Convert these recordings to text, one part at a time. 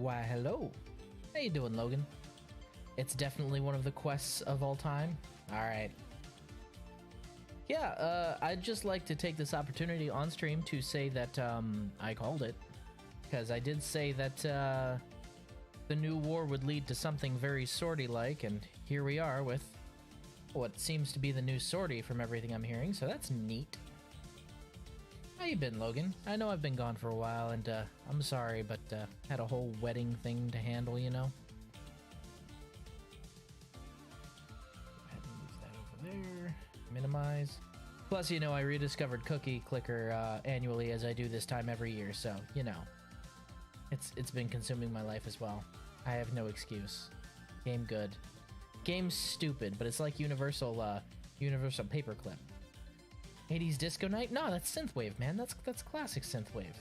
Why, hello. How you doing, Logan? It's definitely one of the quests of all time. All right. Yeah, I'd just like to take this opportunity on stream to say that I called it. Because I did say that the new war would lead to something very sortie-like, and here we are with what seems to be the new sortie from everything I'm hearing, so that's neat. How you been, Logan? I know I've been gone for a while, and I'm sorry, but had a whole wedding thing to handle, you know? Go ahead and move that over there. Minimize. Plus, you know, I rediscovered Cookie Clicker annually as I do this time every year, so, you know. It's been consuming my life as well. I have no excuse. Game good. Game's stupid, but it's like Universal Paperclip. 80s Disco Night? No, that's synthwave, man. That's classic synthwave.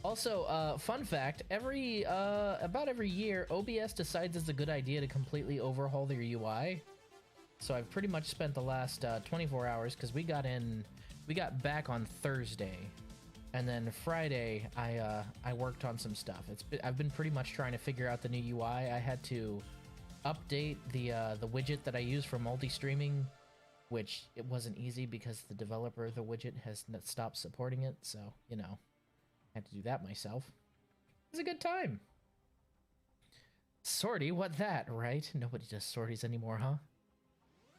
Also, fun fact, about every year, OBS decides it's a good idea to completely overhaul their UI. So I've pretty much spent the last 24 hours, because we got back on Thursday. And then Friday, I worked on some stuff. I've been pretty much trying to figure out the new UI. I had to update the widget that I use for multi-streaming, which it wasn't easy because the developer of the widget has stopped supporting it, so, you know, I had to do that myself. It was a good time. Sortie? What that, right? Nobody does sorties anymore, huh?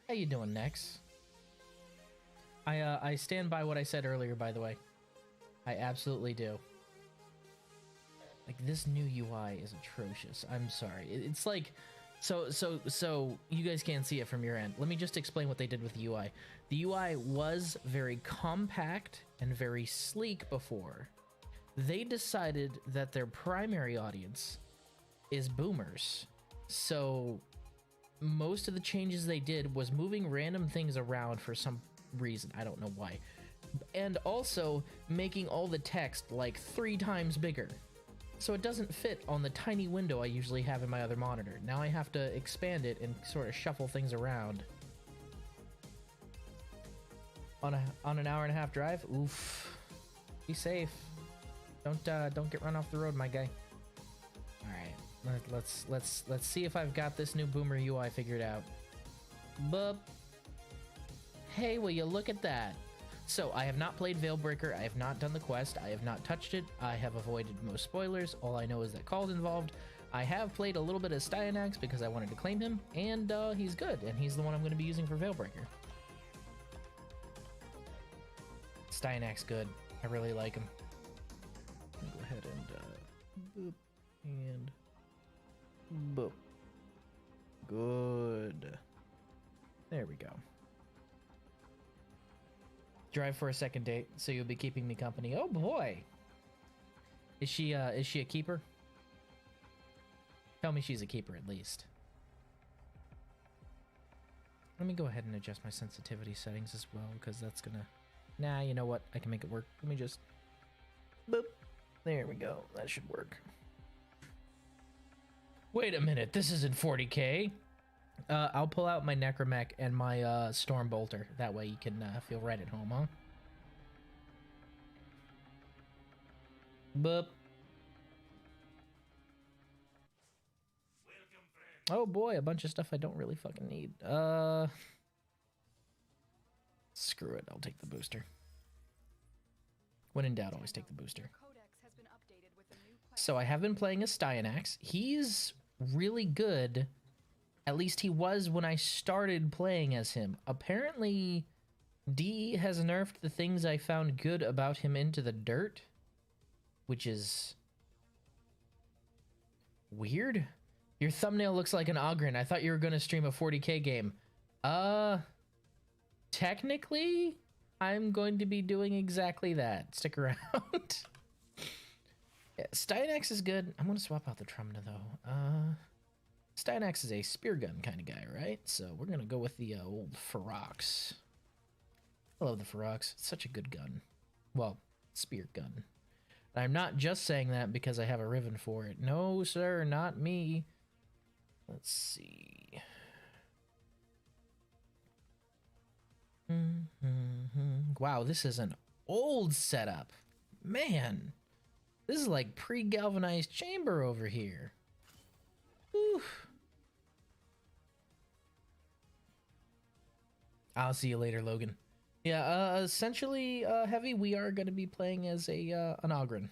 How you doing, Nex? I stand by what I said earlier, by the way. I absolutely do. Like, this new UI is atrocious. I'm sorry. It's like... So you guys can't see it from your end. Let me just explain what they did with the UI. The UI was very compact and very sleek before. They decided that their primary audience is boomers. So most of the changes they did was moving random things around for some reason. I don't know why. And also making all the text like 3 times bigger. So it doesn't fit on the tiny window I usually have in my other monitor. Now I have to expand it and sort of shuffle things around. On an hour and a half drive? Oof. Be safe. Don't get run off the road, my guy. Alright. Let's see if I've got this new Boomer UI figured out. Bup. Hey, will you look at that? So, I have not played Veilbreaker, I have not done the quest, I have not touched it, I have avoided most spoilers, all I know is that Kahl's involved. I have played a little bit of Styanax because I wanted to claim him, and he's good, and he's the one I'm going to be using for Veilbreaker. Styanax good, I really like him. Go ahead and, boop, and boop. Good. There we go. Drive for a second date, so you'll be keeping me company. Oh boy! Is she a keeper? Tell me she's a keeper at least. Let me go ahead and adjust my sensitivity settings as well, because that's gonna... Nah, you know what? I can make it work. Let me just... Boop. There we go. That should work. Wait a minute. This isn't 40K. I'll pull out my Necromech and my Storm Bolter. That way you can feel right at home, huh? Boop. Oh boy, a bunch of stuff I don't really fucking need. Screw it, I'll take the booster. When in doubt, always take the booster. So I have been playing as Styanax. He's really good. At least he was when I started playing as him. Apparently, DE has nerfed the things I found good about him into the dirt, which is weird. Your thumbnail looks like an Ogren. I thought you were going to stream a 40K game. Technically, I'm going to be doing exactly that. Stick around. Yeah, Styanax is good. I'm going to swap out the Trumna, though. Styanax is a spear gun kind of guy, right? So we're going to go with the old Ferox. I love the Ferox. It's such a good gun. Well, spear gun. And I'm not just saying that because I have a Riven for it. No, sir, not me. Let's see. Wow, this is an old setup. Man. This is like pre-galvanized chamber over here. Oof. I'll see you later, Logan. Yeah, essentially, Heavy, we are going to be playing as an Ogren.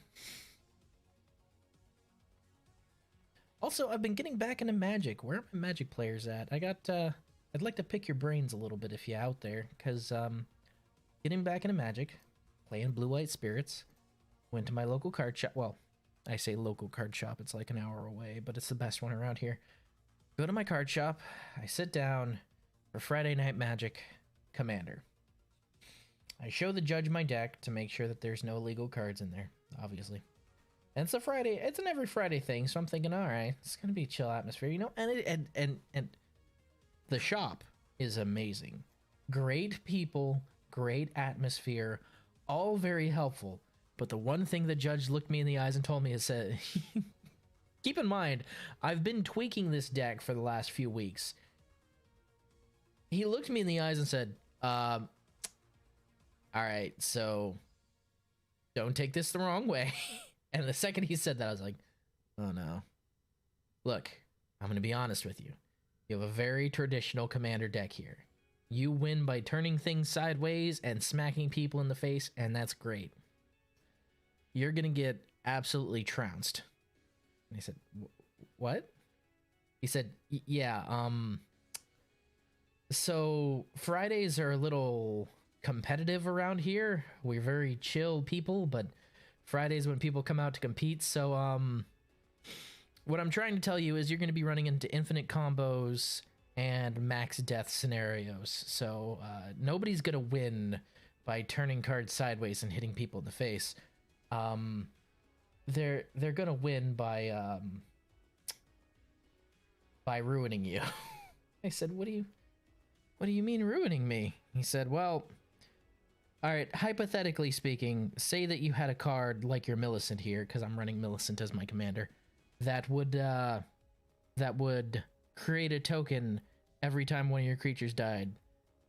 Also, I've been getting back into Magic. Where are my Magic players at? I'd like to pick your brains a little bit if you're out there, because, getting back into Magic, playing Blue-White Spirits, went to my local card shop. Well, I say local card shop, it's like an hour away, but it's the best one around here. Go to my card shop, I sit down for Friday Night Magic Commander. I show the judge my deck to make sure that there's no illegal cards in there, obviously. And it's a Friday, it's an every Friday thing, so I'm thinking, all right, it's gonna be a chill atmosphere, you know. And the shop is amazing, great people, great atmosphere, all very helpful. But the one thing the judge looked me in the eyes and told me is, said, keep in mind, I've been tweaking this deck for the last few weeks. He looked me in the eyes and said, all right, so don't take this the wrong way. And the second he said that, I was like, oh no. Look, I'm going to be honest with you. You have a very traditional commander deck here. You win by turning things sideways and smacking people in the face, and that's great. You're going to get absolutely trounced. And he said, what? He said, yeah, so Fridays are a little competitive around here. We're very chill people, but Fridays when people come out to compete. So, what I'm trying to tell you is you're going to be running into infinite combos and max death scenarios. So, nobody's going to win by turning cards sideways and hitting people in the face. They're going to win by ruining you. I said, what do you mean ruining me? He said, well, all right, hypothetically speaking, say that you had a card like your Millicent here, because I'm running Millicent as my commander, that would create a token every time one of your creatures died.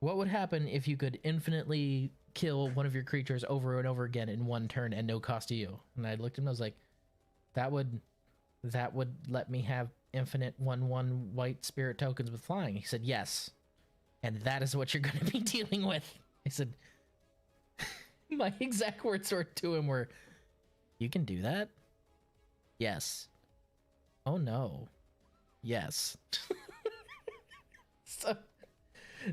What would happen if you could infinitely kill one of your creatures over and over again in one turn and no cost to you? And I looked at him, I was like, that would let me have infinite 1/1 white spirit tokens with flying. He said, yes. And that is what you're going to be dealing with. I said, my exact words to him were, you can do that? Yes. Oh no. Yes.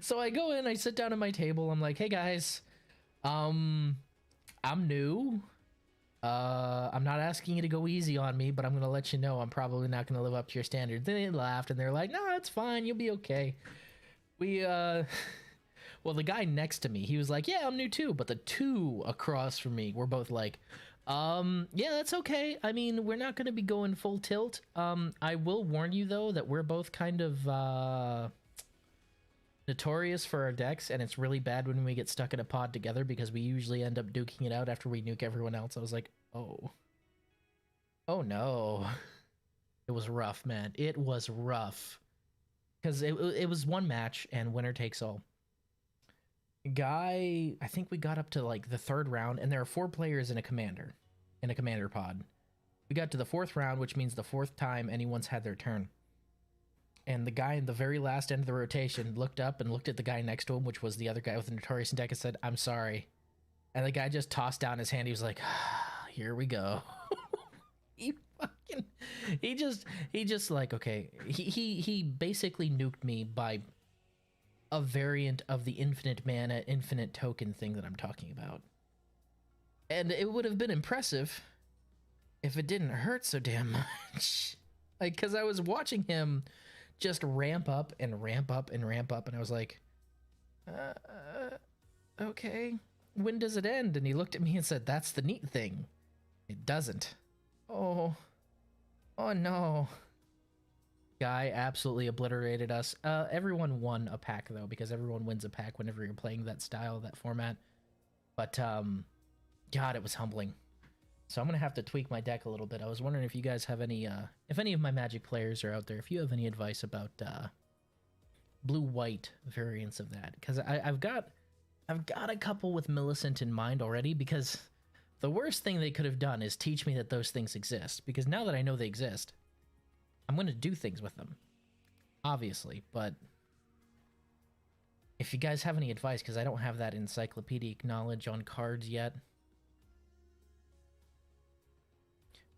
So I go in, I sit down at my table, I'm like, hey guys, I'm new. I'm not asking you to go easy on me, but I'm gonna let you know I'm probably not gonna live up to your standards. Then they laughed and they're like, no, it's fine, you'll be okay. Well, the guy next to me, he was like, yeah, I'm new too. But the two across from me were both like, yeah, that's okay. I mean, we're not going to be going full tilt. I will warn you, though, that we're both kind of notorious for our decks, and it's really bad when we get stuck in a pod together because we usually end up duking it out after we nuke everyone else. I was like, oh. Oh, no. It was rough, man. It was rough. Because it was one match, and winner takes all. Guy, I think we got up to like the third round, and there are 4 players in a commander pod. We got to the 4th round, which means the 4th time anyone's had their turn. And the guy in the very last end of the rotation looked up and looked at the guy next to him, which was the other guy with the Notorious deck, and said, I'm sorry. And the guy just tossed down his hand. He was like, here we go. he just like, okay. He basically nuked me by a variant of the infinite mana, infinite token thing that I'm talking about. And it would have been impressive if it didn't hurt so damn much. Like, because I was watching him just ramp up and ramp up and ramp up, and I was like, okay, when does it end? And he looked at me and said, that's the neat thing. It doesn't. Oh no. Guy absolutely obliterated us. Everyone won a pack, though, because everyone wins a pack whenever you're playing that style, that format. But, God, it was humbling. So I'm going to have to tweak my deck a little bit. I was wondering if you guys have any, if any of my Magic players are out there, if you have any advice about, blue-white variants of that. Because I've got a couple with Millicent in mind already, because The worst thing they could have done is teach me that those things exist, because now that I know they exist, I'm going to do things with them. Obviously, but if you guys have any advice, because I don't have that encyclopedic knowledge on cards yet.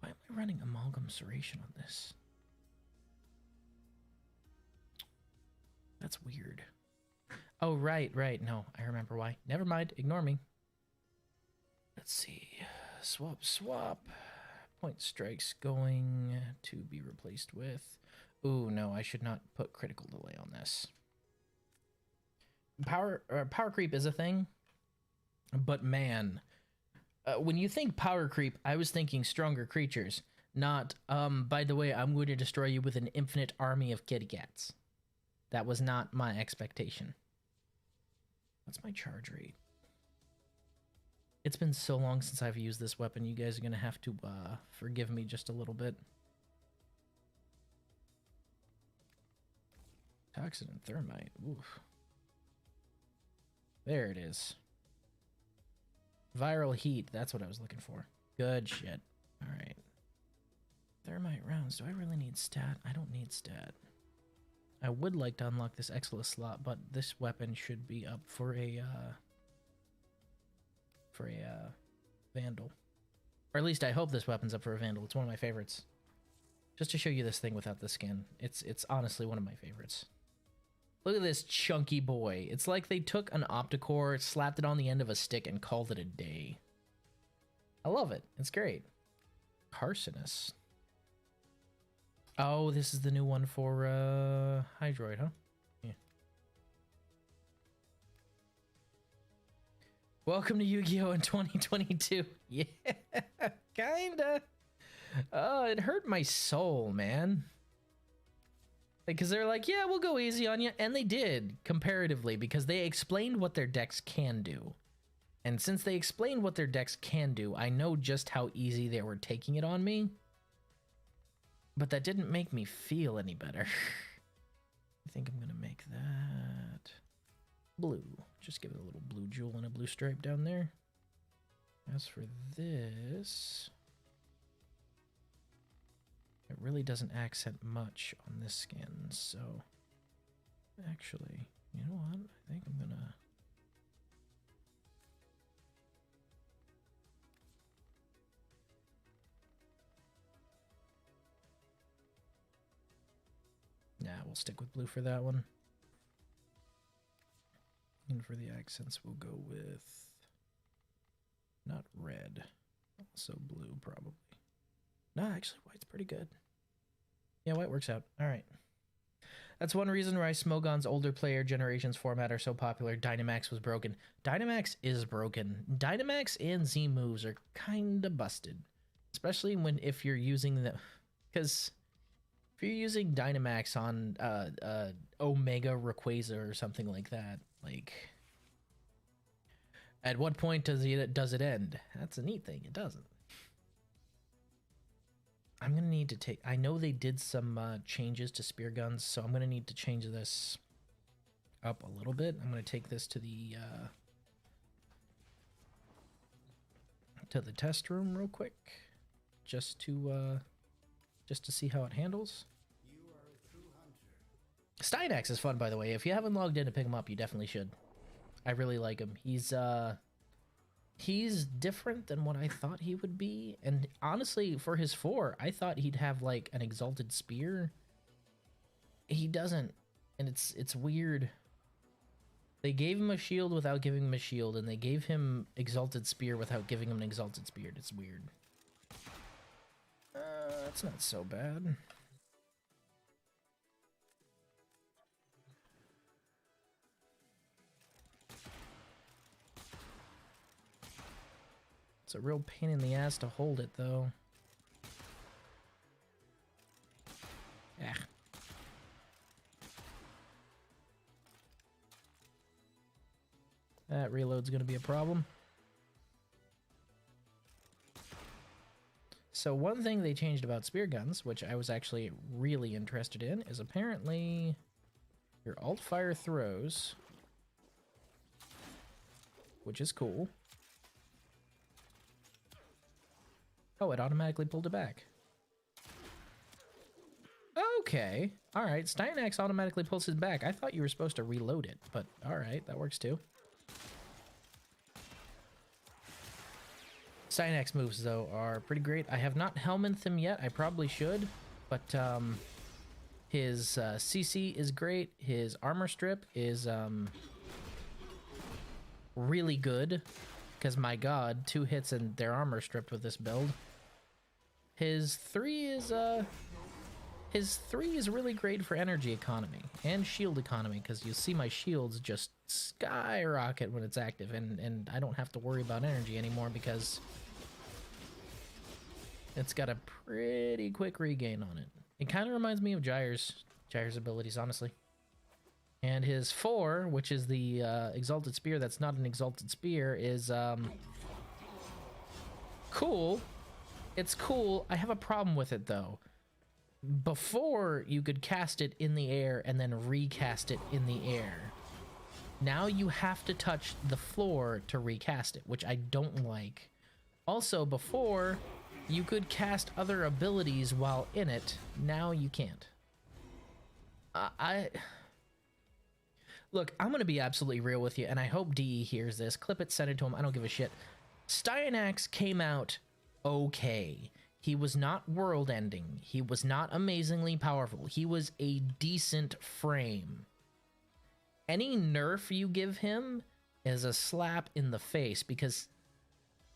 Why am I running amalgam serration on this? That's weird. Oh, right. No, I remember why. Never mind. Ignore me. Let's see. Swap. Point strikes going to be replaced with... Ooh, no, I should not put critical delay on this. Power creep is a thing, but man, when you think power creep, I was thinking stronger creatures, not, by the way, I'm going to destroy you with an infinite army of kitty cats. That was not my expectation. What's my charge rate? It's been so long since I've used this weapon, you guys are going to have to forgive me just a little bit. Toxin and thermite. Oof. There it is. Viral heat. That's what I was looking for. Good shit. All right. Thermite rounds. Do I really need stat? I don't need stat. I would like to unlock this Exilus slot, but this weapon should be up for a Vandal. Or at least I hope this weapon's up for a Vandal. It's one of my favorites. Just to show you this thing without the skin. It's honestly one of my favorites. Look at this chunky boy. It's like they took an Opticore, slapped it on the end of a stick, and called it a day. I love it. It's great. Carcinus. Oh, this is the new one for Hydroid, huh? Yeah. Welcome to Yu-Gi-Oh! In 2022. Yeah, kinda. Oh, it hurt my soul, man. Because they're like, yeah, we'll go easy on you. And they did, comparatively, because they explained what their decks can do. And since they explained what their decks can do, I know just how easy they were taking it on me. But that didn't make me feel any better. I think I'm going to make that blue. Just give it a little blue jewel and a blue stripe down there. As for this... it really doesn't accent much on this skin, so... actually, you know what? I think I'm gonna... nah, we'll stick with blue for that one. And for the accents, we'll go with... not red. Also blue, probably. No, actually, white's pretty good. Yeah, white works out. All right. That's one reason why Smogon's older player generations format are so popular. Dynamax was broken. Dynamax is broken. Dynamax and Z moves are kind of busted. Especially if you're using the... because if you're using Dynamax on Omega Rayquaza or something like that, like... at what point does it end? That's a neat thing. It doesn't. I'm going to need to take... I know they did some changes to spear guns, so I'm going to need to change this up a little bit. I'm going to take this to the test room real quick, just to see how it handles. Steinax is fun, by the way. If you haven't logged in to pick him up, you definitely should. I really like him. He's different than what I thought he would be, and honestly, for his 4, I thought he'd have like an exalted spear. He doesn't, and it's weird. They gave him a shield without giving him a shield, and they gave him exalted spear without giving him an exalted spear. It's weird. That's not so bad. It's a real pain in the ass to hold it, though. Yeah. That reload's going to be a problem. So one thing they changed about spear guns, which I was actually really interested in, is apparently your alt fire throws, which is cool. Oh, it automatically pulled it back. Okay. All right. Styanax automatically pulls his back. I thought you were supposed to reload it, but all right. That works too. Styanax moves, though, are pretty great. I have not Helminthed him yet. I probably should, but his CC is great. His armor strip is really good, because my god, 2 hits and they're armor stripped with this build. His 3 is really great for energy economy and shield economy, because you see my shields just skyrocket when it's active, and I don't have to worry about energy anymore because it's got a pretty quick regain on it. It kind of reminds me of Gyre's abilities, honestly. And his 4, which is the Exalted Spear that's not an Exalted Spear, is cool. It's cool. I have a problem with it, though. Before, you could cast it in the air and then recast it in the air. Now you have to touch the floor to recast it, which I don't like. Also, before, you could cast other abilities while in it. Now you can't. Look, I'm going to be absolutely real with you, and I hope DE hears this. Clip it, send it to him. I don't give a shit. Styanax came out okay. He was not world-ending. He was not amazingly powerful. He was a decent frame. Any nerf you give him is a slap in the face, because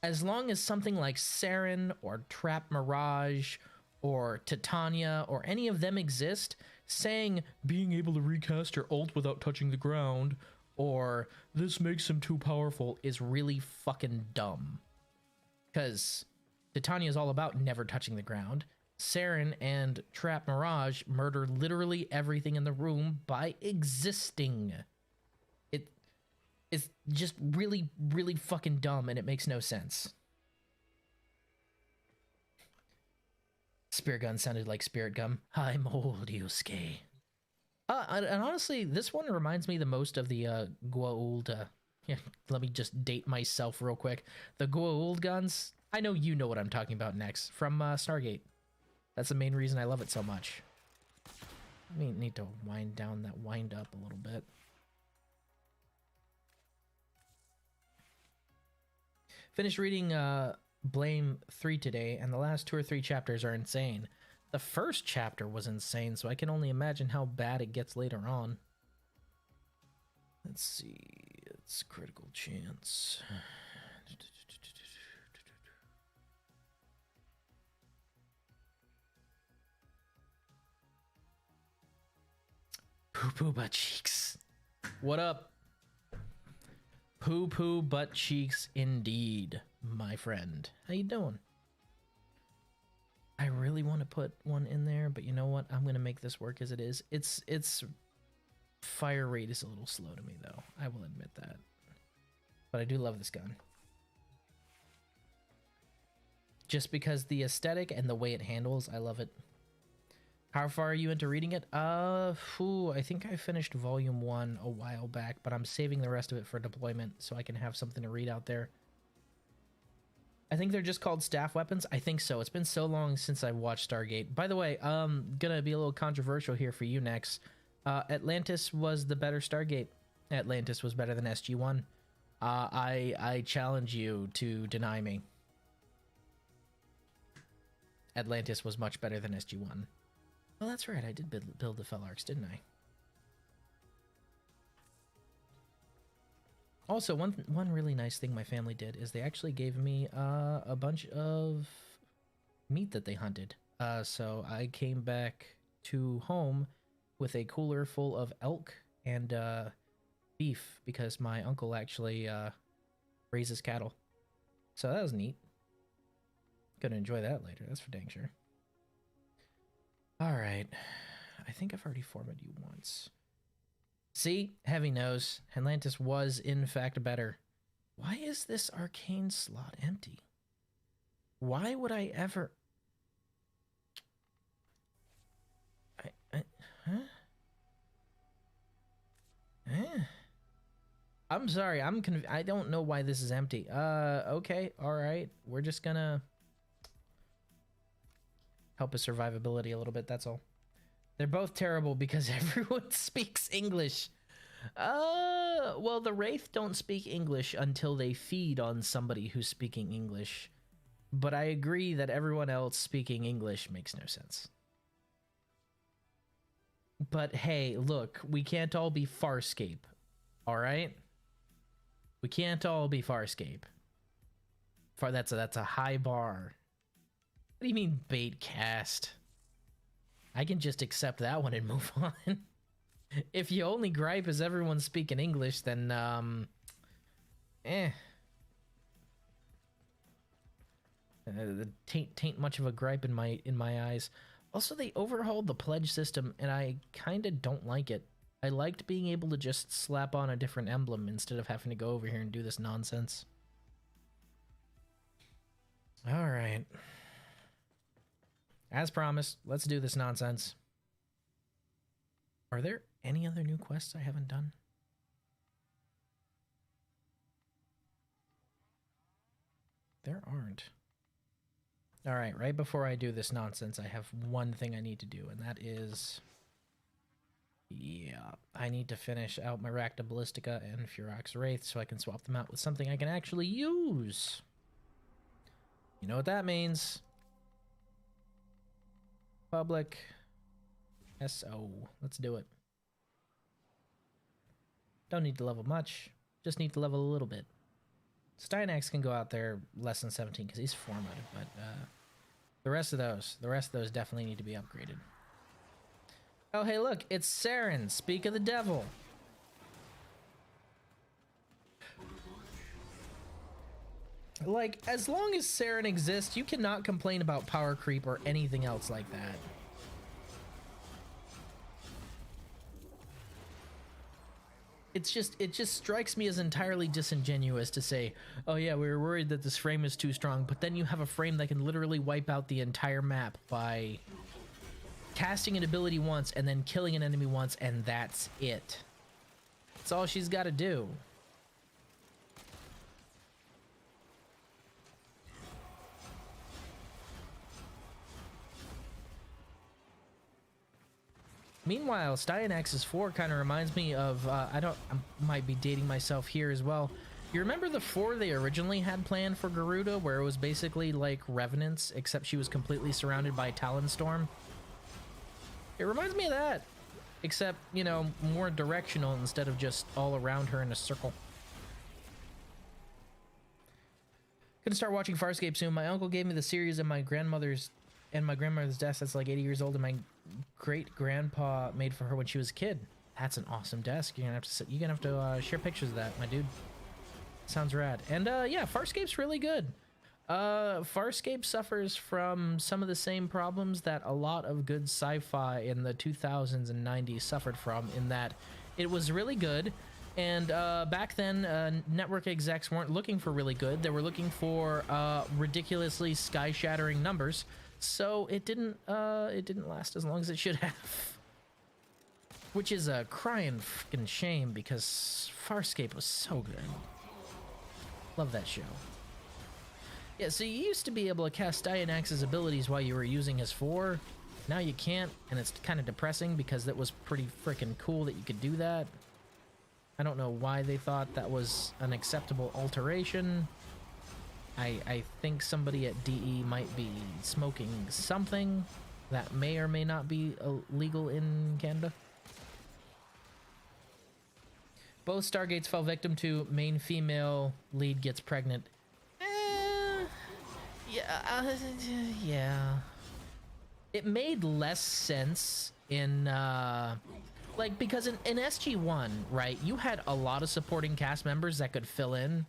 as long as something like Saren or Trap Mirage or Titania or any of them exist, saying being able to recast your ult without touching the ground or this makes him too powerful is really fucking dumb. Because Titania is all about never touching the ground. Saren and Trap Mirage murder literally everything in the room by existing. It's just really, really fucking dumb, and it makes no sense. Spirit Gun sounded like Spirit Gum. I'm old, Yusuke. And honestly, this one reminds me the most of the Goa'uld. Yeah, let me just date myself real quick. The Goa'uld guns. I know you know what I'm talking about next, from Stargate. That's the main reason I love it so much. I need to wind down that wind up a little bit. Finished reading Blame 3 today, and the last 2 or 3 chapters are insane. The first chapter was insane, so I can only imagine how bad it gets later on. Let's see, it's critical chance. Poo-poo butt cheeks. What up? Poo-poo butt cheeks indeed, my friend. How you doing? I really want to put one in there, but you know what? I'm going to make this work as it is. Its fire rate is a little slow to me, though. I will admit that. But I do love this gun. Just because the aesthetic and the way it handles, I love it. How far are you into reading it? I think I finished volume 1 a while back, but I'm saving the rest of it for deployment so I can have something to read out there. I think they're just called staff weapons. I think so. It's been so long since I watched Stargate. By the way, gonna be a little controversial here for you next. Atlantis was the better Stargate. Atlantis was better than SG-1. I challenge you to deny me. Atlantis was much better than SG-1. Well, that's right. I did build the Fel Arcs, didn't I? Also, one really nice thing my family did is they actually gave me a bunch of meat that they hunted. So I came back to home with a cooler full of elk and beef because my uncle actually raises cattle. So that was neat. Gonna enjoy that later, that's for dang sure. Alright. I think I've already formatted you once. See? Heavy nose. Atlantis was, in fact, better. Why is this arcane slot empty? Why would I ever... Huh? I'm sorry, I don't know why this is empty. Okay, alright. We're just gonna... help his survivability a little bit, that's all. They're both terrible because everyone speaks English. Well, the Wraith don't speak English until they feed on somebody who's speaking English. But I agree that everyone else speaking English makes no sense. But hey, look, we can't all be Farscape, alright? We can't all be Farscape. That's a high bar. What do you mean bait cast? I can just accept that one and move on. If you only gripe is everyone speaking English, then tain't much of a gripe in my eyes. Also, they overhauled the pledge system, and I kind of don't like it. I liked being able to just slap on a different emblem instead of having to go over here and do this nonsense. All right. As promised, let's do this nonsense. Are there any other new quests I haven't done? There aren't. All right, right before I do this nonsense, I have one thing I need to do, and that is... yeah, I need to finish out my Racta Ballistica and Furox Wraith so I can swap them out with something I can actually use. You know what that means. Public SO. Let's do it. Don't need to level much. Just need to level a little bit. Styanax can go out there less than 17 because he's formatted, but the rest of those definitely need to be upgraded. Oh, hey, look, it's Saren. Speak of the devil. Like, as long as Saren exists, you cannot complain about power creep or anything else like that. It just strikes me as entirely disingenuous to say, oh yeah, we were worried that this frame is too strong, but then you have a frame that can literally wipe out the entire map by casting an ability once and then killing an enemy once, and that's it. That's all she's got to do. Meanwhile, Styanax's 4 kind of reminds me of, I might be dating myself here as well. You remember the 4 they originally had planned for Garuda, where it was basically like Revenants, except she was completely surrounded by Talonstorm? It reminds me of that, except, you know, more directional instead of just all around her in a circle. Gonna start watching Farscape soon. My uncle gave me the series, and my grandmother's desk that's like 80 years old, and my great grandpa made for her when she was a kid. That's an awesome desk. You're gonna have to share pictures of that, my dude. Sounds rad. And yeah, Farscape's really good. Farscape suffers from some of the same problems that a lot of good sci-fi in the 2000s and 90s suffered from, in that it was really good, and back then network execs weren't looking for really good. They were looking for ridiculously sky-shattering numbers. So it didn't last as long as it should have. Which is a crying freaking shame, because Farscape was so good. Love that show. Yeah, so you used to be able to cast Styanax's abilities while you were using his 4. Now you can't, and it's kind of depressing because that was pretty freaking cool that you could do that. I don't know why they thought that was an acceptable alteration. I think somebody at DE might be smoking something that may or may not be illegal in Canada. Both Stargates fell victim to main female lead gets pregnant. Yeah. It made less sense in, like, because in SG-1, right, you had a lot of supporting cast members that could fill in.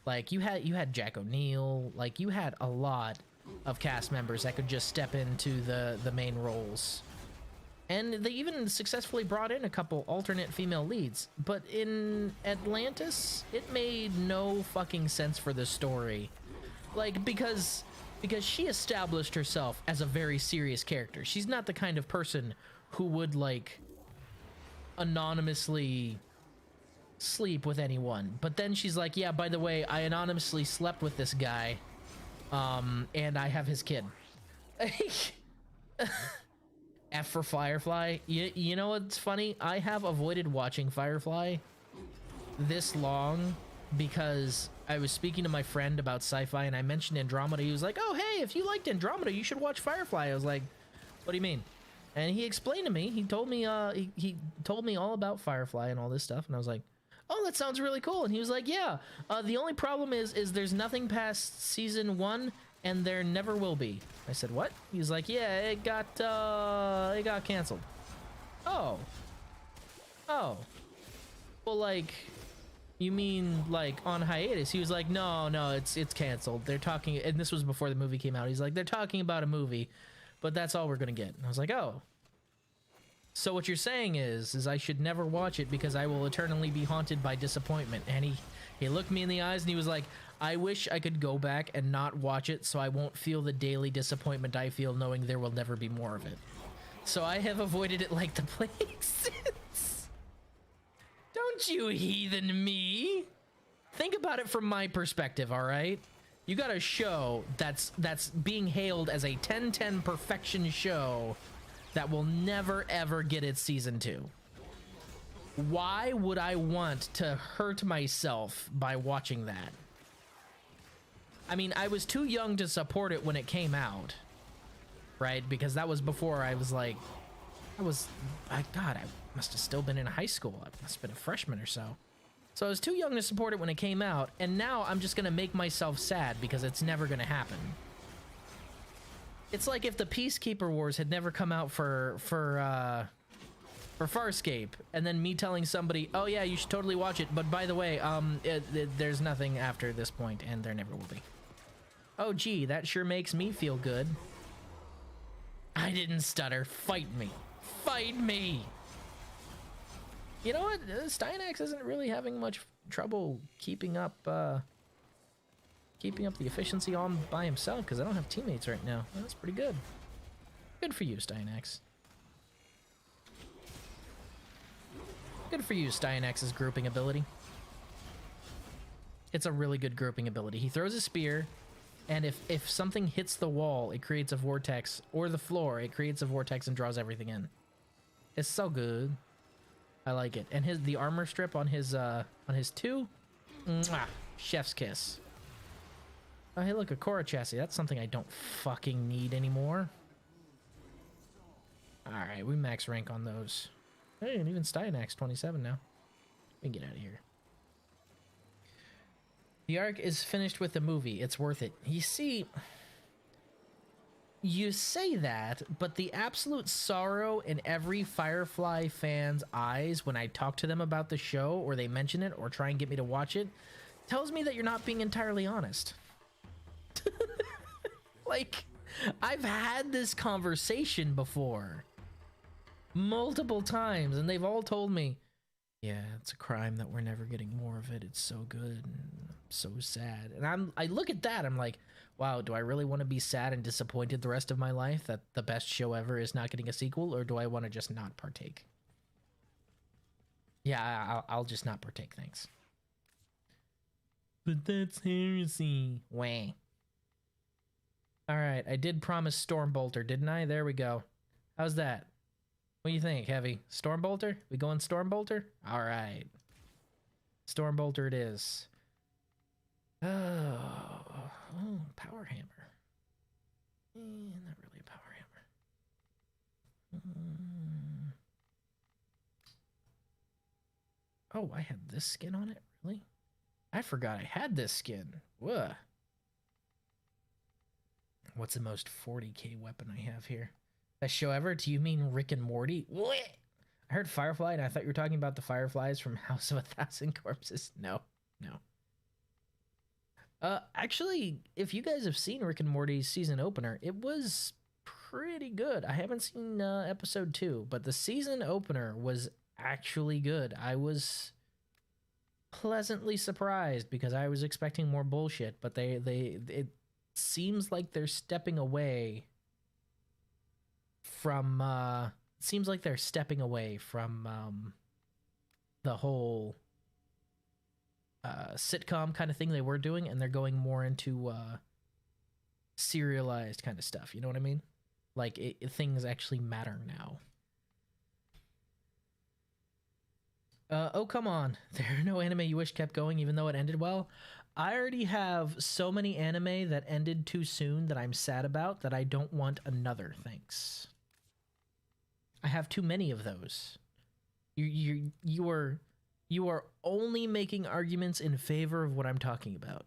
Like, you had Jack O'Neill, like, you had a lot of cast members that could just step into the main roles. And they even successfully brought in a couple alternate female leads. But in Atlantis, it made no fucking sense for the story. Like, because she established herself as a very serious character. She's not the kind of person who would, like, anonymously sleep with anyone. But then she's like, yeah, by the way, I anonymously slept with this guy, and I have his kid. F for Firefly. You know what's funny? I have avoided watching Firefly this long because I was speaking to my friend about sci-fi and I mentioned Andromeda. He was like, oh, hey, if you liked Andromeda, you should watch Firefly. I was like, what do you mean? And he explained to me, he told me he told me all about Firefly and all this stuff, and I was like, oh, that sounds really cool. And he was like, yeah, the only problem is there's nothing past season 1 and there never will be. I said, what? He was like, yeah, it got canceled. Oh. Well, like, you mean like on hiatus? He was like, no, it's canceled. They're talking, and this was before the movie came out. He's like, they're talking about a movie, but that's all we're gonna get. And I was like, oh. So what you're saying is I should never watch it because I will eternally be haunted by disappointment. And he looked me in the eyes and he was like, I wish I could go back and not watch it so I won't feel the daily disappointment I feel knowing there will never be more of it. So I have avoided it like the plague since. Don't you heathen me. Think about it from my perspective, all right? You got a show that's being hailed as a 10/10 perfection show that will never ever get its season 2. Why would I want to hurt myself by watching that? I mean, I was too young to support it when it came out, right? Because that was before I was like, I must have still been in high school. I must have been a freshman or so. So I was too young to support it when it came out, and now I'm just gonna make myself sad because it's never gonna happen. It's like if the Peacekeeper Wars had never come out for Farscape, and then me telling somebody, oh yeah, you should totally watch it, but by the way, there's nothing after this point, and there never will be. Oh gee, that sure makes me feel good. I didn't stutter. Fight me. Fight me! You know what? Steinax isn't really having much trouble keeping up the efficiency on by himself because I don't have teammates right now. That's pretty good. Good for you, Steinax. Good for you, Steinax's grouping ability. It's a really good grouping ability. He throws a spear, and if something hits the wall, it creates a vortex, or the floor, it creates a vortex and draws everything in. It's so good. I like it. And the armor strip on his 2, mwah, chef's kiss. Oh, hey, look, a Korra chassis. That's something I don't fucking need anymore. Alright, we max rank on those. Hey, and even Steinax 27 now. We can get out of here. The arc is finished with the movie. It's worth it. You see, you say that, but the absolute sorrow in every Firefly fan's eyes when I talk to them about the show, or they mention it, or try and get me to watch it, tells me that you're not being entirely honest. Like, I've had this conversation before multiple times, and they've all told me, yeah, it's a crime that we're never getting more of it. It's so good and so sad. And I look at that, I'm like, wow, do I really want to be sad and disappointed the rest of my life that the best show ever is not getting a sequel, or do I want to just not partake? Yeah, I'll just not partake, thanks. But that's heresy. Wah. Alright, I did promise Stormbolter, didn't I? There we go. How's that? What do you think, Heavy? Stormbolter? We going Stormbolter? Alright. Stormbolter it is. Oh, Power Hammer. Not really a Power Hammer. Oh, I had this skin on it? Really? I forgot I had this skin. Whoa. What's the most 40k weapon I have here? Best show ever? Do you mean Rick and Morty? What? I heard Firefly and I thought you were talking about the Fireflies from House of a Thousand Corpses. No. Actually, if you guys have seen Rick and Morty's season opener, it was pretty good. I haven't seen episode 2, but the season opener was actually good. I was pleasantly surprised because I was expecting more bullshit, but it seems like they're stepping away from the whole sitcom kind of thing they were doing, and they're going more into serialized kind of stuff. You know what I mean? Like things actually matter now. Oh, come on. There are no anime you wish kept going even though it ended well. I already have so many anime that ended too soon that I'm sad about that I don't want another, thanks. I have too many of those. You are only making arguments in favor of what I'm talking about.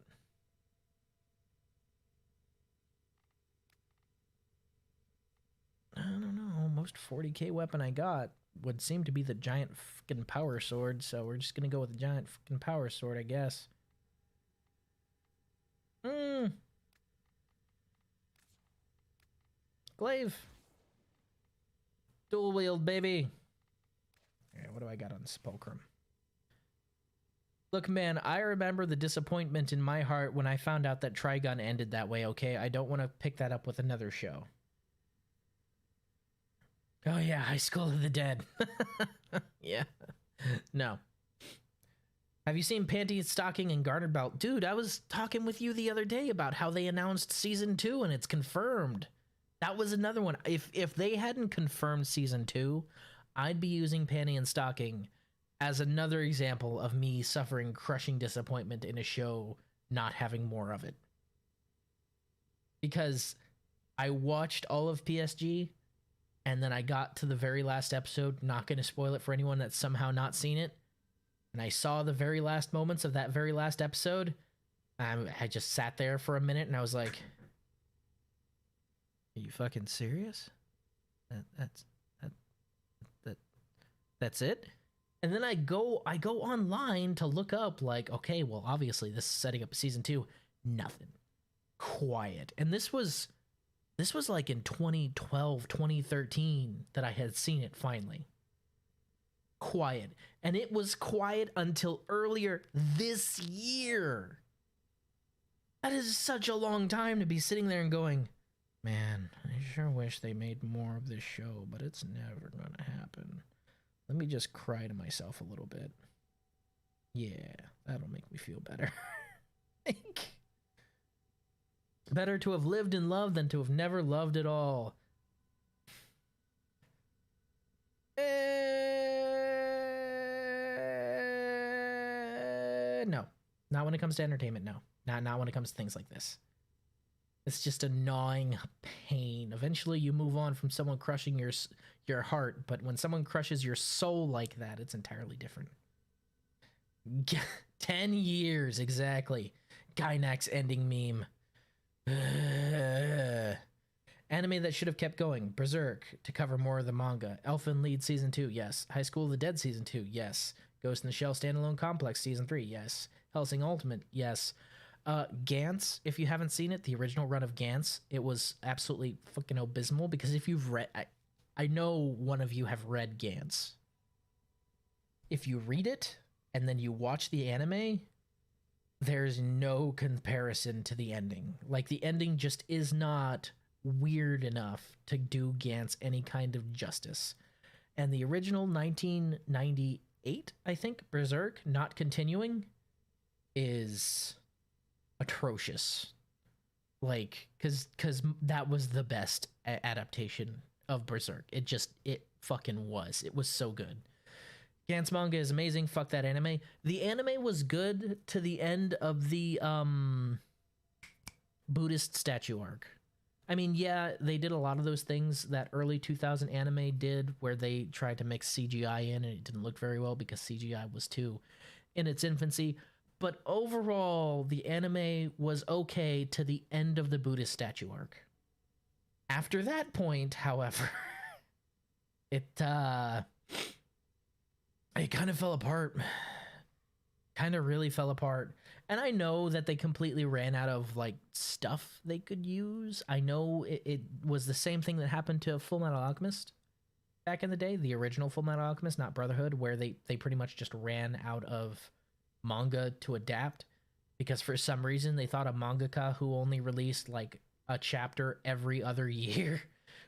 I don't know. Most 40k weapon I got would seem to be the giant fucking power sword, so we're just gonna go with the giant fucking power sword, I guess. Glaive. Dual wield, baby. Okay, what do I got on Sepulchrum? Look, man, I remember the disappointment in my heart when I found out that Trigun ended that way, okay? I don't want to pick that up with another show. Oh, yeah, High School of the Dead. Yeah. No. Have you seen Panty Stocking and Garter Belt? Dude, I was talking with you the other day about how they announced season 2 and it's confirmed. That was another one. If they hadn't confirmed season 2, I'd be using Panty and Stocking as another example of me suffering crushing disappointment in a show not having more of it. Because I watched all of PSG and then I got to the very last episode, not going to spoil it for anyone that's somehow not seen it, and I saw the very last moments of that very last episode. I just sat there for a minute and I was like, are you fucking serious? That's it? And then I go online to look up, like, okay, well, obviously this is setting up season 2. Nothing. Quiet. And this was like in 2012, 2013 that I had seen it finally. Quiet. And it was quiet until earlier this year. That is such a long time to be sitting there and going, man, I sure wish they made more of this show, but it's never gonna happen. Let me just cry to myself a little bit. Yeah, that'll make me feel better. Better to have lived and loved than to have never loved at all. No. Not when it comes to entertainment, no. Not when it comes to things like this. It's just a gnawing pain. Eventually you move on from someone crushing your heart, but when someone crushes your soul like that, it's entirely different. 10 years, exactly. Gynax ending meme. Anime that should have kept going. Berserk to cover more of the manga. Elfen Lied Season 2, yes. High School of the Dead Season 2, yes. Ghost in the Shell Standalone Complex Season 3, yes. Hellsing Ultimate, yes. Gantz, if you haven't seen it, the original run of Gantz, it was absolutely fucking abysmal, because if you've read... I know one of you have read Gantz. If you read it, and then you watch the anime, there's no comparison to the ending. Like, the ending just is not weird enough to do Gantz any kind of justice. And the original 1998, I think, Berserk, not continuing, is atrocious. Like, because that was the best adaptation of Berserk. It fucking was. It was so good. Gantz manga is amazing. Fuck that anime. The anime was good to the end of the Buddhist statue arc. I mean, yeah, they did a lot of those things that early 2000 anime did, where they tried to mix CGI in, and it didn't look very well because CGI was too in its infancy. But overall, the anime was okay to the end of the Buddhist statue arc. After that point, however, it kind of fell apart. Kind of really fell apart. And I know that they completely ran out of, like, stuff they could use. I know it was the same thing that happened to Full Metal Alchemist back in the day, the original Full Metal Alchemist, not Brotherhood, where they pretty much just ran out of manga to adapt, because for some reason they thought a mangaka who only released, like, a chapter every other year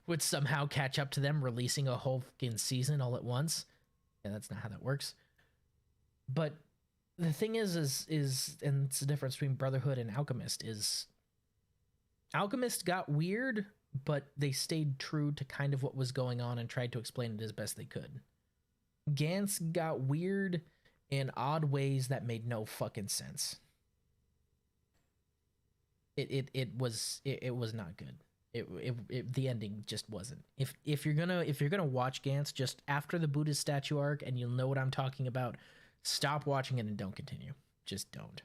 would somehow catch up to them releasing a whole fucking season all at once. Yeah, that's not how that works. But the thing is and it's the difference between Brotherhood and Alchemist, is Alchemist got weird, but they stayed true to kind of what was going on and tried to explain it as best they could. Gantz got weird in odd ways that made no fucking sense. It was not good. The ending just wasn't. If you're gonna watch Gantz just after the Buddhist statue arc, and you'll know what I'm talking about, stop watching it and don't continue. Just don't.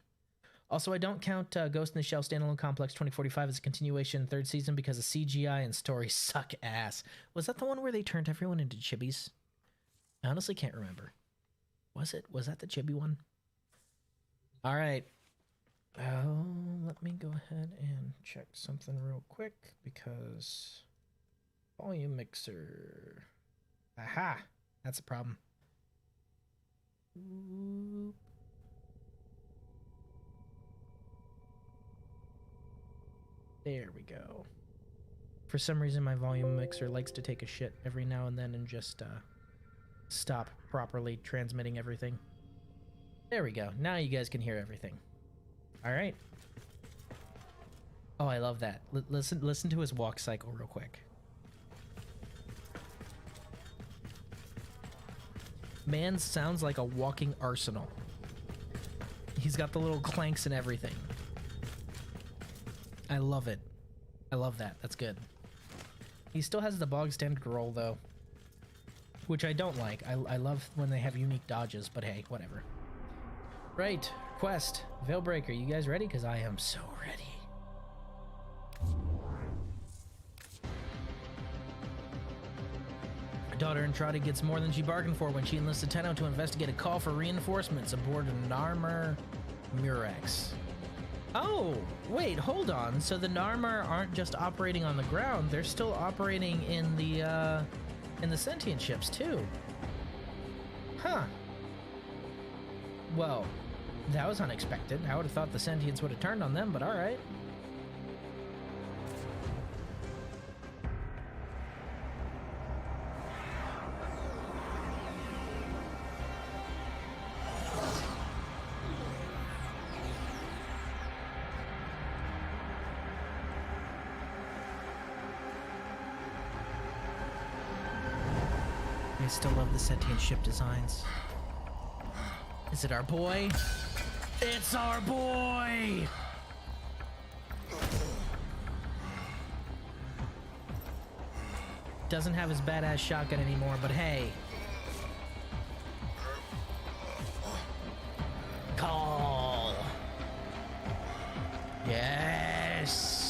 Also, I don't count Ghost in the Shell Standalone Complex 2045 as a continuation third season because the CGI and story suck ass. Was that the one where they turned everyone into chibis? I honestly can't remember. Was that the chibi one? All right. Let me go ahead and check something real quick because volume mixer. Aha, that's a problem. Oop. There we go. For some reason, my volume mixer likes to take a shit every now and then and just stop properly transmitting everything. There we go. Now you guys can hear everything. All right. Oh, I love that. Listen to his walk cycle real quick. Man sounds like a walking arsenal. He's got the little clanks and everything. I love it. I love that. That's good. He still has the bog standard roll though, which I don't like. I love when they have unique dodges, but hey, whatever. Right, quest, Veilbreaker. You guys ready? Because I am so ready. Daughter Entrada gets more than she bargained for when she enlisted Tenno to investigate a call for reinforcements aboard Narmer Murex. Oh, wait, hold on. So the Narmer aren't just operating on the ground; they're still operating in the sentient ships too. Huh. Well, that was unexpected. I would have thought the sentients would have turned on them, but all right. I still love the sentient ship designs. Is it our boy? It's our boy! Doesn't have his badass shotgun anymore, but hey. Kahl! Yes!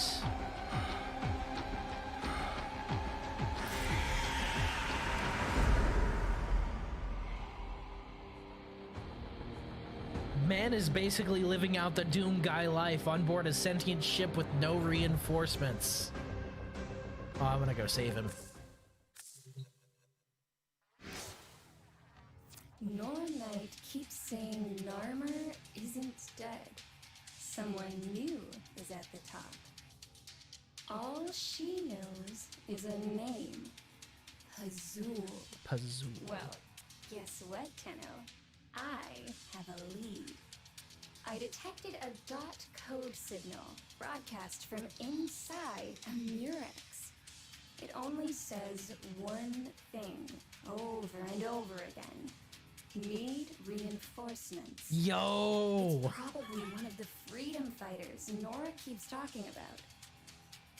Man is basically living out the Doom Guy life on board a sentient ship with no reinforcements. Oh, I'm gonna go save him. Normite keeps saying Narmer isn't dead. Someone new is at the top. All she knows is a name. Pazul. Pazul. Well, guess what, Tenno? I have a lead. I detected a dot code signal broadcast from inside a Murex. It only says one thing over and over again. Need reinforcements. Yo! It's probably one of the freedom fighters Nora keeps talking about.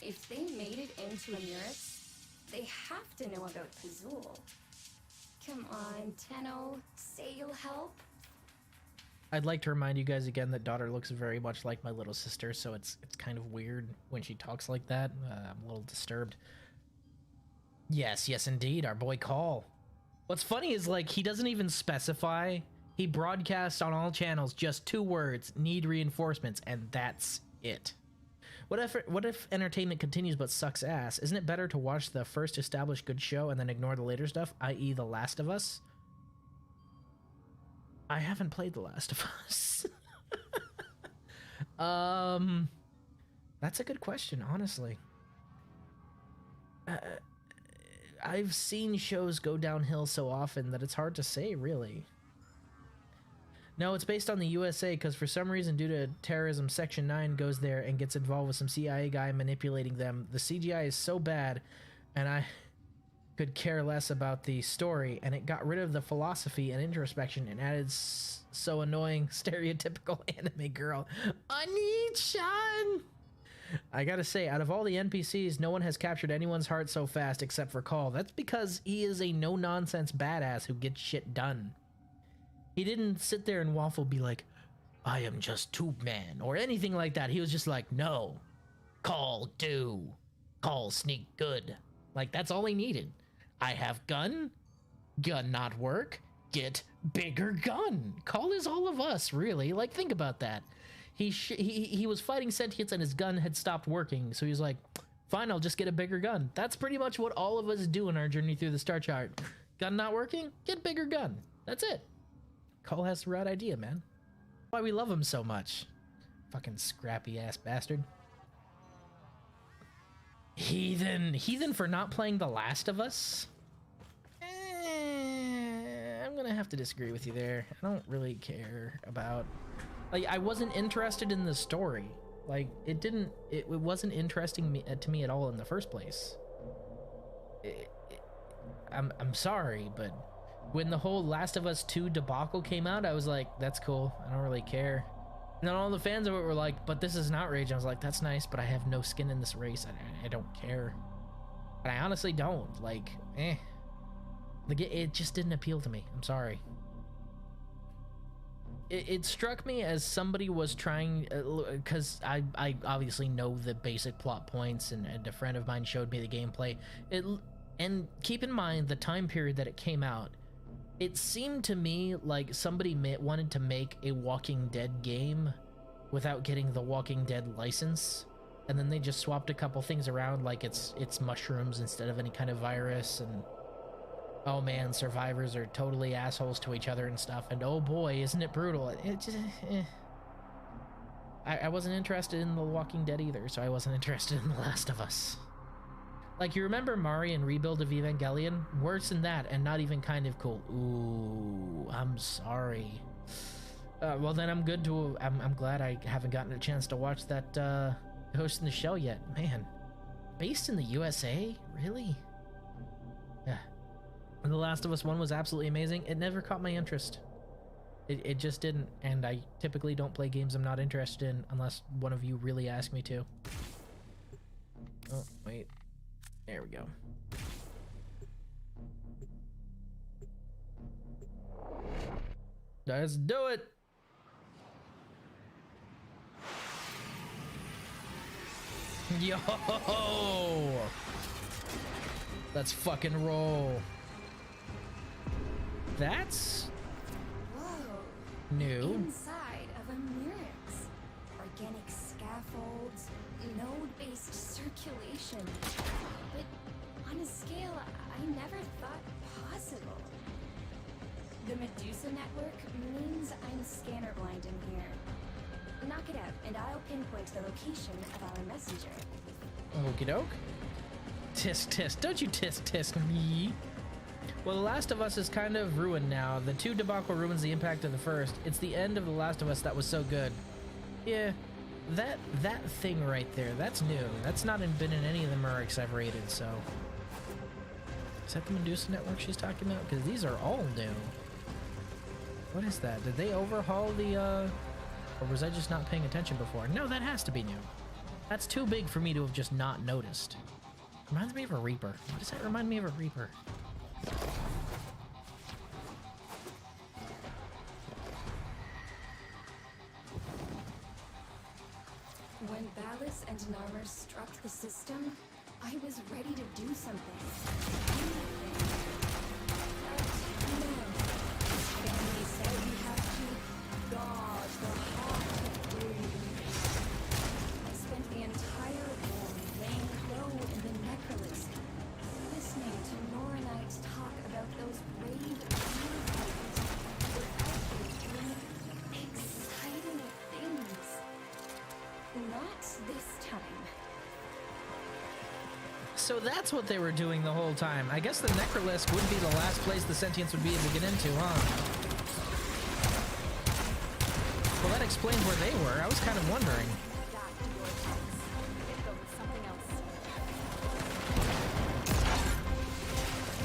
If they made it into a Murex, they have to know about Pazul. Come on, Tenno, say you'll help. I'd like to remind you guys again that Daughter looks very much like my little sister, so it's kind of weird when she talks like that. I'm a little disturbed. Yes, indeed, our boy Kahl. What's funny is, like, he doesn't even specify. He broadcasts on all channels just 2 words, need reinforcements, and that's it. What if entertainment continues but sucks ass? Isn't it better to watch the first established good show and then ignore the later stuff, i.e. The Last of Us? I haven't played The Last of Us. That's a good question, honestly. I've seen shows go downhill so often that it's hard to say, really. No, it's based on the USA because for some reason, due to terrorism, Section 9 goes there and gets involved with some CIA guy manipulating them. The CGI is so bad, and I could care less about the story, and it got rid of the philosophy and introspection and added so annoying stereotypical anime girl. Ani-chan! I gotta say, out of all the NPCs, no one has captured anyone's heart so fast except for Kahl. That's because he is a no-nonsense badass who gets shit done. He didn't sit there and waffle be like, I am just Tube Man, or anything like that. He was just like, no, Kahl do. Kahl sneak good. Like, that's all he needed. I have gun not work, get bigger gun. Kahl is all of us, really. Like, think about that. He was fighting sentients and his gun had stopped working, so he was like, fine, I'll just get a bigger gun. That's pretty much what all of us do in our journey through the star chart. Gun not working? Get bigger gun. That's it. Kahl has the right idea, man. Why we love him so much. Fucking scrappy ass bastard. Heathen for not playing The Last of Us? I'm gonna have to disagree with you there. I don't really care about... Like, I wasn't interested in the story. Like, it wasn't interesting to me at all in the first place. I'm sorry, but when the whole Last of Us 2 debacle came out, I was like, that's cool. I don't really care. And then all the fans of it were like, but this is an outrage. I was like, that's nice, but I have no skin in this race. I don't care. And I honestly don't. Like, it just didn't appeal to me. I'm sorry. It struck me as somebody was trying, because I obviously know the basic plot points, and a friend of mine showed me the gameplay. And keep in mind the time period that it came out. It seemed to me like somebody wanted to make a Walking Dead game without getting the Walking Dead license, and then they just swapped a couple things around, like it's mushrooms instead of any kind of virus, and oh man, survivors are totally assholes to each other and stuff, and oh boy, isn't it brutal. It just, I wasn't interested in The Walking Dead either, so I wasn't interested in The Last of Us. Like, you remember Mari and Rebuild of Evangelion? Worse than that, and not even kind of cool. Ooh, I'm sorry. Well then I'm glad I haven't gotten a chance to watch that Ghost in the Shell yet. Man, based in the USA? Really? Yeah. The Last of Us 1 was absolutely amazing. It never caught my interest. It just didn't, and I typically don't play games I'm not interested in unless one of you really ask me to. Oh, wait. There we go. Let's do it! Yo! Let's fucking roll. That's... Whoa. New. Inside of a Murex. Organic scaffolds, node-based circulation. But on a scale I never thought possible. The Medusa network means I'm scanner blind in here. Knock it out, and I'll pinpoint the location of our messenger. Okie doke. Tisk tisk. Don't you tisk tisk me. Well, The Last of Us is kind of ruined now. The 2 debacle ruins the impact of the first. It's the end of The Last of Us that was so good. Yeah, that thing right there, that's new. That's not been in any of the Murex I've rated, so... Is that the Medusa network she's talking about? Because these are all new. What is that? Did they overhaul the, Or was I just not paying attention before? No, that has to be new. That's too big for me to have just not noticed. Reminds me of a Reaper. Why does that remind me of a Reaper? When Ballas and Narmer struck the system, I was ready to do something. Family said we have to guard the heart of bravery. I spent the entire war laying low in the necrolis, listening to Noranites talk about those brave warfighters who were out there doing exciting things. Not this time. So that's what they were doing the whole time. I guess the Necrolisk would be the last place the Sentients would be able to get into, huh? Well, that explains where they were. I was kind of wondering. Adapt to your attacks. Get going with something else.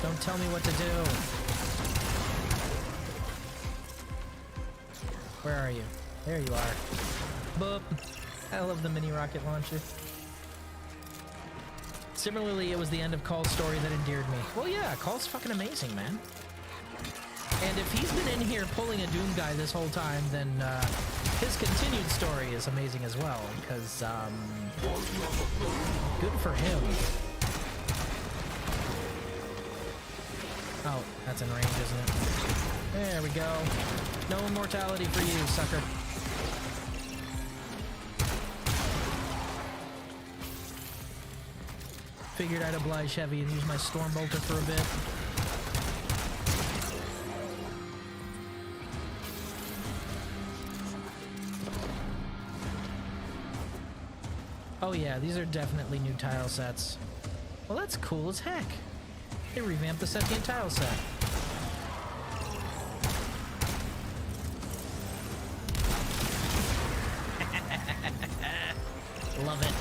Don't tell me what to do. Where are you? There you are. Boop. I love the mini rocket launcher. Similarly, it was the end of Kahl's story that endeared me. Well, yeah, Kahl's fucking amazing, man. And if he's been in here pulling a Doom guy this whole time, then his continued story is amazing as well, because, good for him. Oh, that's in range, isn't it? There we go. No immortality for you, sucker. Figured I'd oblige Heavy and use my Storm Bolter for a bit. Oh yeah, these are definitely new tile sets. Well, that's cool as heck. They revamped the sentient tile set. Love it.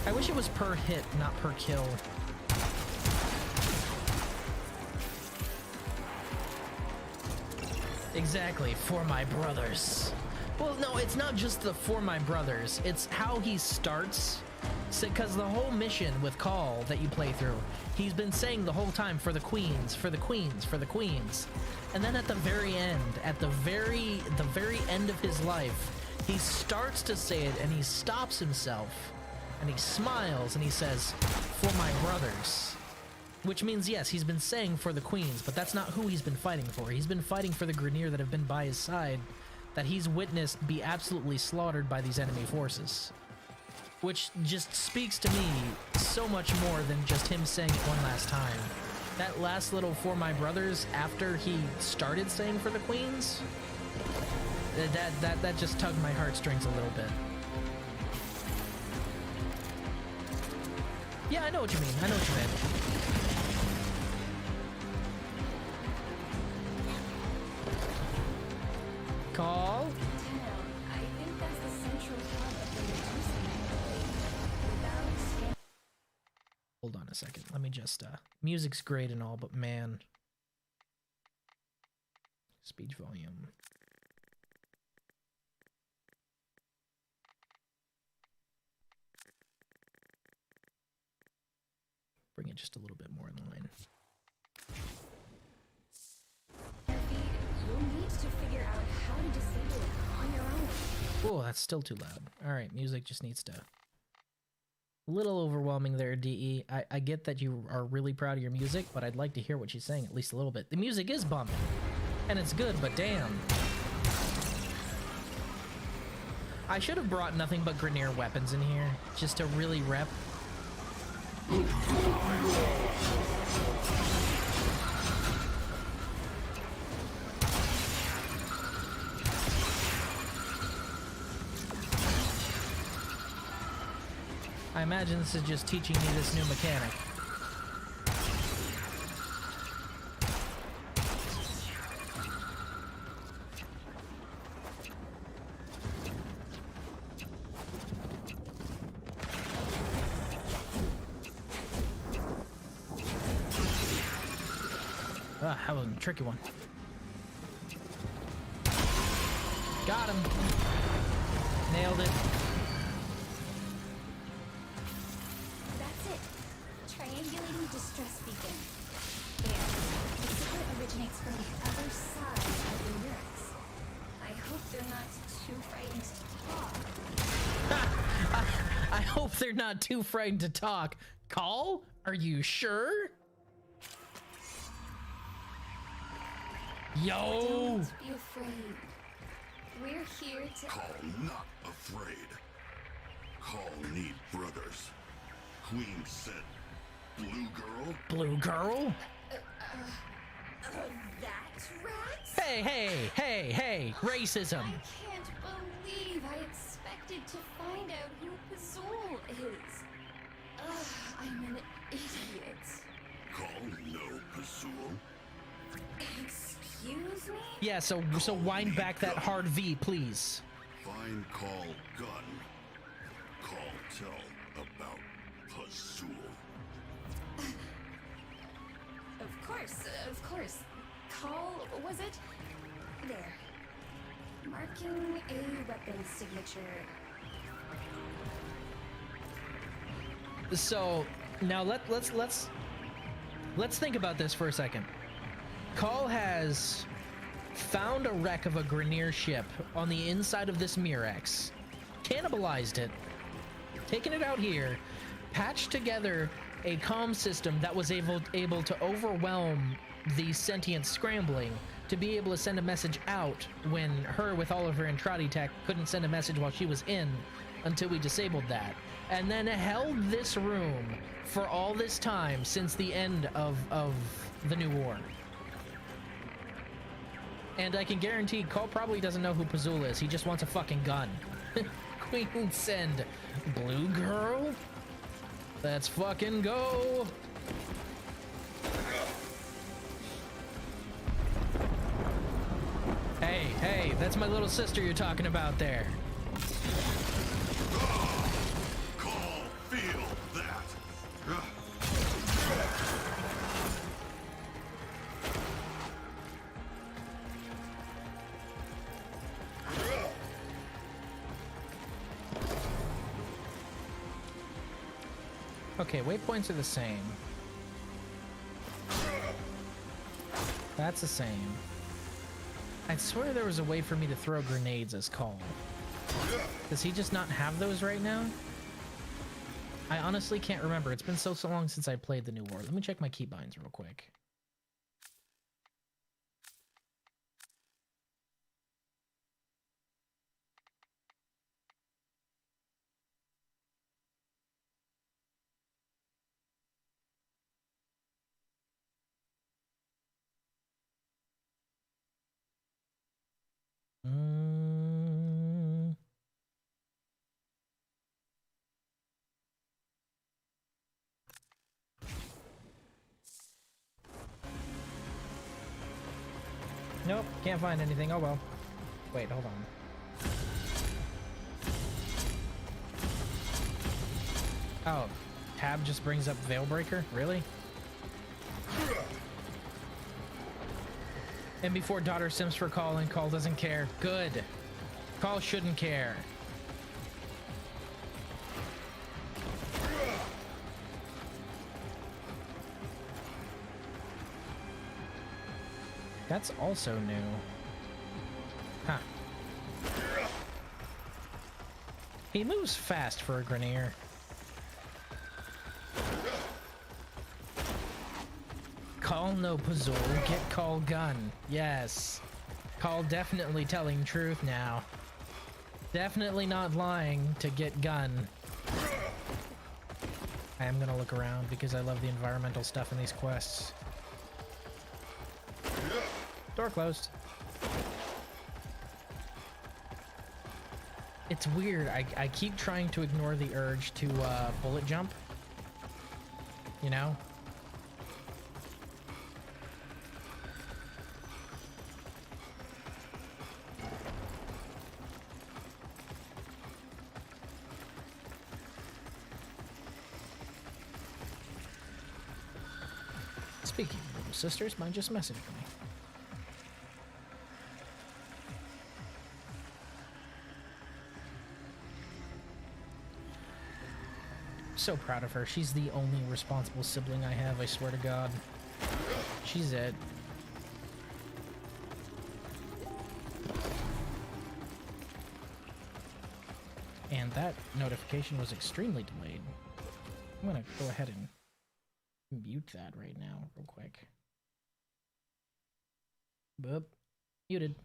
I wish it was per hit, not per kill. Exactly, for my brothers. Well, no, it's not just the for my brothers. It's how he starts. Because the whole mission with Kahl that you play through, he's been saying the whole time, for the queens, for the queens, for the queens. And then at the very end, at the very end of his life, he starts to say it and he stops himself and he smiles and he says, for my brothers. Which means, yes, he's been saying for the queens, but that's not who he's been fighting for. He's been fighting for the Grineer that have been by his side, that he's witnessed be absolutely slaughtered by these enemy forces. Which just speaks to me so much more than just him saying it one last time. That last little for my brothers after he started saying for the queens, that just tugged my heartstrings a little bit. Yeah, I know what you mean. I know what you mean. Kahl? I think that's the central hub of the Medusa without. Hold on a second. Let me just, music's great and all, but man. Speech volume. Bring it just a little bit more in line. You'll need to figure out how to disable it on your own. Oh, that's still too loud. Alright, music just needs to... A little overwhelming there, DE. I get that you are really proud of your music, but I'd like to hear what she's saying at least a little bit. The music is bumping, and it's good, but damn. I should have brought nothing but Grineer weapons in here, just to really rep. I imagine this is just teaching me this new mechanic. Ah, that was a tricky one. Got him. Nailed it. That's it. Triangulating distress beacon. There. The signal originates from the other side of the lyrics. I hope they're not too frightened to talk. I hope they're not too frightened to talk. Kahl? Are you sure? Yo! Don't be afraid. We're here to... Kahl not afraid. Kahl need brothers. Queen said, blue girl? Blue girl? that rat? Hey, racism. I can't believe I expected to find out who Pazul is. I'm an idiot. Kahl no Pazul. Excuse Excuse me? Yeah, so wind back that hard V, please. Find Kahl gun. Kahl tell about Pazul. Of course. Kahl, was it? There. Marking a weapon signature. So now let's think about this for a second. Kahl has found a wreck of a Grineer ship on the inside of this Mirex, cannibalized it, taken it out here, patched together a comm system that was able to overwhelm the sentient scrambling to be able to send a message out when her, with all of her Entrati tech, couldn't send a message while she was in until we disabled that, and then held this room for all this time since the end of the new war. And I can guarantee Kahl probably doesn't know who Pazul is. He just wants a fucking gun. Queen send blue girl? Let's fucking go. Hey, that's my little sister you're talking about there. Kahl, feel that. Okay, waypoints are the same. That's the same. I swear there was a way for me to throw grenades as Kahl. Does he just not have those right now? I honestly can't remember. It's been so long since I played the new war. Let me check my keybinds real quick. Nope, can't find anything. Oh well. Wait, hold on. Oh, tab just brings up Veilbreaker? Really? And before daughter sims for Kahl and Kahl doesn't care. Good. Kahl shouldn't care. That's also new. Huh. He moves fast for a Grineer. Kahl no Pazul, get Kahl gun. Yes. Kahl definitely telling truth now. Definitely not lying to get gun. I am gonna look around because I love the environmental stuff in these quests. Door closed. It's weird. I keep trying to ignore the urge to bullet jump. You know? Speaking of little sisters, mine just messaged me. So proud of her. She's the only responsible sibling I have, I swear to God. She's it. And that notification was extremely delayed. I'm gonna go ahead and mute that right now, real quick. Boop. Muted.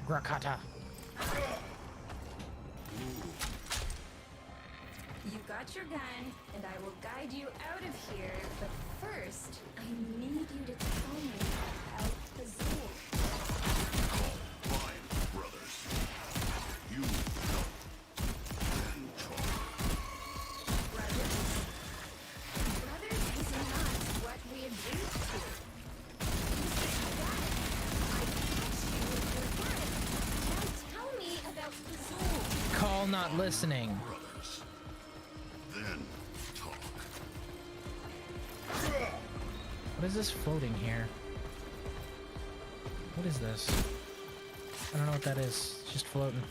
Grakata. You got your gun, and I will guide you out of here. But first, I need you to tell me about Pazul. Fine, brothers. You don't. Then talk. Brothers? not listening. Brothers. Then talk. What is this floating here? What is this? I don't know what that is. It's just floating.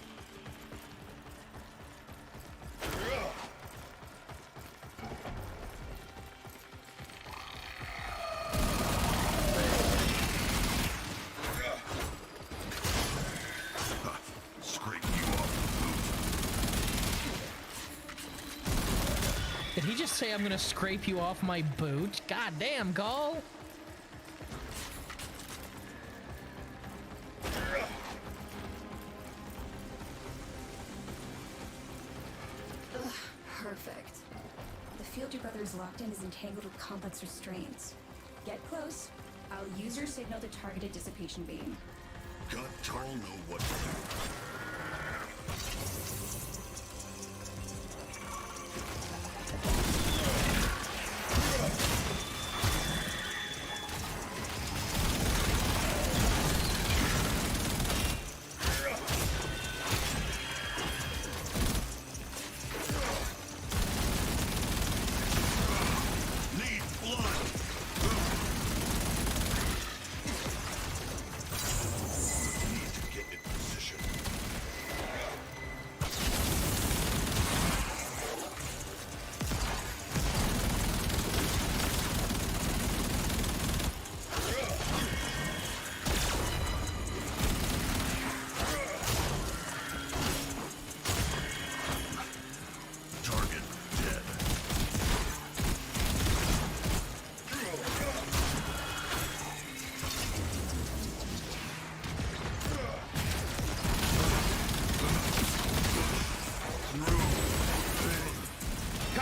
Scrape you off Did he just say I'm gonna scrape you off my boot? God damn, Kahl! Perfect. The field your brother is locked in is entangled with complex restraints. Get close. I'll use your signal to target a dissipation beam. the gut. Kahl know what to do.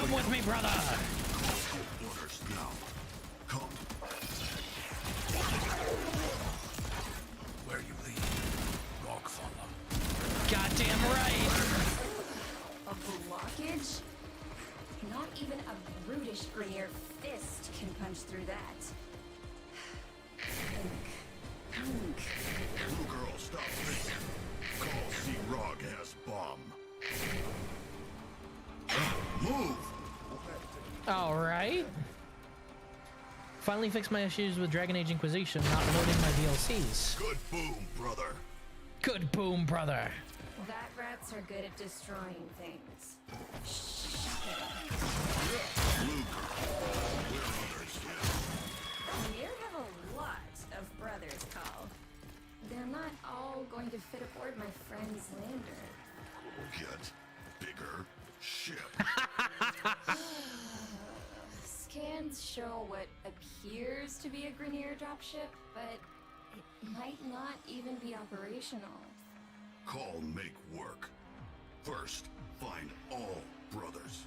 Come with me, brother! Orders now. Come. Where you lead, rock follow. Goddamn right! A blockage? Not even a brutish Grenier fist can punch through that. Pink. Blue girl, stop thinking. Kahl see Rog has bomb. Move! Alright. Finally fixed my issues with Dragon Age Inquisition, not loading my DLCs. Good boom, brother. Good boom, brother. That rats are good at destroying things. Blue girl. Where others You have a lot of brothers, Kahl. They're not all going to fit aboard my friend's lander. Get bigger ship. Scans show what appears to be a Grenier dropship, but it might not even be operational. Kahl make work. First, find all brothers.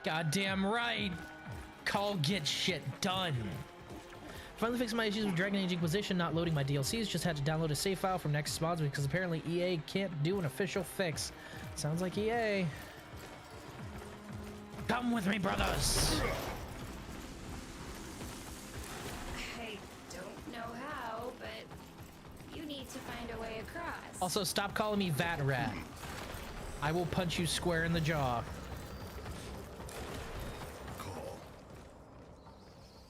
Goddamn right. Kahl get shit done. Finally fixed my issues with Dragon Age Inquisition, not loading my DLCs. Just had to download a save file from Nexus Mods because apparently EA can't do an official fix. Sounds like EA. Come with me, brothers. I don't know how, but you need to find a way across. Also, stop calling me Vat Rat. I will punch you square in the jaw. Kahl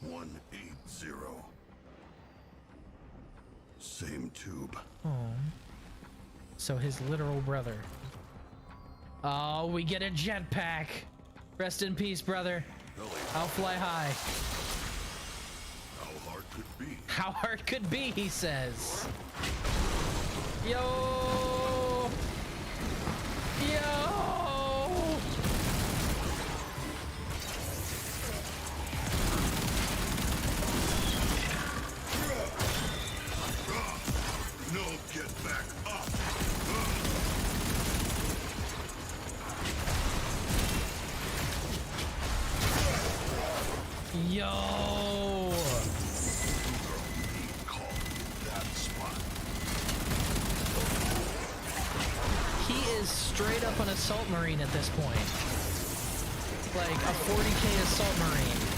180. Same tube. Oh. So his literal brother. Oh, we get a jetpack. Rest in peace, brother. Really? I'll fly high. How hard could be? How hard could be, he says. Yo! Yo! No, get back up! Yo! Kahl that spot. He is straight up an assault marine at this point. Like a 40k assault marine.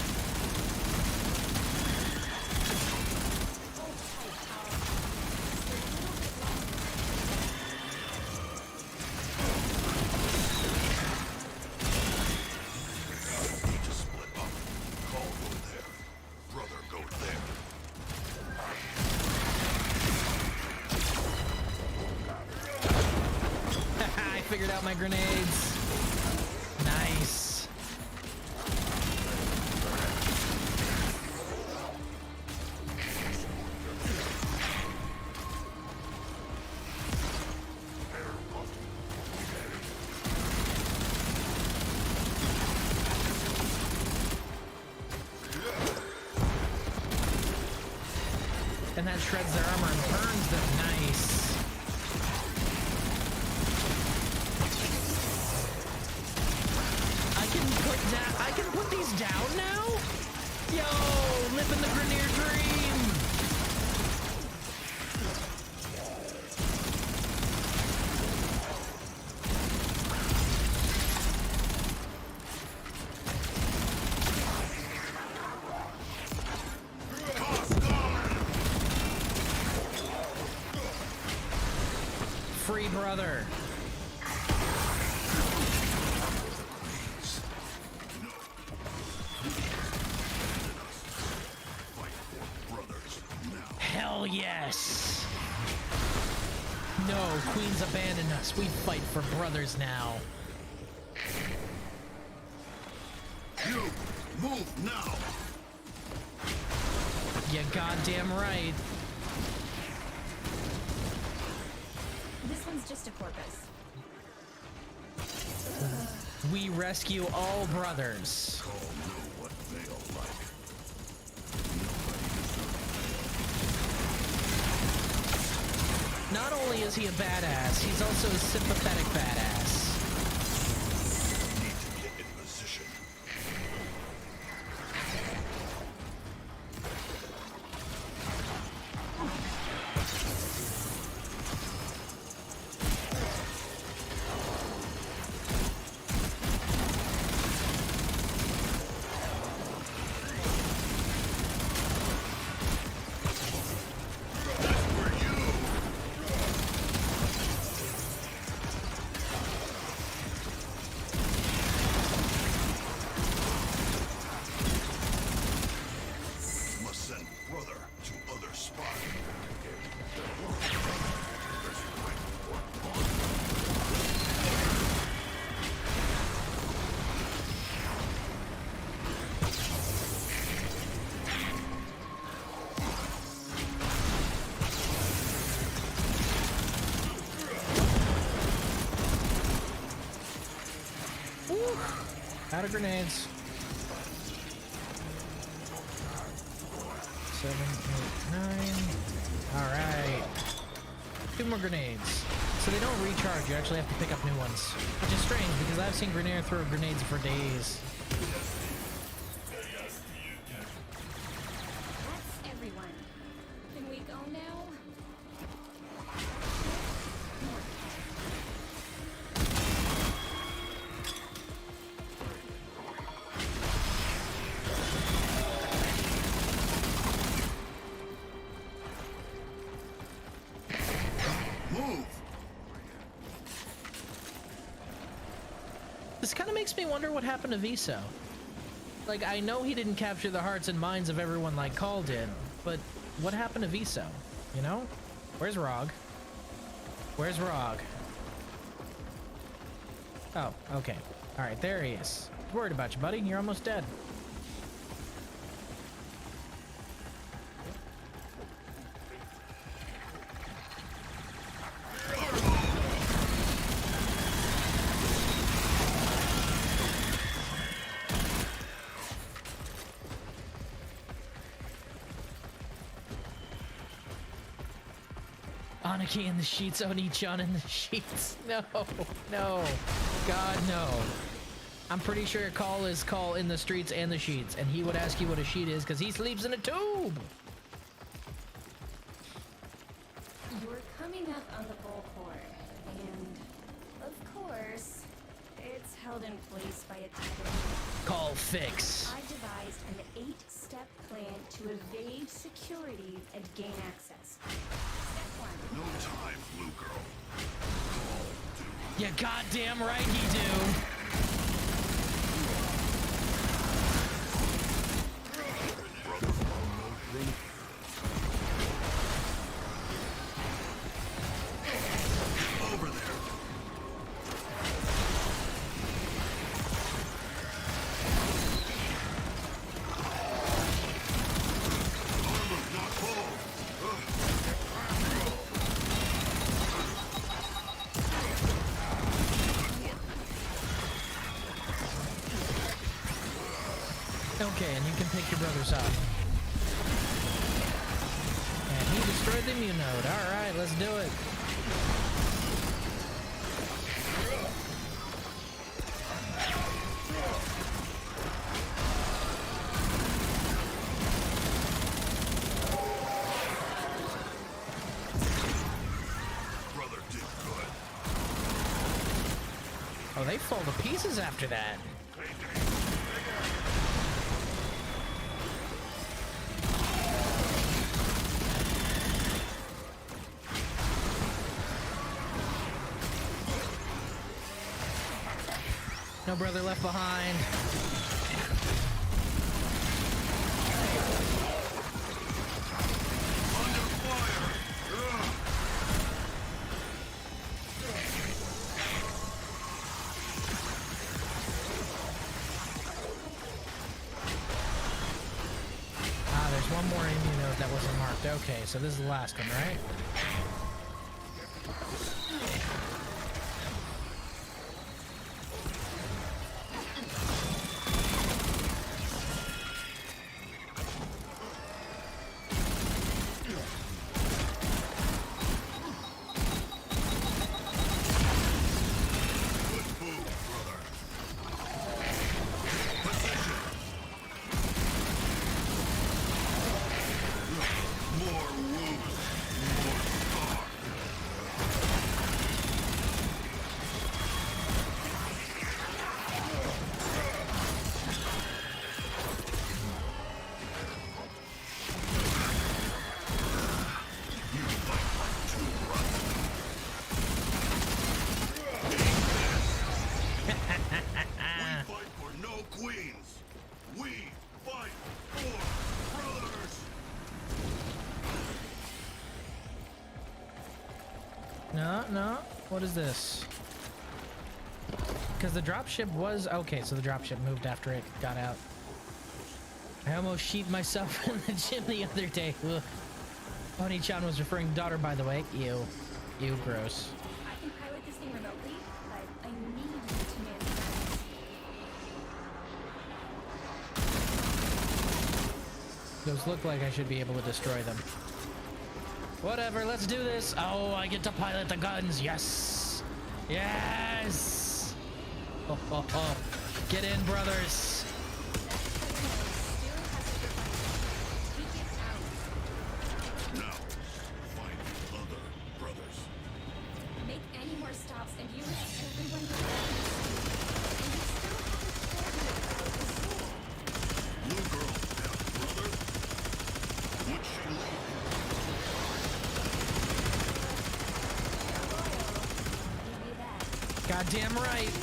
out my grenades. Nice. And that shreds their armor and burns them. Nice. I can put these down now? Yo, living the Grenier dream. Free brother. Hell yes. No, Queen's abandoned us. We fight for brothers now. You move now. You goddamn right. This one's just a porpoise. We rescue all brothers. Kahl knew what Vale like. Not only is he a badass, he's also a sympathetic badass. Need to get in position. Out of grenades. 7, 8, 9. Alright. 2 more grenades. So they don't recharge, you actually have to pick up new ones. Which is strange, because I've seen Grenier throw grenades for days. That's everyone. Can we go now? This kind of makes me wonder what happened to Viso. Like, I know he didn't capture the hearts and minds of everyone like Kahl did, but what happened to Viso? You know? Where's Rog? Where's Rog? Oh, okay. Alright, there he is. Worried about you, buddy. You're almost dead. Anarchy in the sheets, Oni-chan in the sheets. No, no. God, no. I'm pretty sure Kahl is Kahl in the streets and the sheets, and he would ask you what a sheet is because he sleeps in a tube. You're coming up on the bullhorn, and of course, it's held in place by a tether. Kahl fix. I devised an 8-step plan to evade security and gain access. Step 1. No time, Blue Girl. You goddamn right you do. Over there. Okay, and you can pick your brothers up. And he destroyed the immune node. Alright, let's do it. Brother did good. Oh, they fall to pieces after that. No brother left behind. Under fire! Ah, there's one more immune node that wasn't marked. Okay, so this is the last one, right? Good move, brother. Position. More wounds. More scar. You fight like two brothers. We fight for no queens. We fight for brothers. No, no. What is this? Because the dropship was... Okay, so the dropship moved after it got out. I almost sheathed myself in the gym the other day. Ugh. Oni-chan was referring to daughter, by the way. Ew. Ew, gross. I can pilot this thing remotely, but I need you to man the Those look like I should be able to destroy them. Whatever, let's do this. Oh, I get to pilot the guns. Yes. Yes. Oh, oh, oh. Get in, brothers. Now, find other brothers. Make any more stops and you let everyone get ready. And you still haven't told me about the Blue girl have brother? Would she leave him? Give me that. Goddamn right.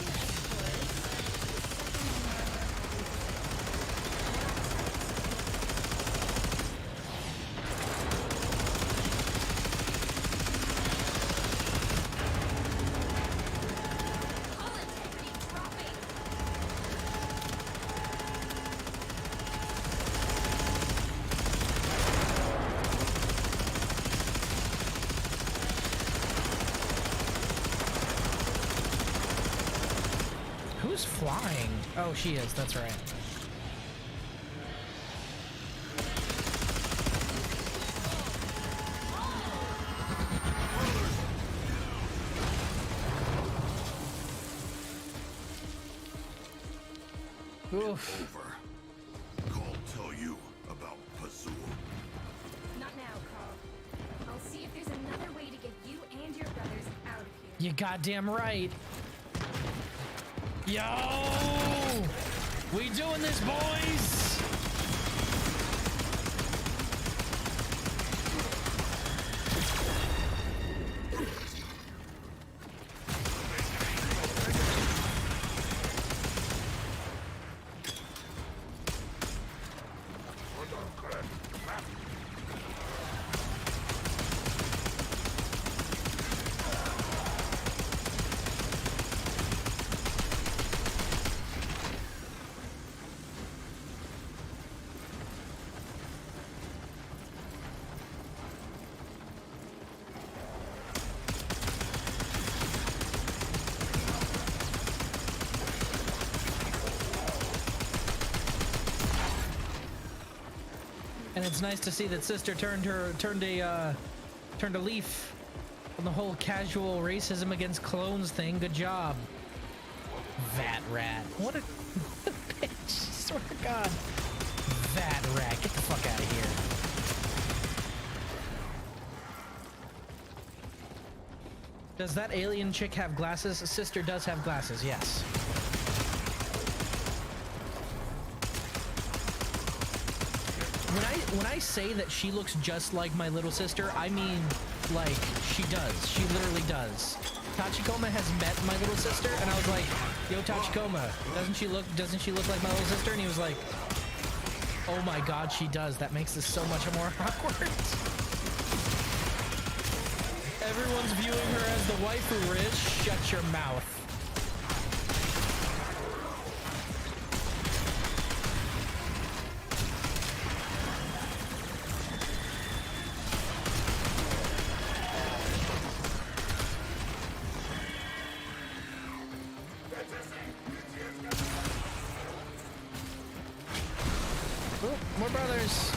All integrity dropping. Who's flying? Oh, she is. That's right. Oof. Over. Kahl tell you about Pazul. Not now, Kahl. I'll see if there's another way to get you and your brothers out of here. You goddamn right. Yo! We doing this, boys! And it's nice to see that sister turned a leaf on the whole casual racism against clones thing. Good job. Vat rat. What a bitch. Swear to God. Vat rat. Get the fuck out of here. Does that alien chick have glasses? Sister does have glasses, yes. When I say that she looks just like my little sister, I mean, like, she does. She literally does. Tachikoma has met my little sister, and I was like, yo, Tachikoma, doesn't she look like my little sister? And he was like, oh my God, she does. That makes this so much more awkward. Everyone's viewing her as the waifu, Riz. Shut your mouth. Oh, more brothers.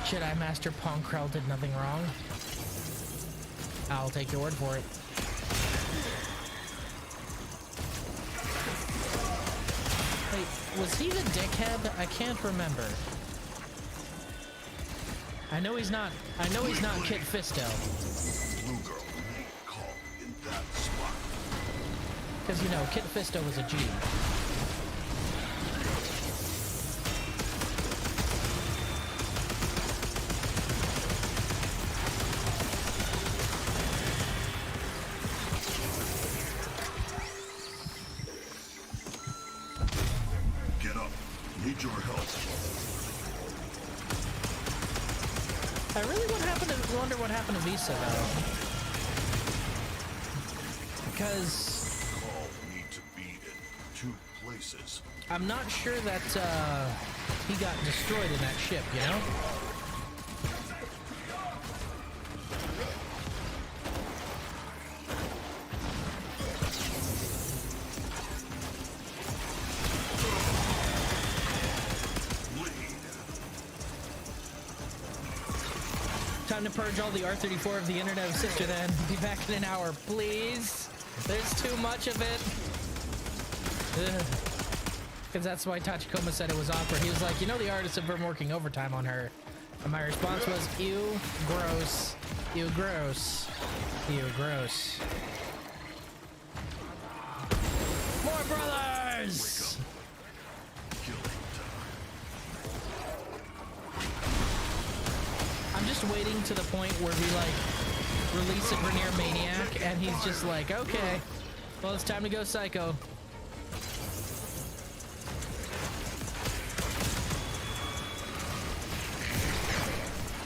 Jedi Master Ponkrell did nothing wrong. I'll take your word for it. Wait, was he the dickhead? I can't remember. I know he's not Kit Fisto. Blue girl, Kahl in that spot. Because, you know, Kit Fisto was a G. Get up. Need your help. I really wonder what happened to Visa, though. Because Kahl need to be in 2 places. I'm not sure that he got destroyed in that ship, you know? Time to purge all the R34 of the internet of sister then. Be back in an hour, please. There's too much of it. Because that's why Tachikoma said it was awkward. He was like, you know, the artists have been working overtime on her. And my response was, ew, gross. Ew, gross. Ew, gross. More brothers! I'm just waiting to the point where we, like, release a Grenier Maniac, and he's just like, okay, well, it's time to go psycho.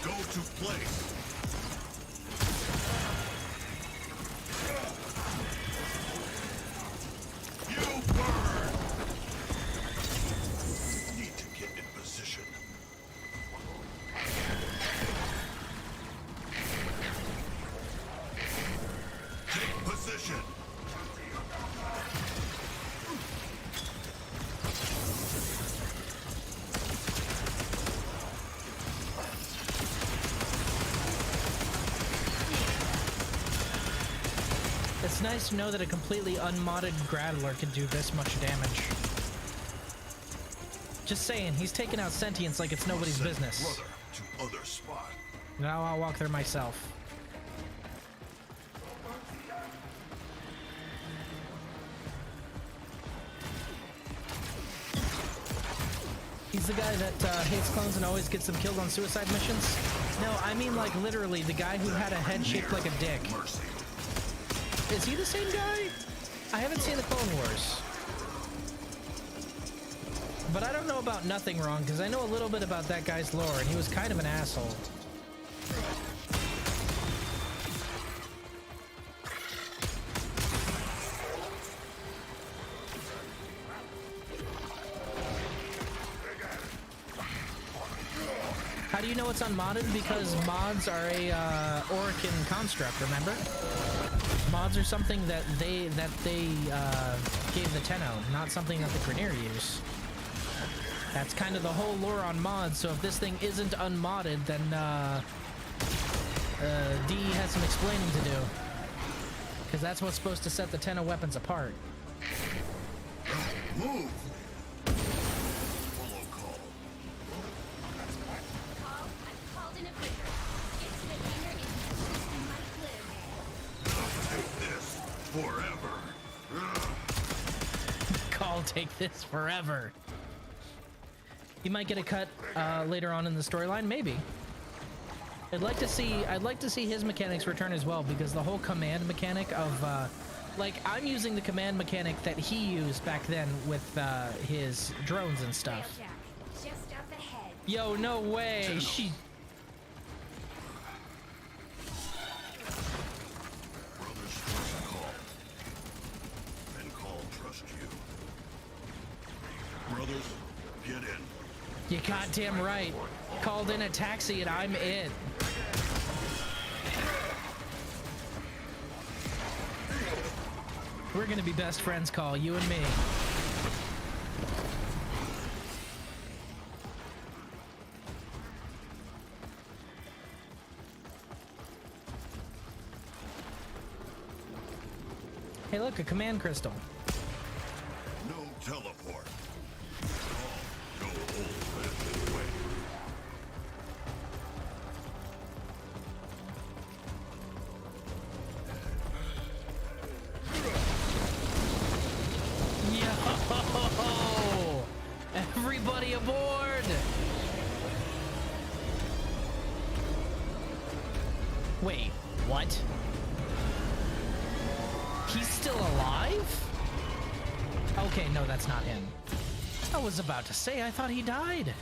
Go to place. You burn. Need to get in position. Take position. It's nice to know that a completely unmodded Grattler can do this much damage. Just saying, he's taking out sentience like it's nobody's Send business. brother to other spot. Now I'll walk there myself. He's the guy that hates clones and always gets them killed on suicide missions? No, I mean like literally the guy who had a head shaped like a dick. Mercy. Is he the same guy? I haven't seen the Clone Wars. But I don't know about Nothing Wrong, because I know a little bit about that guy's lore, and he was kind of an asshole. How do you know it's unmodded? Because mods are a Orican construct, remember? Mods are something that they gave the Tenno, not something that the Grenier use. That's kind of the whole lore on mods, so if this thing isn't unmodded, then D has some explaining to do. Because that's what's supposed to set the Tenno weapons apart. Move! Follow Kahl. Kahl, I've called in a breaker. It's the inner system might live. Take this forever. Kahl, take this forever. You might get a cut later on in the storyline, maybe. I'd like to see his mechanics return as well, because the whole command mechanic of like, I'm using the command mechanic that he used back then with his drones and stuff. Jack, just up ahead. Yo, no way. She Brothers trust Kahl. And Kahl trust you. Brothers, get in. You goddamn right. Called in a taxi and I'm it. We're gonna be best friends, Kahl, you and me. Hey, look, a command crystal. No teleport. Kahl, no old fashioned way. Yo! Everybody aboard! Wait, what? He's still alive? Okay, no, that's not him. I was about to say, I thought he died.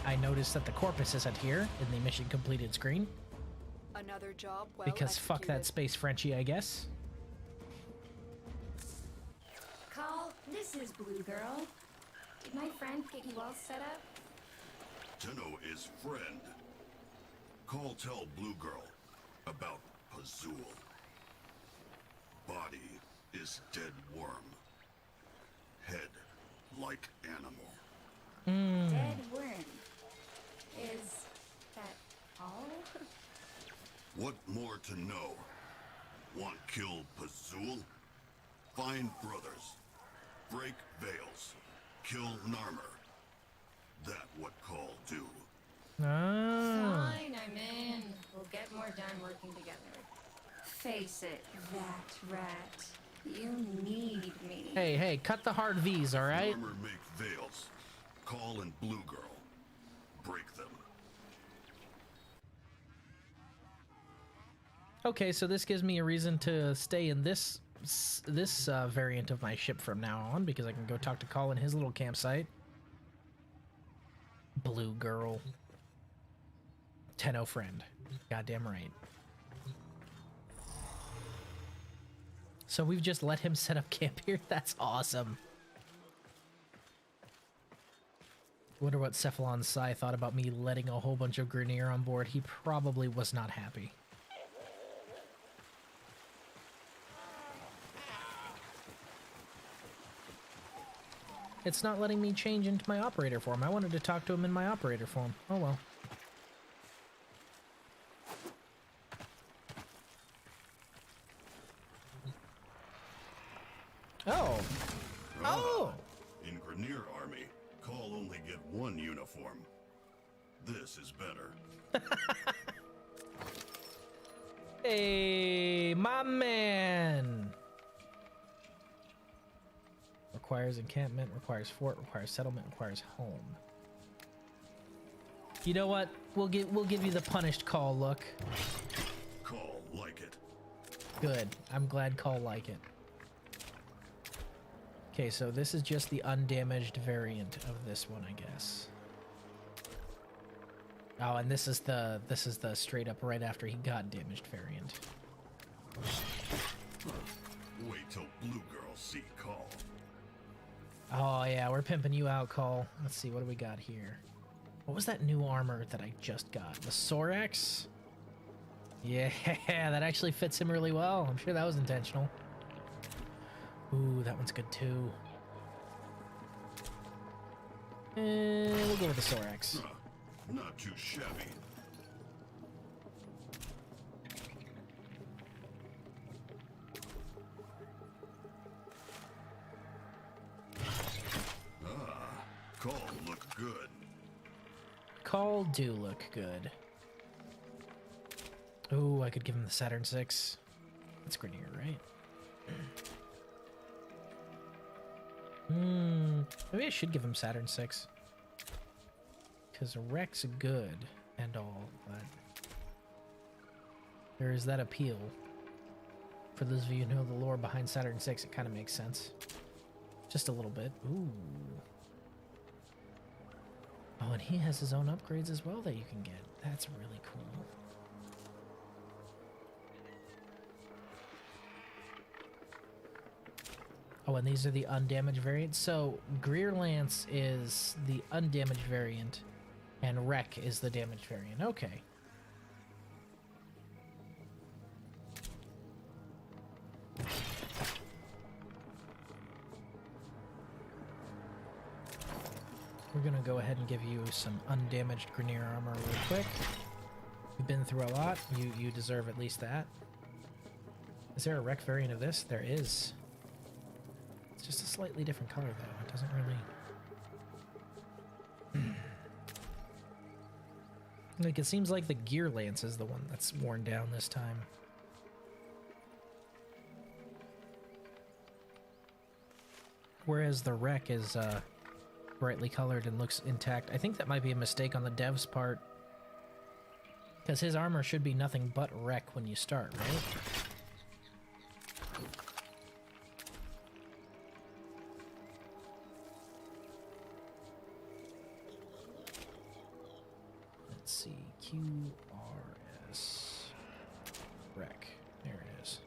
I noticed that the corpus isn't here in the mission completed screen. Another job well Because fuck that executed. space Frenchie, I guess. Kahl, this is Blue Girl. Did my friend get you all set up? Tenno is friend. Kahl tell Blue Girl about Pazul. Body is dead worm. Head like animal. Dead worm. Is that all? What more to know? Want kill Pazul? Find brothers. Break veils. Kill Narmer. That what Kahl do. Ah. Fine, I'm in. We'll get more done working together. Face it, that rat. You need me. Hey, cut the hard V's, all right? Narmer make veils. Kahl and Blue Girl. Break them. Okay, so this gives me a reason to stay in this variant of my ship from now on, because I can go talk to Kahl in his little campsite. Blue Girl. Tenno friend. Goddamn right. So we've just let him set up camp here? That's awesome. Wonder what Cephalon Sai thought about me letting a whole bunch of Grenier on board. He probably was not happy. It's not letting me change into my operator form. I wanted to talk to him in my operator form. Oh well. Oh. Oh. In Grenier Army, Kahl only get one uniform. This is better. Hey, my man. Requires encampment, requires fort, requires settlement, requires home. You know what? We'll give you the punished Kahl look. Kahl like it. Good. I'm glad Kahl like it. Okay, so this is just the undamaged variant of this one, I guess. Oh, and this is the straight up right after he got damaged variant. Wait till Blue Girl see Kahl. Oh yeah, we're pimping you out, Kahl. Let's see, what do we got here? What was that new armor that I just got? The Sorax? Yeah, that actually fits him really well. I'm sure that was intentional. Ooh, that one's good too. We'll go with the Sorax. Not too shabby. Kahl look good. Kahl do look good. Oh, I could give him the Saturn 6. That's Grenier, right? Maybe I should give him Saturn 6. Because Wreck's good and all, but there is that appeal. For those of you who know the lore behind Saturn 6, it kind of makes sense. Just a little bit. Ooh. Oh, and he has his own upgrades as well that you can get. That's really cool. Oh, and these are the undamaged variants. So Greer Lance is the undamaged variant, and Wreck is the damaged variant. Okay. We're gonna go ahead and give you some undamaged Grenier armor real quick. You've been through a lot. You deserve at least that. Is there a Wreck variant of this? There is. It's just a slightly different color though. It doesn't really... Like, it seems like the Gear Lance is the one that's worn down this time. Whereas the Wreck is brightly colored and looks intact. I think that might be a mistake on the dev's part. Because his armor should be nothing but Wreck when you start, right? Let's see. QRS. Wreck. There it is.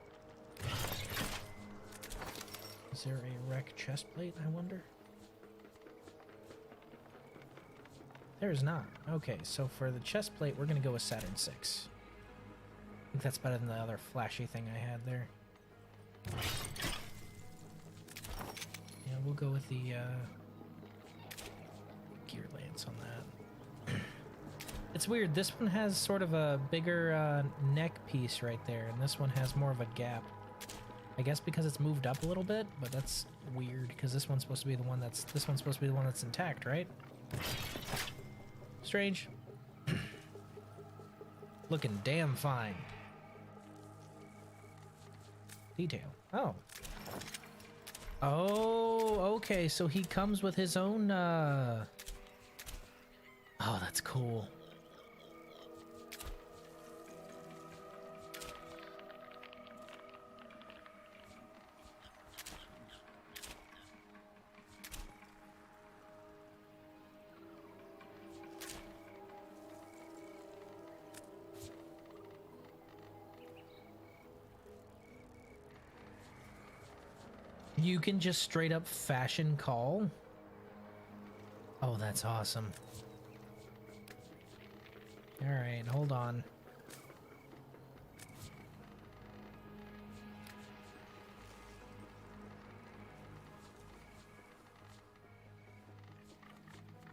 Is there a Wreck chest plate, I wonder? There's not. Okay, so for the chest plate, we're going to go with Saturn 6. I think that's better than the other flashy thing I had there. Yeah, we'll go with the Gear Lance on that. It's weird. This one has sort of a bigger neck piece right there, and this one has more of a gap. I guess because it's moved up a little bit, but that's weird because this one's supposed to be the one that's intact, right? Strange. Looking damn fine. Detail. Oh. Oh, okay, so he comes with his own, Oh, that's cool. You can just straight up fashion Kahl? Oh, that's awesome. Alright, hold on.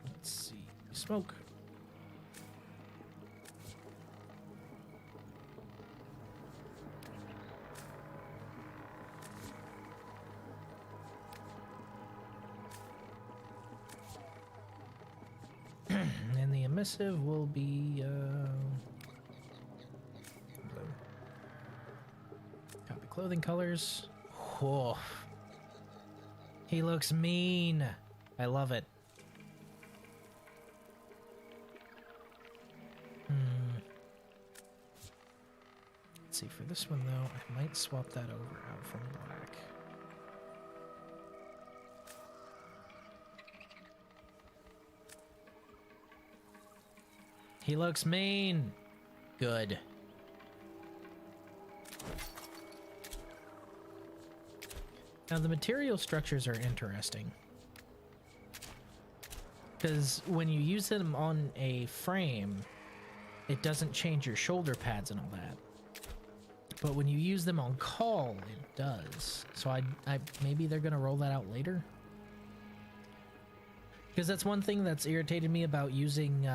Let's see. Smoke. And the emissive will be blue. Copy clothing colors. Whoa. He looks mean. I love it. Let's see, for this one though, I might swap that over out from black. He looks mean. Good. Now the material structures are interesting. Because when you use them on a frame, it doesn't change your shoulder pads and all that. But when you use them on Kahl, it does. So I maybe they're gonna roll that out later. Because that's one thing that's irritated me about using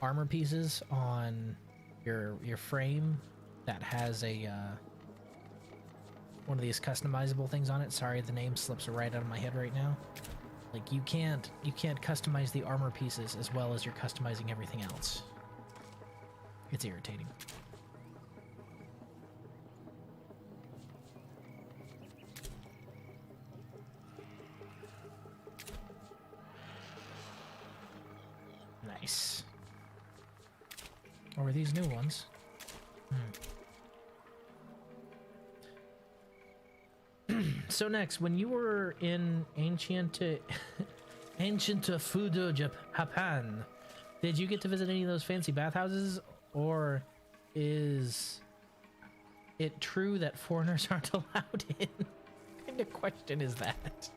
armor pieces on your frame that has a one of these customizable things on it. Sorry, the name slips right out of my head right now. Like you can't customize the armor pieces as well as you're customizing everything else. It's irritating. Nice. Or are these new ones? So next, when you were in ancient Fudo, Japan, did you get to visit any of those fancy bathhouses, or is it true that foreigners aren't allowed in? What kind of question is that?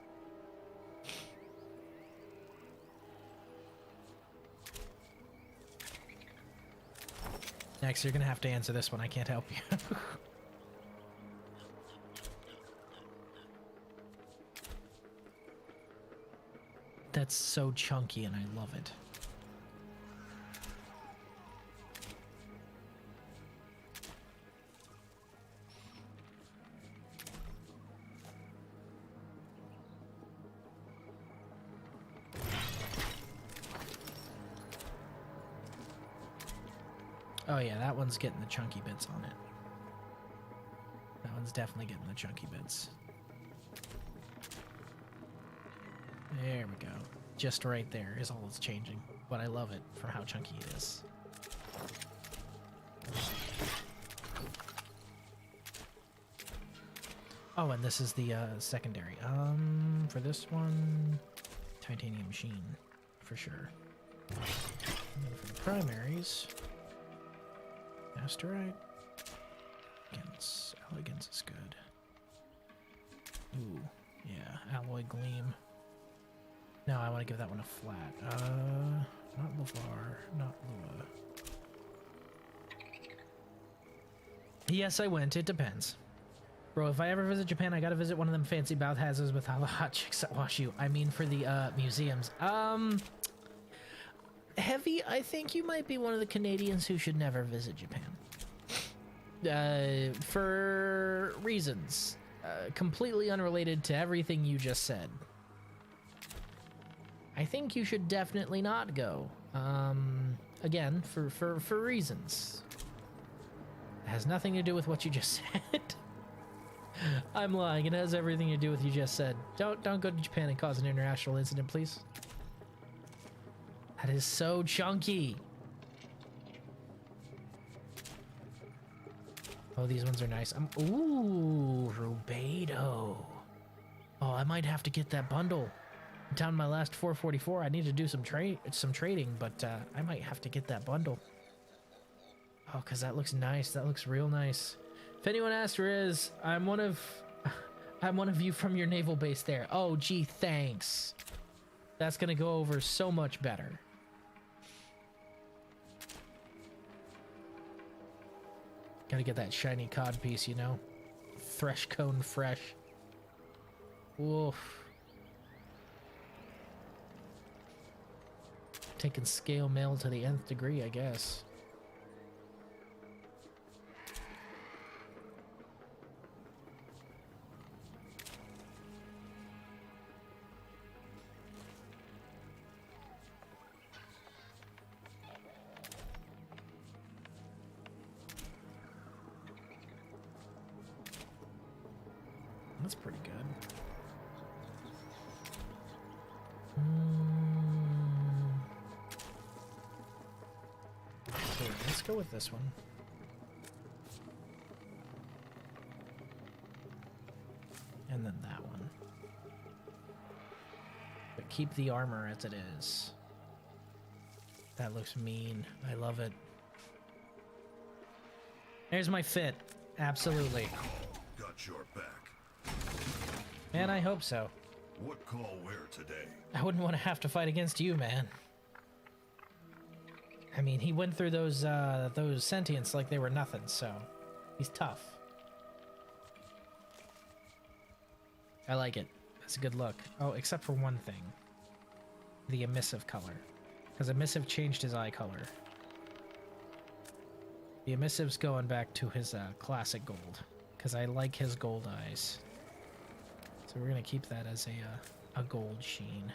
Next, you're gonna have to answer this one. I can't help you. That's so chunky and I love it. Oh yeah, that one's getting the chunky bits on it. That one's definitely getting the chunky bits. There we go. Just right there is all that's changing. But I love it for how chunky it is. Oh, and this is the secondary. For this one, titanium machine, for sure. And then for the primaries, Asterite. Elegance is good. Ooh, yeah, alloy gleam. No, I want to give that one a flat. Not LeVar, not Lua. Yes, I went. It depends. Bro, if I ever visit Japan, I gotta visit one of them fancy bathhouses with all the hot chicks that wash you. I mean, for the museums. Heavy, I think you might be one of the Canadians who should never visit Japan. For reasons completely unrelated to everything you just said. I think you should definitely not go. Again, for reasons. It has nothing to do with what you just said. I'm lying. It has everything to do with what you just said. Don't go to Japan and cause an international incident, please. That is so chunky. Oh, these ones are nice. Ooh, Rubedo. Oh, I might have to get that bundle. I'm down my last 444. I need to do some trading, but I might have to get that bundle. Oh, cause that looks nice. That looks real nice. If anyone asks where is, I'm one of you from your naval base there. Oh, gee, thanks. That's gonna go over so much better. Gotta get that shiny cod piece, you know? Thresh cone fresh. Oof. Taking scale mail to the nth degree, I guess. That's pretty good. Here, let's go with this one. And then that one. But keep the armor as it is. That looks mean. I love it. There's my fit. Absolutely. Got your back. Man, I hope so. What Kahl wear today? I wouldn't want to have to fight against you, man. I mean, he went through those sentients like they were nothing, so he's tough. I like it. That's a good look. Oh, except for one thing. the emissive color. Because emissive changed his eye color. The emissive's going back to his classic gold. Because I like his gold eyes. So we're going to keep that as a gold sheen.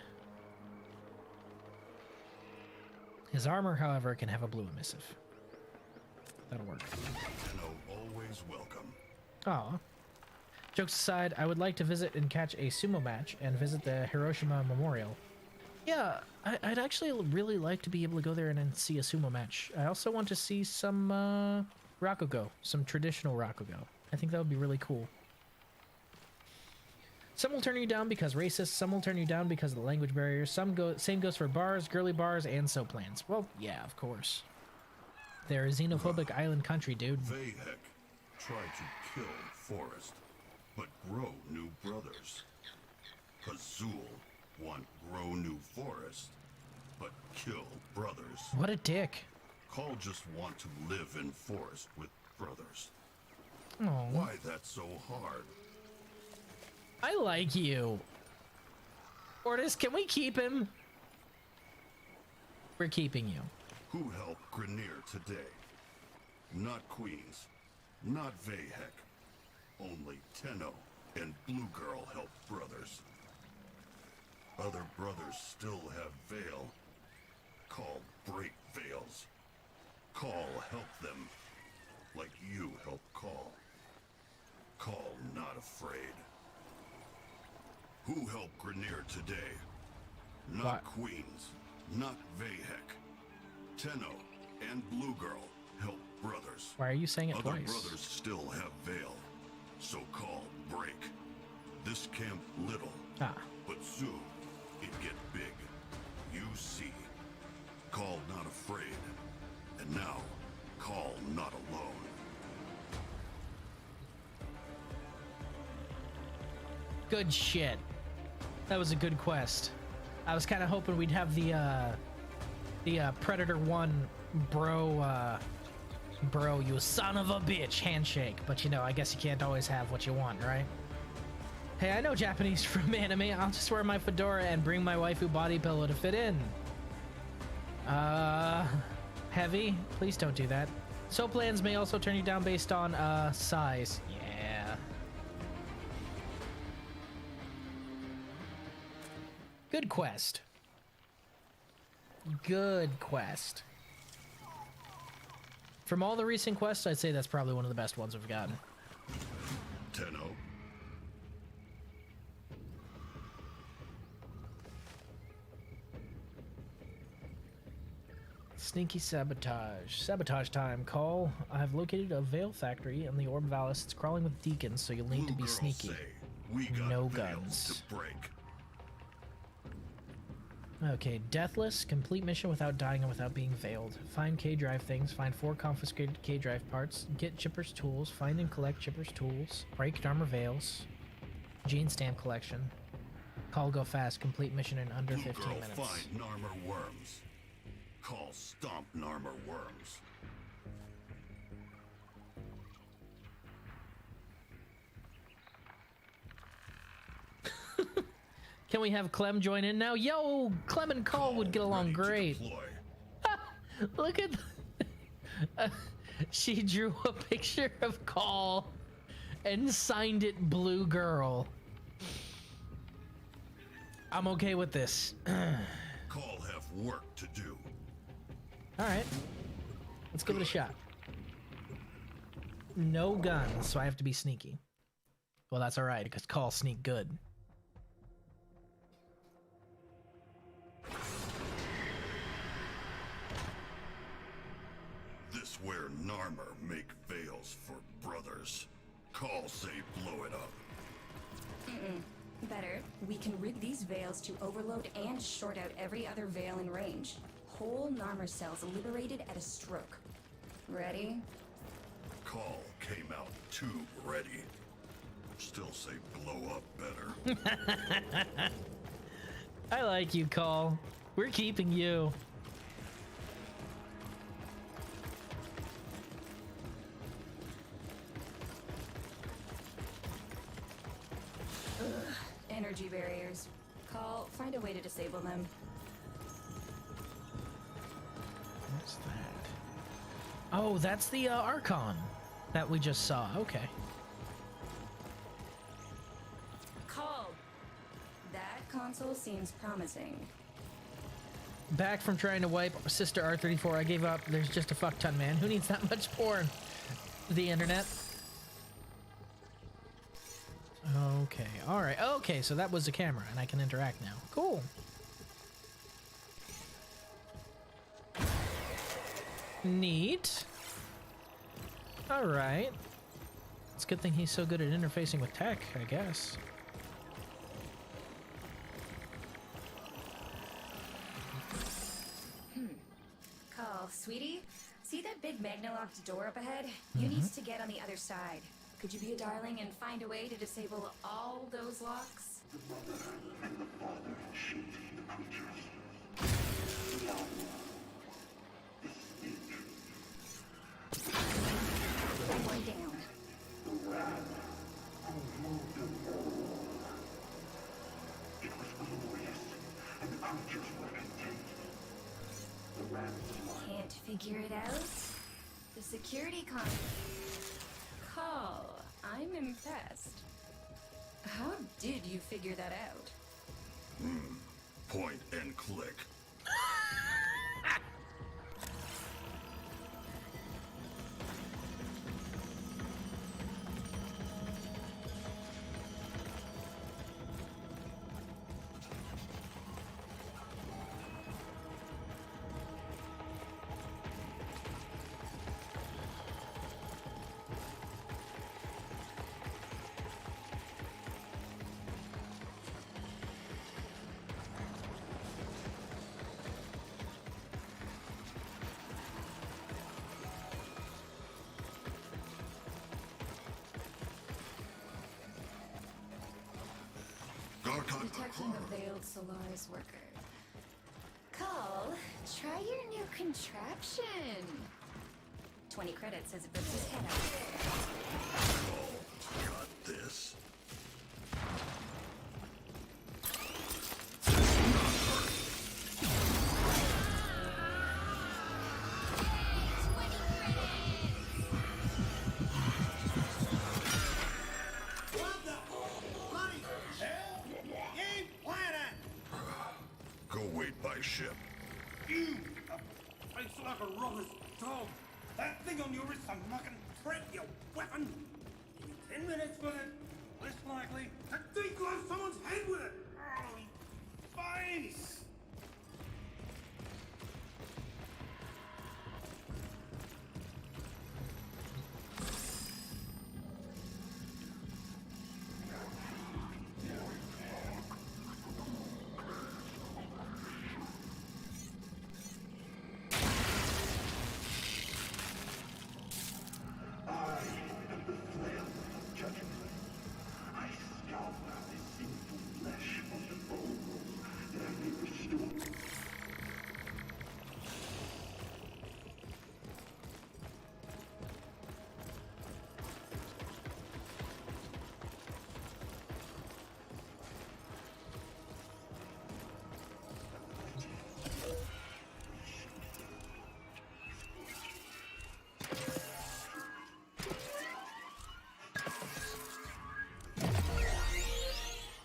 His armor, however, can have a blue emissive. That'll work. Always welcome. Aw. Jokes aside, I would like to visit and catch a sumo match and visit the Hiroshima Memorial. Yeah, I'd actually really like to be able to go there and see a sumo match. I also want to see some Rakugo, some traditional Rakugo. I think that would be really cool. Some will turn you down because racist, some will turn you down because of the language barriers, same goes for bars, girly bars, and so plans. Well, yeah, of course. They're a xenophobic island country, dude. Vahek tried to kill Forrest, but grow new brothers. Azul want grow new forest, but kill brothers. What a dick. Kahl just want to live in forest with brothers. Oh, Why that's so hard? I like you. Ortis, can we keep him? We're keeping you. Who helped Grenier today? Not Queens, not Vahek. Only Tenno and Blue Girl helped brothers. Other brothers still have veil. Kahl break veils. Kahl help them. Like you help Kahl. Kahl not afraid. Who helped Grenier today? Not What? Queens, not Vahek. Tenno and Blue Girl help brothers. Why are you saying it Other twice? brothers still have veil, so Kahl break. This camp little, Ah, but soon it get big. You see, Kahl not afraid, and now Kahl not alone. good shit. That was a good quest. I was kind of hoping we'd have the Predator 1 bro, you son of a bitch handshake. But you know, I guess you can't always have what you want, right? Hey, I know Japanese from anime. I'll just wear my fedora and bring my waifu body pillow to fit in. Heavy? Please don't do that. So plans may also turn you down based on, size. Yeah. Good quest. Good quest. From all the recent quests, I'd say that's probably one of the best ones we've gotten. Tenno, Sneaky sabotage. Sabotage time, Kahl. I have located a veil factory in the Orb Valis. It's crawling with deacons, so you'll need to Blue be Girl sneaky. say, we got No veils guns. to break. Okay, Deathless. Complete mission without dying and without being veiled. Find K-Drive things. Find 4 confiscated K-Drive parts. Get Chipper's tools. Find and collect Chipper's tools. Break Armor Veils. Gene Stamp collection. Kahl go fast. Complete mission in under Blue 15 Girl minutes. find Narmer worms. Kahl stomp Narmer worms. Can we have Clem join in now? Yo, Clem and Kahl would get along ready great. to deploy. Look at she drew a picture of Kahl and signed it Blue Girl. I'm okay with this. Kahl have work to do. All right, let's give it a shot. No guns, so I have to be sneaky. Well, that's all right because Kahl sneak good. This where Narmer make veils for brothers. Kahl say blow it up. Better, we can rig these veils to overload and short out every other veil in range. Whole Narmer cells liberated at a stroke. Ready? Kahl came out too ready. Still say blow up better. I like you, Kahl. We're keeping you. Energy barriers. Kahl, find a way to disable them. What's that? Oh, that's the Archon that we just saw. Okay. Kahl, that console seems promising. Back from trying to wipe Sister R34, I gave up. There's just a fuck ton, man. Who needs that much porn? The internet. Okay, alright. Okay, so that was the camera, and I can interact now. Cool. Neat. Alright. It's a good thing he's so good at interfacing with tech, I guess. Kahl, sweetie, see that big magna-locked door up ahead? You need to get on the other side. Could you be a darling and find a way to disable all those locks? One down. Can't figure it out? The security con... Kahl, I'm impressed. How did you figure that out? Point and click. Detecting a veiled Solaris worker. Kahl, try your new contraption. 20 credits as it puts his head out. Got this. Go wait by ship. You! A face like a robber's dog. That thing on your wrist, a mucking threat, you weapon. Give me 10 minutes with it. Less likely to declose someone's head with it. Oh, face!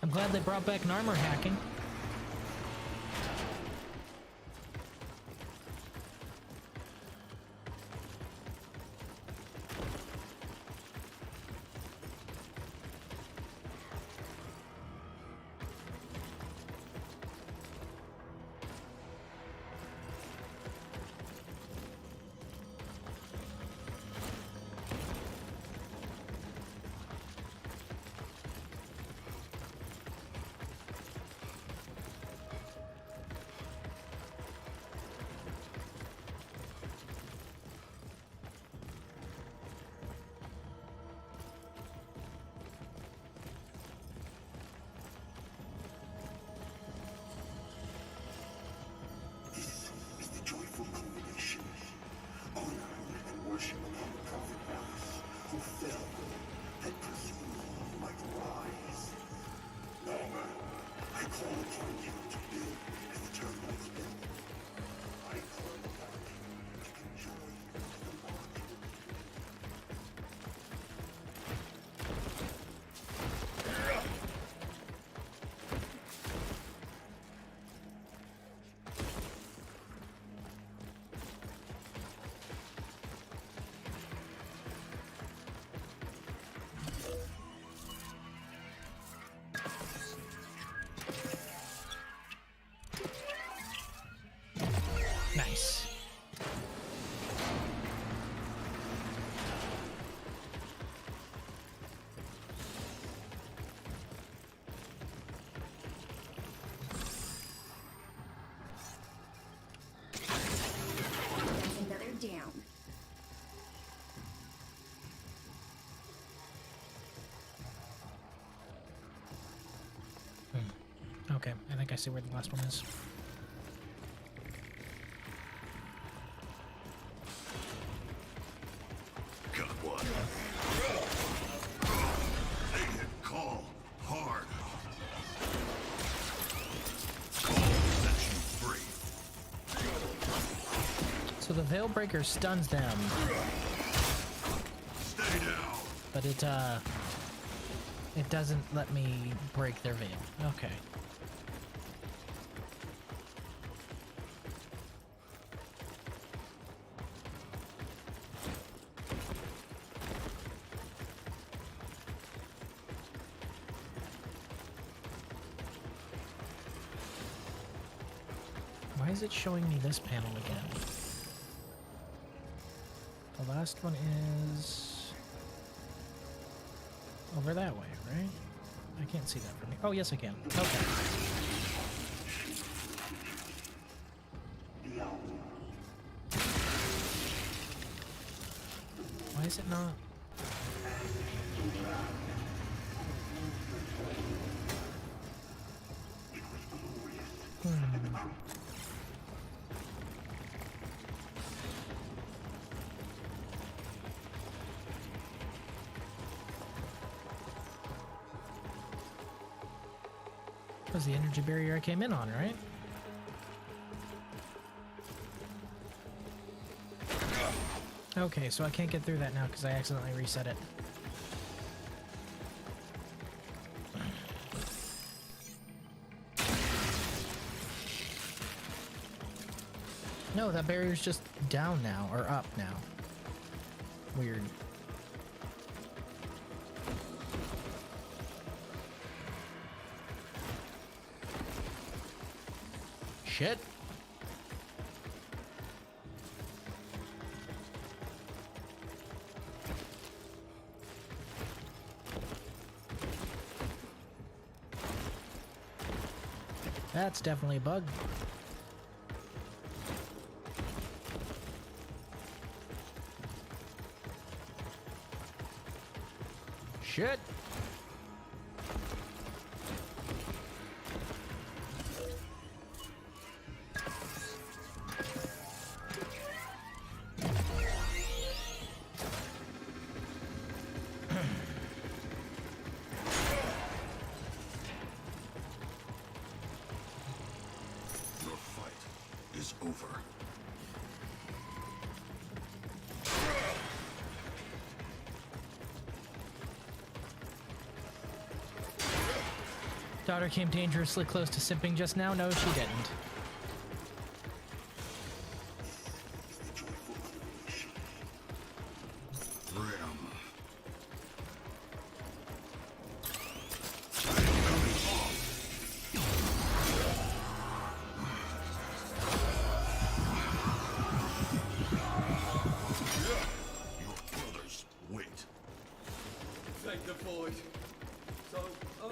I'm glad they brought back armor hacking. Okay, I think I see where the last one is. Got one. They hit Kahl hard. Kahl sets you free. So the Veil Breaker stuns them, Stay down. but it doesn't let me break their veil. Okay. Why is it showing me this panel again? The last one is over that way, right? I can't see that from here. Oh, yes, I can. Okay. Why is it not? Was the energy barrier I came in on, right? Okay, so I can't get through that now because I accidentally reset it. No, that barrier's just down now, or up now. Weird. Shit. That's definitely a bug. Shit. Your fight is over. Daughter came dangerously close to simping just now. No, she didn't. Ram. Your brothers wait. Take the void. So, no.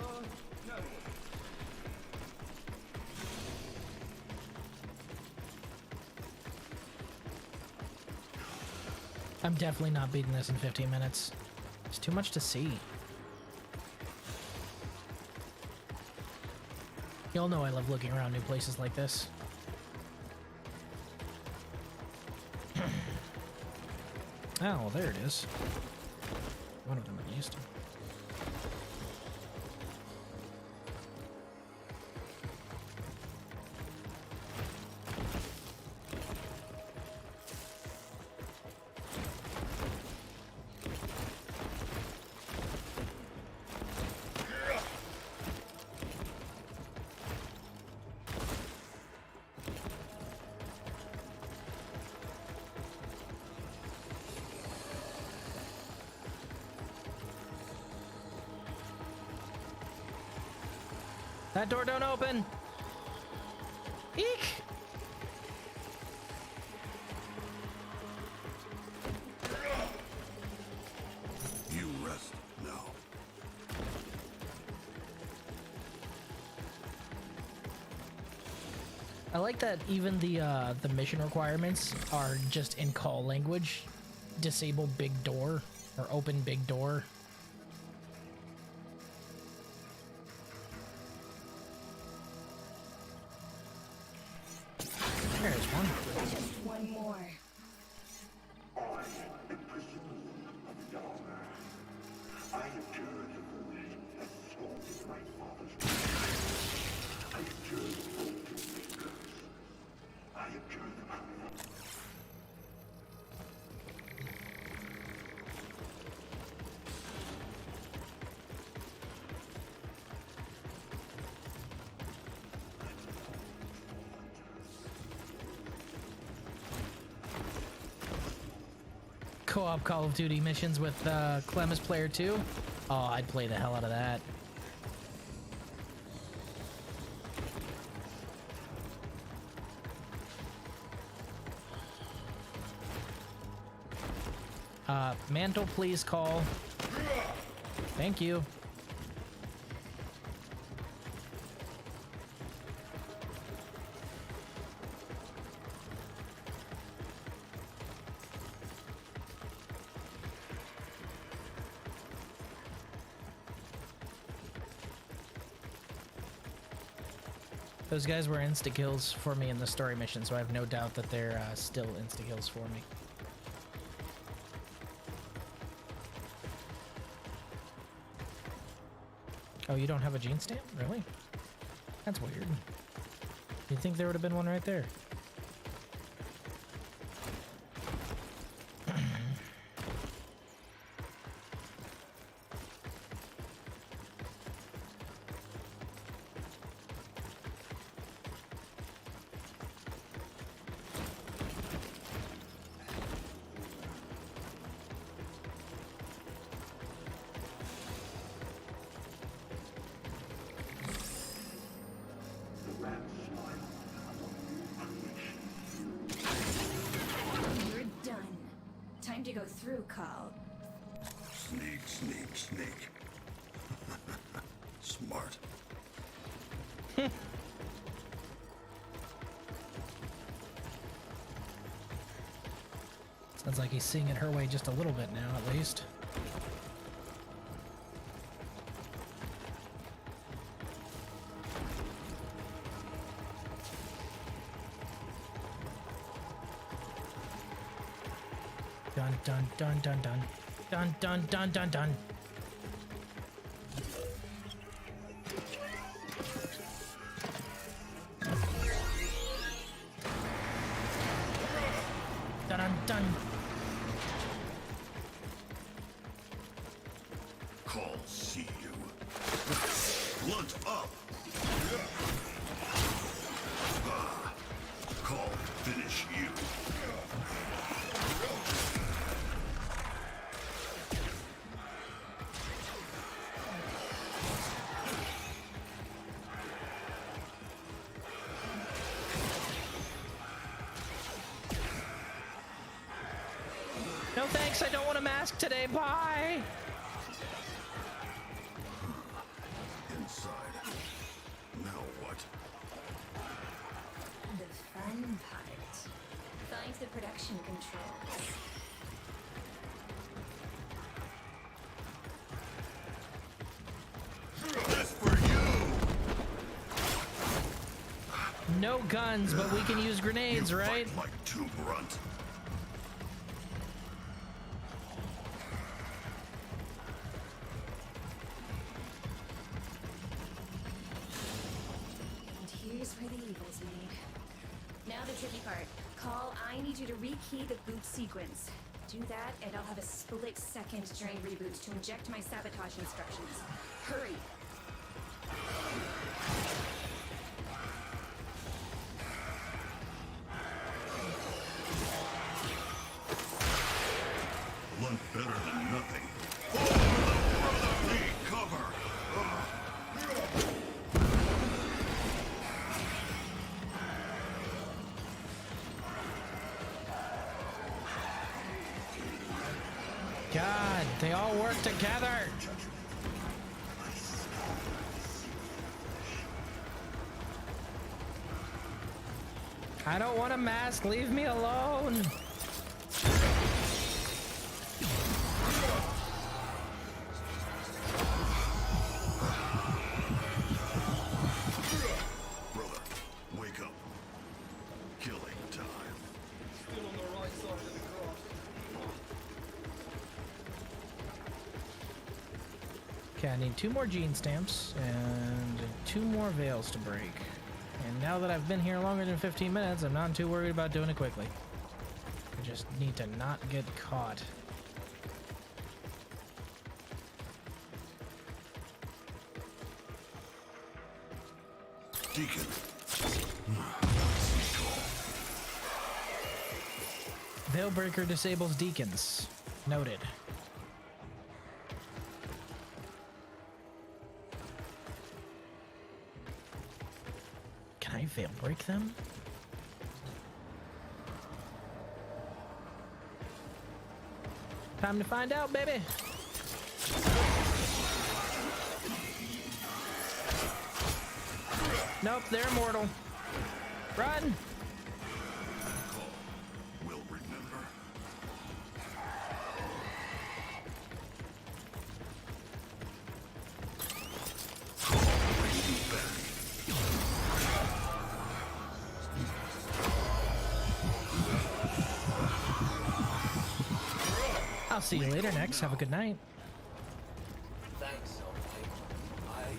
I'm definitely not beating this in 15 minutes. It's too much to see. Y'all know I love looking around new places like this. Oh, there it is. One of them at least. That door don't open! Eek! You rest now. I like that even the mission requirements are just in call language. Disable big door, or open big door. co-op Call of Duty missions with Clem as player 2? Oh, I'd play the hell out of that. Mantle, please, Call. Thank you. Those guys were insta-kills for me in the story mission, so I have no doubt that they're still insta-kills for me. Oh, you don't have a gene stamp? Really? That's weird. You'd think there would have been one right there. You're done. Time to go through, Kahl. Sneak, sneak, sneak. Smart. Sounds like he's seeing it her way just a little bit now, at least. Dun dun dun dun dun. Dun dun dun dun dun. Dun dun dun. Call, see you. Blunt up. Call, finish you. No thanks, I don't want a mask today, bye! Inside. Now what? The fun part. Find the production controls. This for you! No guns, but we can use grenades, You right? fight like two brunt. And here's where the evil's made. Now the tricky part. Kahl, I need you to rekey the boot sequence. Do that, and I'll have a split second during reboot to inject my sabotage instructions. Hurry! Blunt better than nothing. For the brotherly cover! God, they all work together! I don't want a mask, leave me alone! Brother, wake up. Killing time. Still on the right side of the cross. Okay, I need 2 more gene stamps and 2 more veils to break. And now that I've been here longer than 15 minutes, I'm not too worried about doing it quickly. I just need to not get caught. Deacon. Veilbreaker disables deacons. Noted. Can I veil break them? Time to find out, baby. Nope, they're immortal. Run! Kahl will remember. I'll see you later, Nex. Have a good night. Thanks, alright.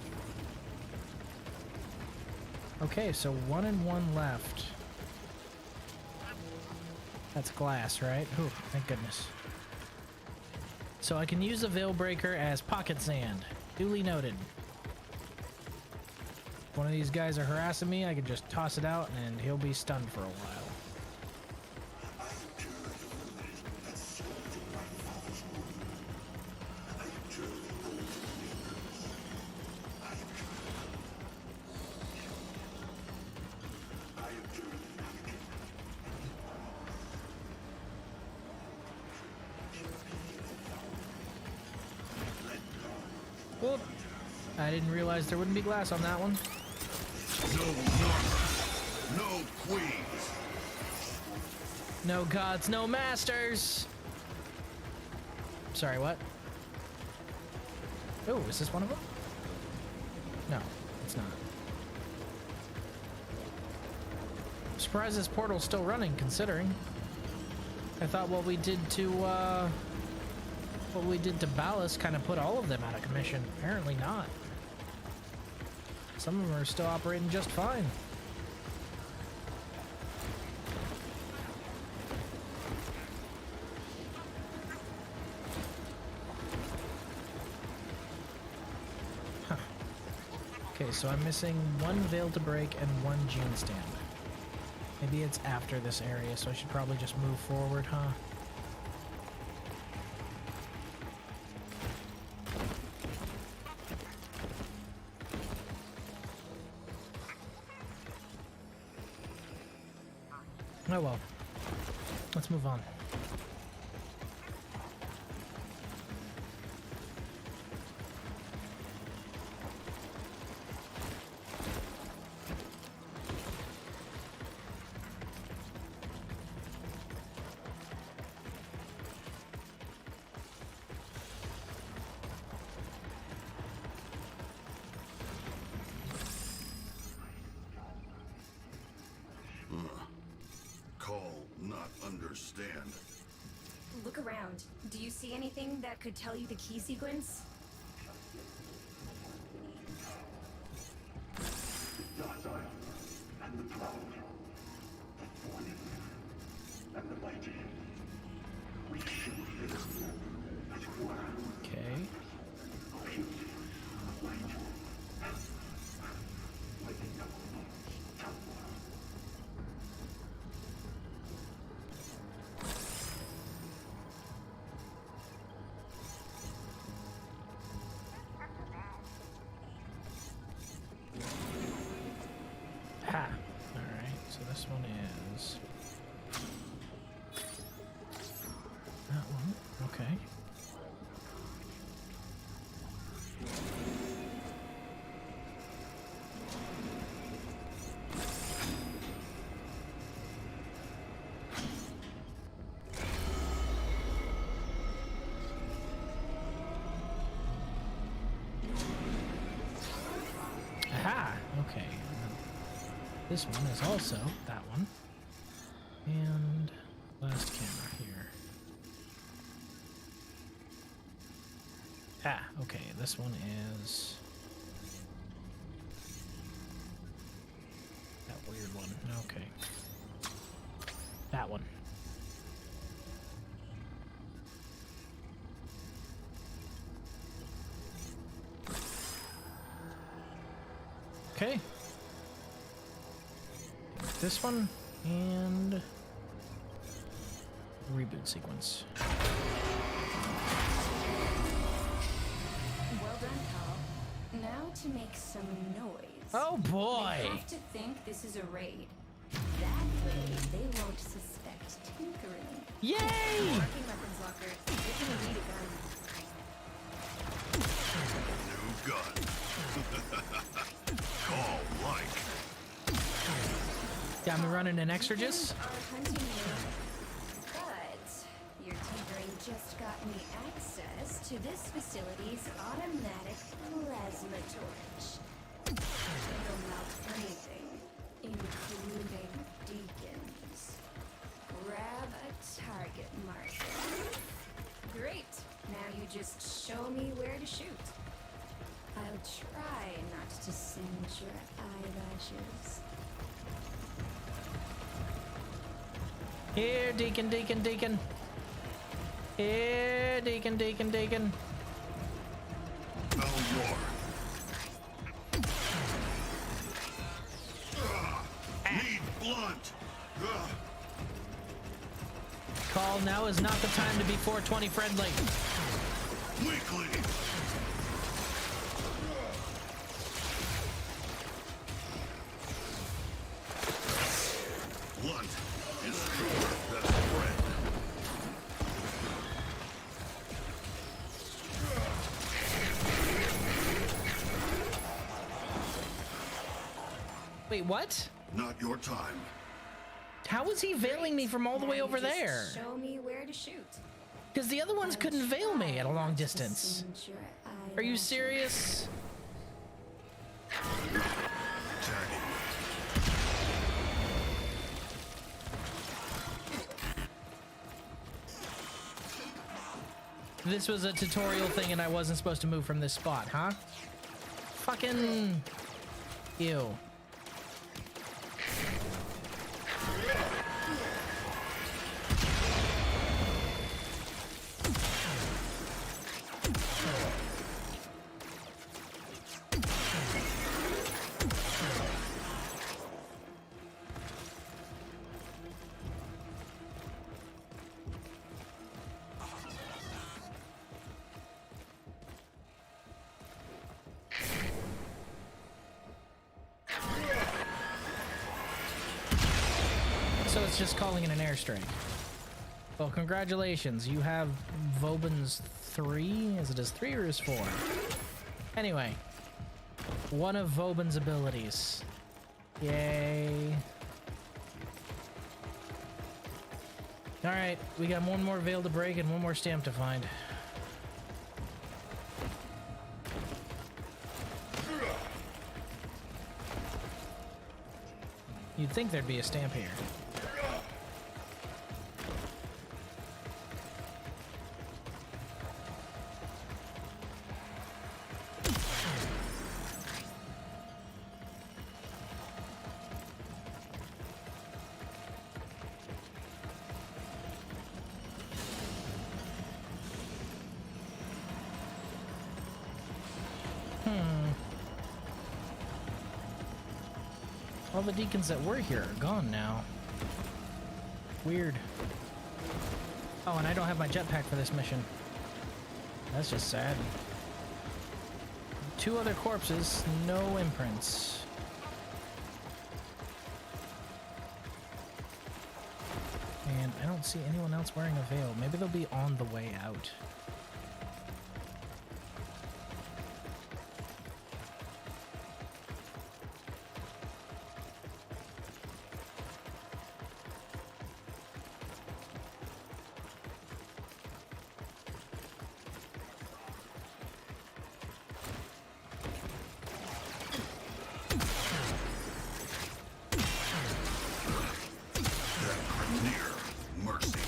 Okay, so 1 and 1 left. That's glass, right? Ooh, thank goodness. So I can use the Veil Breaker as pocket sand. Duly noted. If one of these guys are harassing me, I can just toss it out and he'll be stunned for a while. Whoop. I didn't realize there wouldn't be glass on that one. No armor, no queens. No gods, no masters! Sorry, what? Oh, is this one of them? No, it's not. I'm surprised this portal's still running, considering. I thought what we did to Ballast kind of put all of them out of commission. Apparently not. Some of them are still operating just fine. Huh. Okay, so I'm missing 1 Veil to break and 1 Gene stamp. Maybe it's after this area, so I should probably just move forward, huh? Oh well. Let's move on. Kahl not understand. Look around. Do you see anything that could tell you the key sequence? Okay. Ha! Alright, so this one is... that one, okay. Aha! Okay. This one is also that one. And last camera here. Ah, okay. This one is that weird one. Okay. That one. Okay. This one and reboot sequence. to make some noise. Oh boy! They have to think this is a raid. That way, they won't suspect tinkering. Yay! Working weapons locker. You're gonna need a gun. New gun. Kahl like. Got me running an Exorgist. Are hunting you, but your tinkering just got me access to this facility's automatic plasma torch. It'll melt anything, including deacons. Grab a target marker. Great. Now you just show me where to shoot. I'll try not to singe your eyelashes. Here, Deacon, Deacon, Deacon. Here, Deacon, Deacon, Deacon. Belmore. Need blunt. Kahl, now is not the time to be 420 friendly. Weekly. Blunt is your best friend. Wait, what? Not your time. How was he veiling me from all the way Now over you just there? Show me where to shoot. Because the other ones couldn't veil me at a long distance. Singe your Are you eyelashes. serious? Tagging. This was a tutorial thing and I wasn't supposed to move from this spot, huh? Fucking... Ew. So it's just calling in an airstrike. Well, congratulations. You have Vobin's 3? Is it his 3 or his 4? Anyway. One of Vobin's abilities. Yay. Alright, we got one more veil to break and one more stamp to find. You'd think there'd be a stamp here. All the deacons that were here are gone now. Weird. Oh, and I don't have my jetpack for this mission. That's just sad. 2 other corpses, no imprints. And I don't see anyone else wearing a veil. Maybe they'll be on the way out. Near mercy.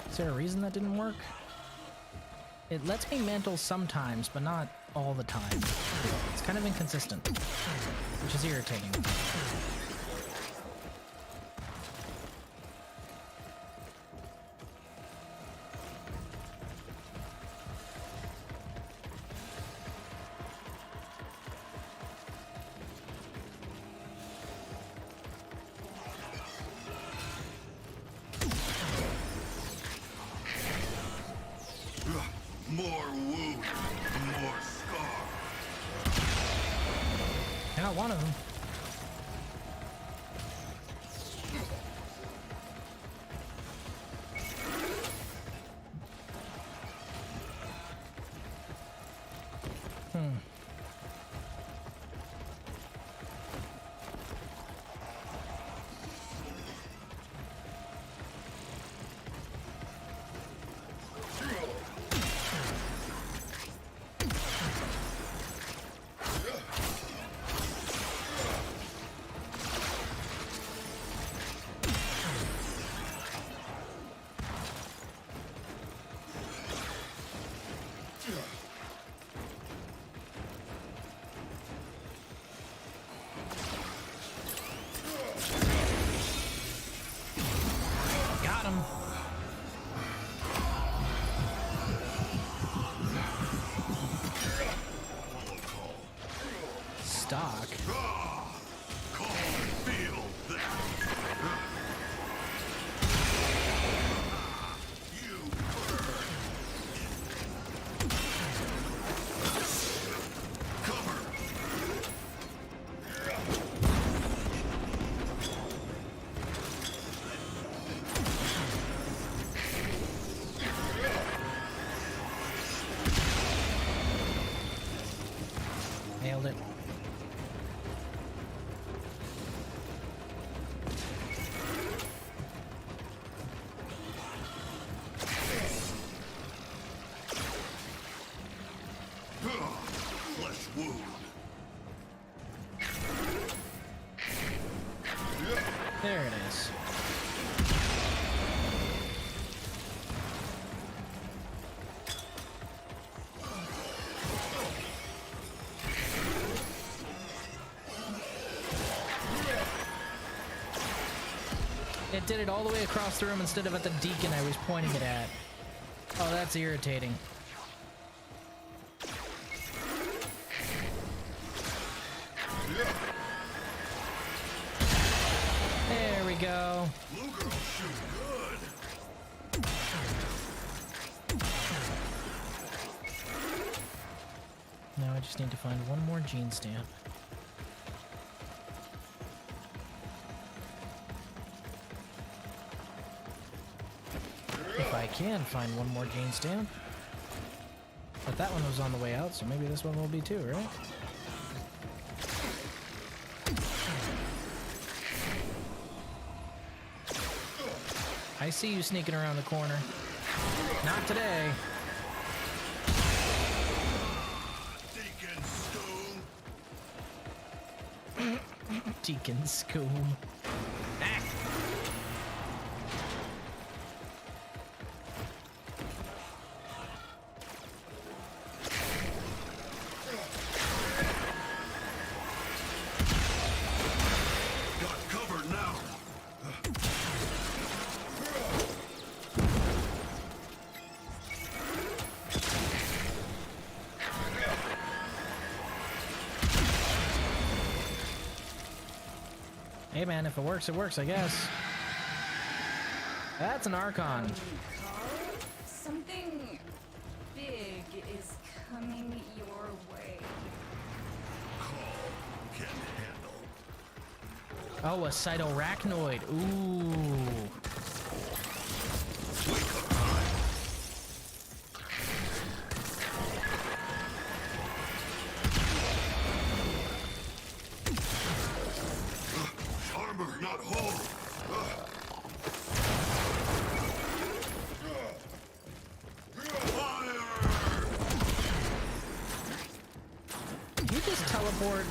Is there a reason that didn't work? It lets me mantle sometimes, but not all the time. It's kind of inconsistent, which is irritating. More wound, more scar. Got one of them. Got him. Stock. Kahl, feel that. You burn. Cover. Nailed it. Flesh wound. There it is. It did it all the way across the room instead of at the deacon I was pointing it at. Oh, that's irritating. There we go. Blue girl shoot good. Now I just need to find one more gene stamp. If I can find one more gene stamp. But that one was on the way out, so maybe this one will be too, right? I see you sneaking around the corner. Not today. Deacon Stone. Deacon Scoom. Ah. Got cover now. Hey man, if it works, I guess. That's an Archon. Kahl, something big is coming your way. Kahl can handle. Oh, a cytorachnoid. Ooh. Wake up time. Armor not whole. Fire! Can you just teleport?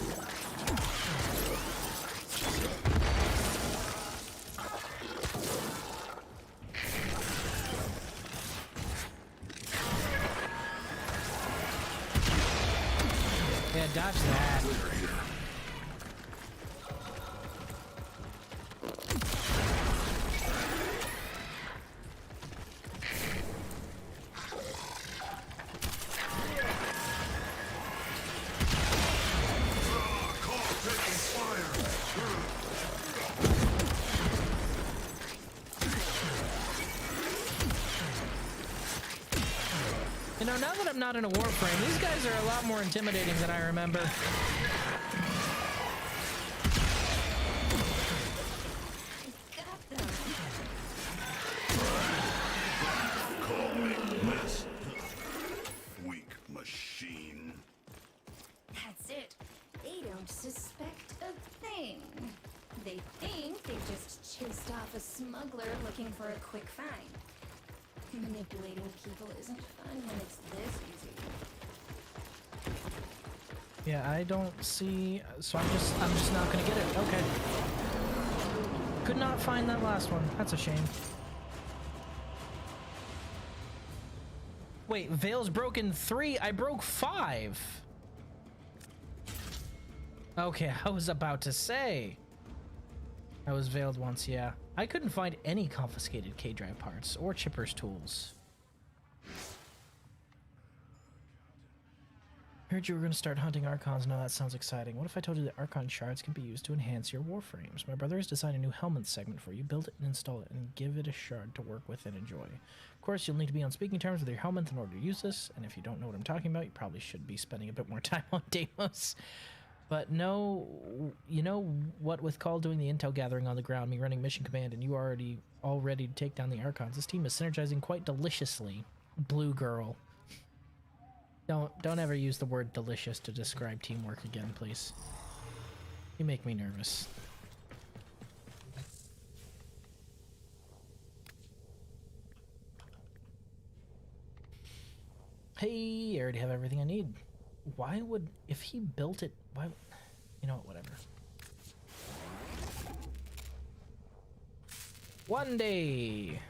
Yeah, dodge that. Kahl taking fire. You know, now that I'm not in a warframe, these guys are a lot more intimidating than I remember. Got them. Call me mess. Weak machine. That's it. They don't suspect a thing. They think they just chased off a smuggler looking for a quick find. Manipulating people isn't fun when it's this easy. Yeah, I don't see, so I'm just not gonna get it. Okay. Could not find that last one. That's a shame. Wait, Vale's broken 3. I broke 5. Okay, I was about to say. I was veiled once, yeah. I couldn't find any confiscated K-Drive parts or Chipper's tools. Heard you were going to start hunting Archons. Now that sounds exciting. What if I told you that Archon shards can be used to enhance your warframes? My brother has designed a new helmet segment for you. Build it and install it and give it a shard to work with and enjoy. Of course, you'll need to be on speaking terms with your helmet in order to use this, and if you don't know what I'm talking about, you probably should be spending a bit more time on Deimos. But no, you know what, with Kahl doing the intel gathering on the ground, me running mission command, and you all ready to take down the Archons, this team is synergizing quite deliciously. Blue girl. Don't ever use the word delicious to describe teamwork again, please. You make me nervous. Hey, I already have everything I need. Why would, if he built it, why, you know what, whatever. One day.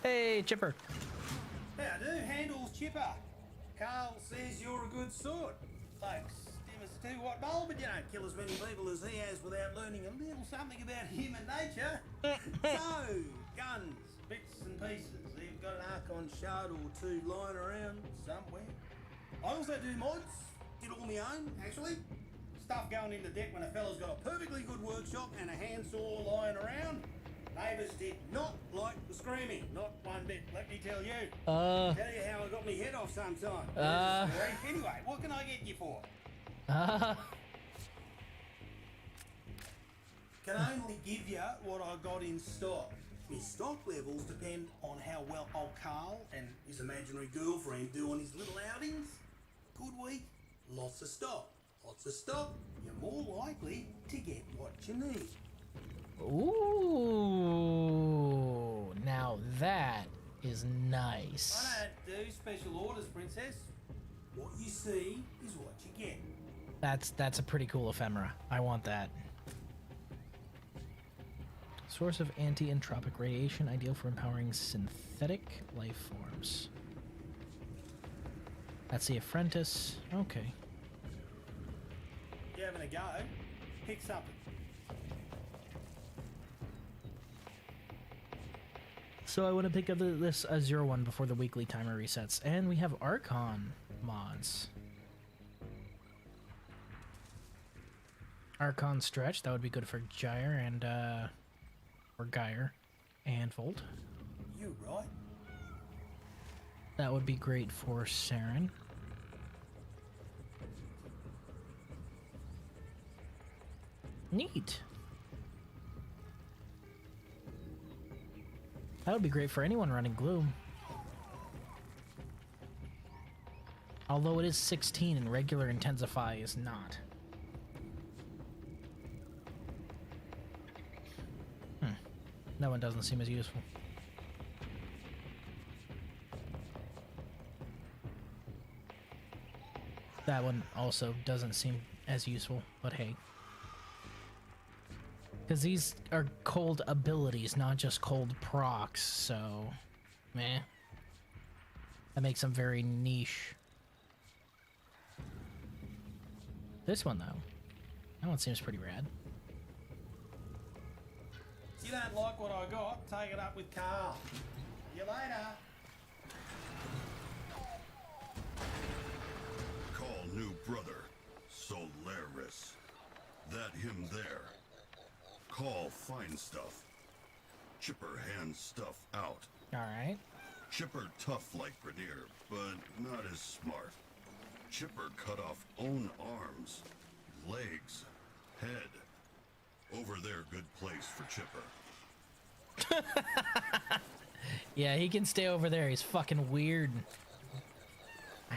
Hey, Chipper. How do? Handles Chipper. Kahl says you're a good sort. Folks, Stimmers too what bowl, but you don't kill as many people as he has without learning a little something about human nature. So, guns, bits and pieces. You've got an Archon shard or two lying around somewhere. I also do mods. Did all my own, actually. Stuff going into deck when a fella's got a perfectly good workshop and a handsaw lying around. Neighbours did not like the screaming, not one bit, let me tell you. Tell you how I got my head off sometime. Anyway, what can I get you for? Can only give you what I got in stock. My stock levels depend on how well old Kahl and his imaginary girlfriend do on his little outings. Good week, lots of stock. Lots of stock, you're more likely to get what you need. Ooh, now that is nice. I don't do special orders, Princess. What you see is what you get. That's a pretty cool ephemera. I want that. Source of anti-entropic radiation, ideal for empowering synthetic life forms. That's the apprentice. Okay. You having a go? Pick something. So I want to pick up this 0-1 before the weekly timer resets. And we have Archon mods. Archon stretch, that would be good for Gyre and, or Gyre and Volt. You right? That would be great for Saren. Neat. That would be great for anyone running Gloom. Although it is 16 and regular Intensify is not. That one doesn't seem as useful. That one also doesn't seem as useful, but hey. Because these are cold abilities, not just cold procs, so meh. That makes them very niche. This one, though, that one seems pretty rad. If you don't like what I got, take it up with Kahl. See you later. Call new brother. I'm there. Kahl finds stuff. Chipper hands stuff out. All right. Chipper tough like Grenier, but not as smart. Chipper cut off own arms, legs, head. Over there, good place for Chipper. Yeah, he can stay over there. He's fucking weird.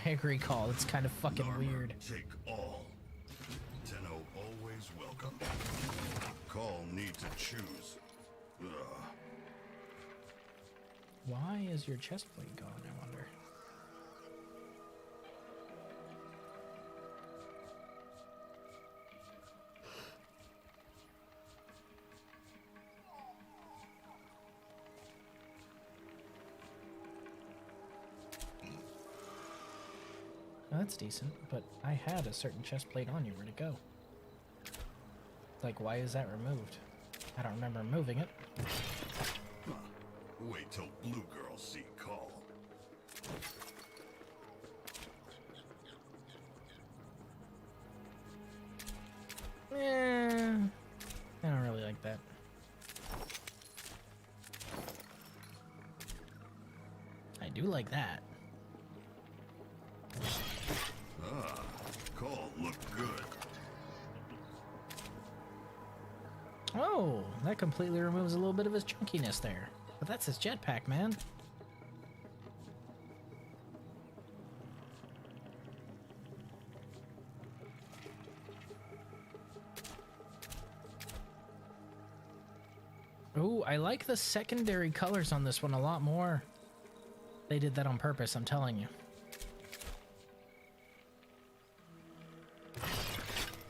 I agree, Kahl. It's kind of fucking Narmer, weird. take all. Tenno always welcome. Kahl need to choose. Ugh. Why is your chest plate gone, I wonder? Well, that's decent, but I had a certain chest plate on you. Where'd it go? Like, why is that removed? I don't remember moving it. Huh. Wait till Blue Girls see Kahl. I don't really like that. I do like that. Ah, Kahl look good. Oh, that completely removes a little bit of his chunkiness there. But that's his jetpack, man. Ooh, I like the secondary colors on this one a lot more. They did that on purpose, I'm telling you.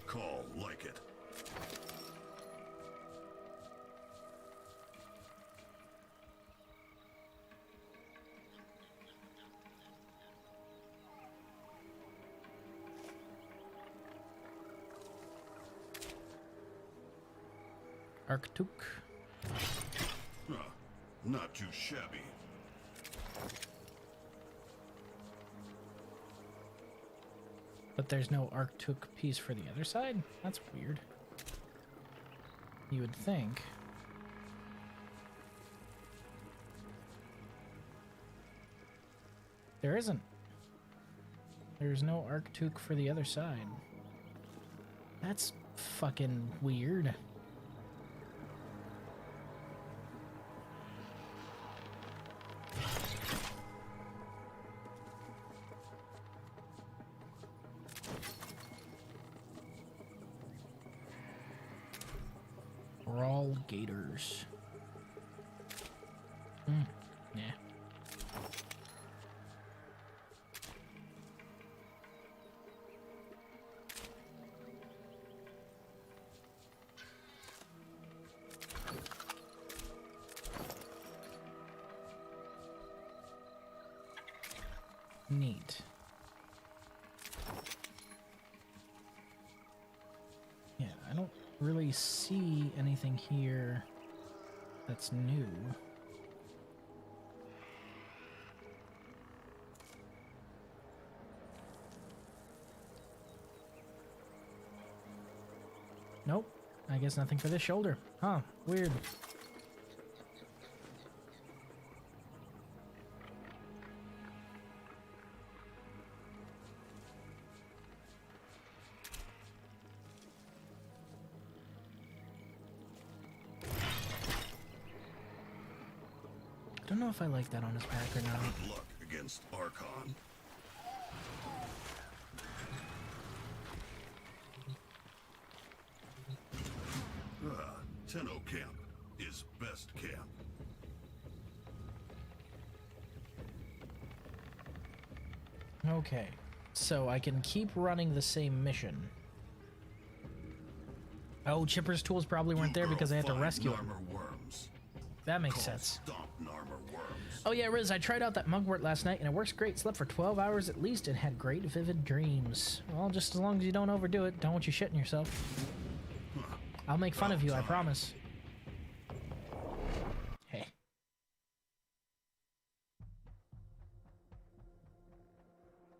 Kahl like it. Arctic. Huh. Not too shabby. But there's no Arctic piece for the other side? That's weird. You would think. There isn't. There's no Arctic for the other side. That's fucking weird. Raw gators. Yeah. Neat. Yeah, I don't really see anything here that's new. Nope. I guess nothing for this shoulder. Huh. Weird. I don't know if I like that on his back or not. Good luck against Archon. Tenno camp is best camp. Okay. So I can keep running the same mission. Oh, Chipper's tools probably weren't there because I had to rescue him. Narmer worms. That makes Kahl sense. Stomp Narmer worms. Oh yeah, Riz, I tried out that mugwort last night and it works great. Slept for 12 hours at least and had great vivid dreams. Well, just as long as you don't overdo it. Don't want you shitting yourself. I'll make fun of you, I promise. Hey.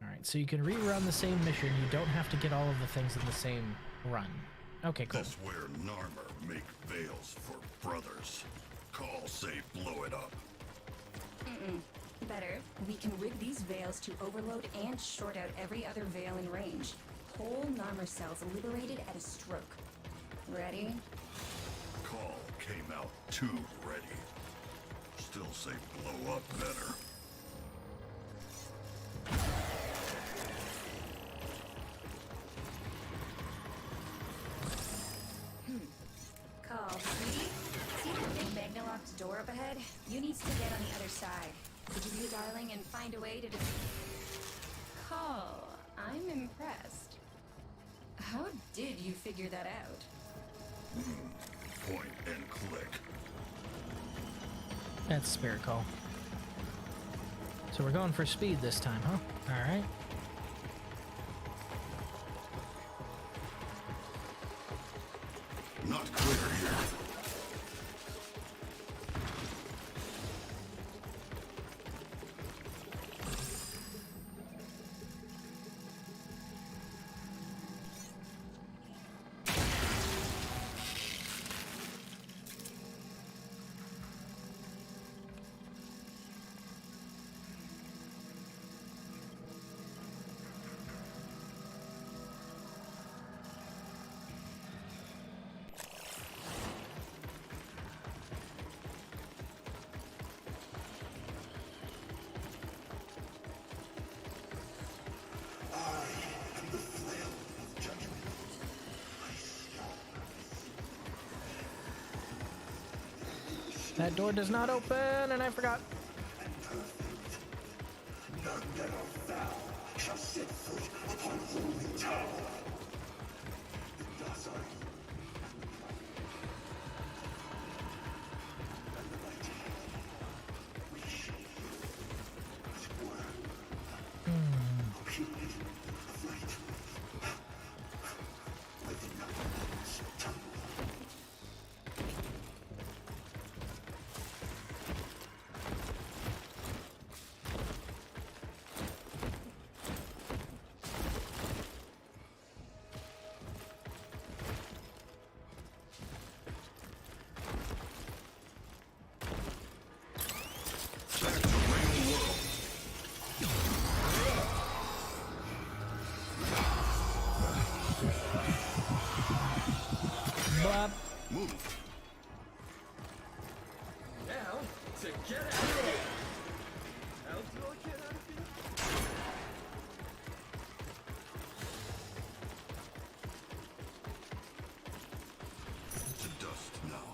Alright, so you can rerun the same mission. You don't have to get all of the things in the same run. Okay, cool. This where Narmer make veils for brothers. Kahl say blow it up. Better, we can rig these veils to overload and short out every other veil in range. Whole Narmer cells liberated at a stroke. Ready? Kahl came out too ready. Still say blow up better. Kahl, see? See that big magna-locked door up ahead? You need to get on the other side. Could you be a darling and find a way to Kahl, I'm impressed. How did you figure that out? Point and click. That's Spirit Call. So we're going for speed this time, huh? Alright. Not clear here. That door does not open, and I forgot. Bob. Move. Now, to get out of here! How do I get out of here? To dust now.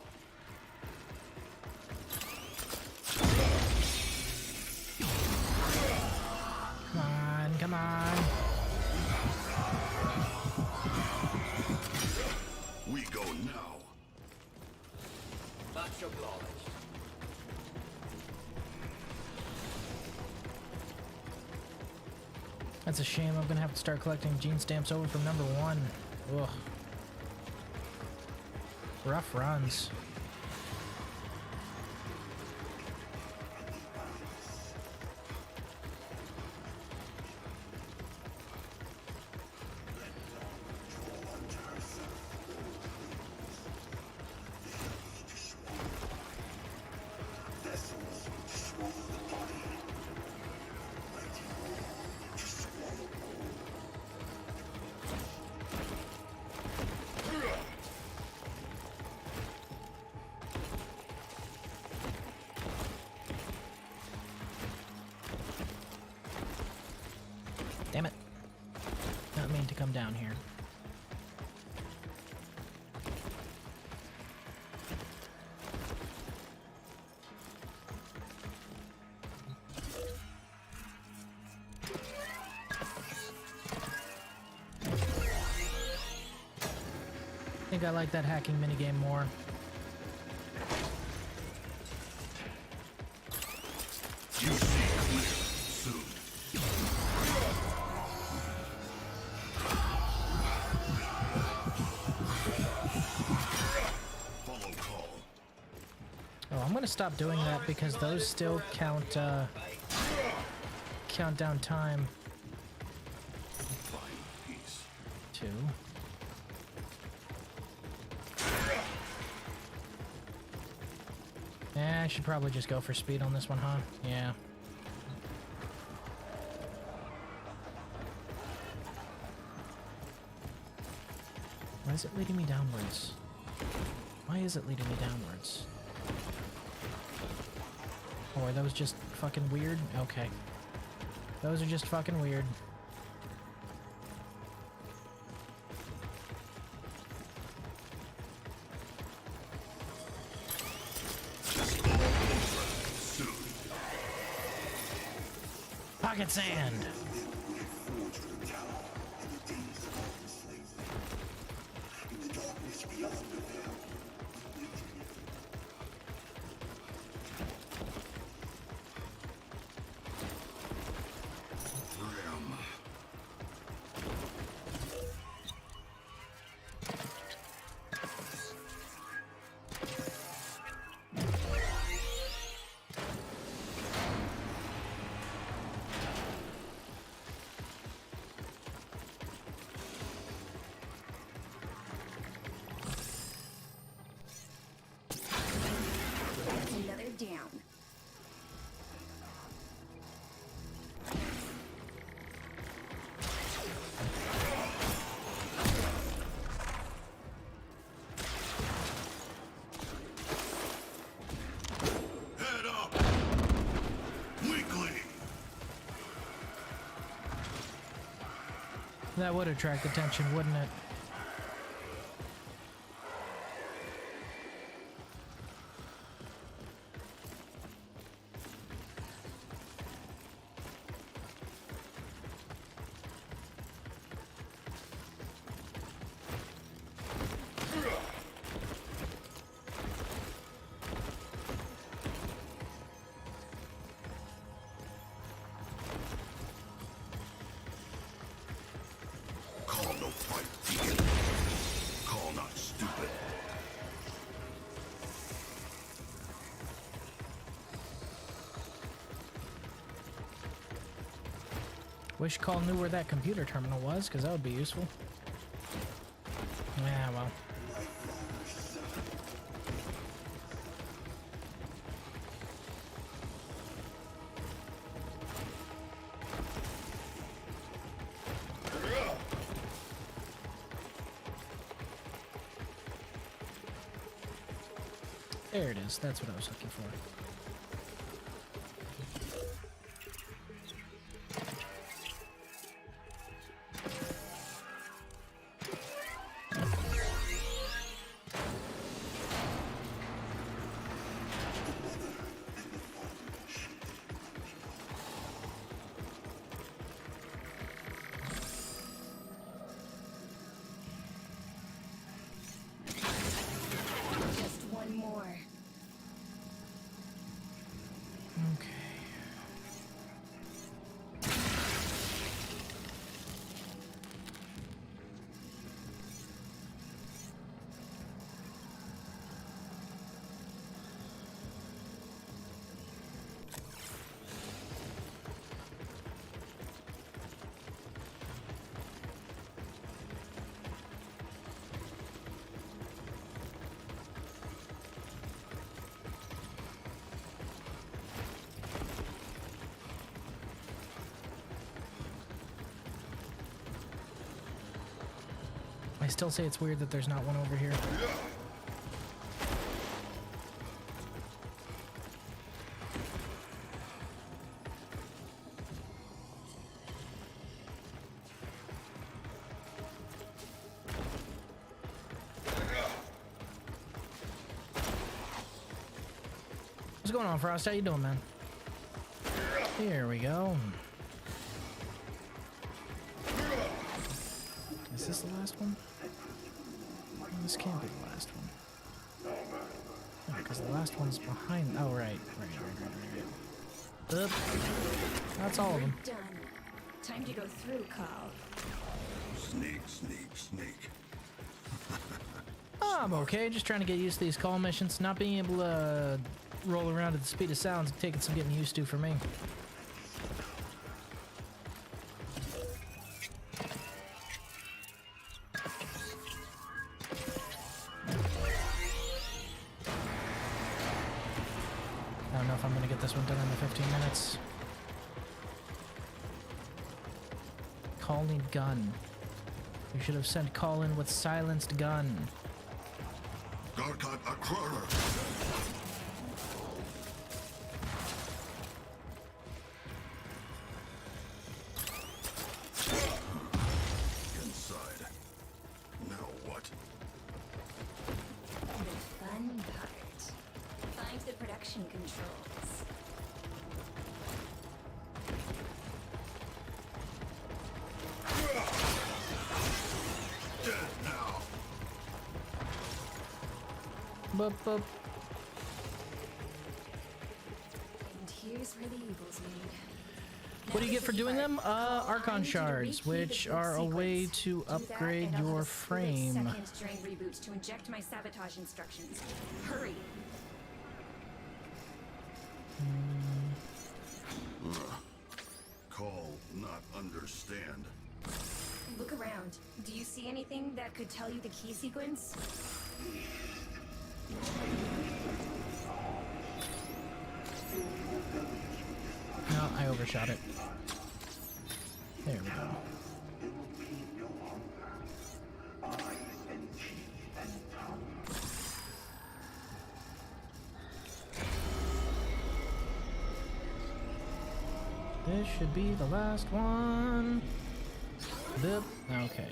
Come on, come on. We go now. Much obliged. That's a shame. I'm gonna have to start collecting gene stamps over from number 1. Ugh. Rough runs. Damn it. Not mean to come down here. I think I like that hacking minigame more. You see clear soon. Follow Kahl. Oh, I'm gonna stop doing that because those still count down time. Fine piece. 2. I should probably just go for speed on this one, huh? Yeah. Why is it leading me downwards? Why is it leading me downwards? Oh, are those just fucking weird? Okay. Those are just fucking weird. Pocket sand! That's another down. Head up! Weakly! That would attract attention, wouldn't it? Call no fight, Deacon. Call not stupid. Wish Kahl knew where that computer terminal was, because that would be useful. Yeah, well. There it is. That's what I was looking for. Just one more. Okay. I still say it's weird that there's not one over here. What's going on, Frost? How you doing, man? Here we go. Is this the last one? This can't be the last one. Because the last one's behind. Oh, right. Oop. That's all of them. Done. Time to go through, Kahl. Sneak, sneak, sneak. Oh, I'm okay. Just trying to get used to these call missions. Not being able to roll around at the speed of sound is taking some getting used to for me. Kahl need gun. You should have sent Kahl in with silenced gun. Garkat a crawler. Inside. Now what? The fun part. Find the production controls. Dead now. Boop, boop. And here's where the evil's made. What do you get for doing them? Archon shards, which are a way to upgrade your frame. Second during reboot to inject my sabotage instructions. Hurry. Call not understand. Look around. Do you see anything that could tell you the key sequence? No, I overshot it. There we go. This should be the last one. Boop. Okay.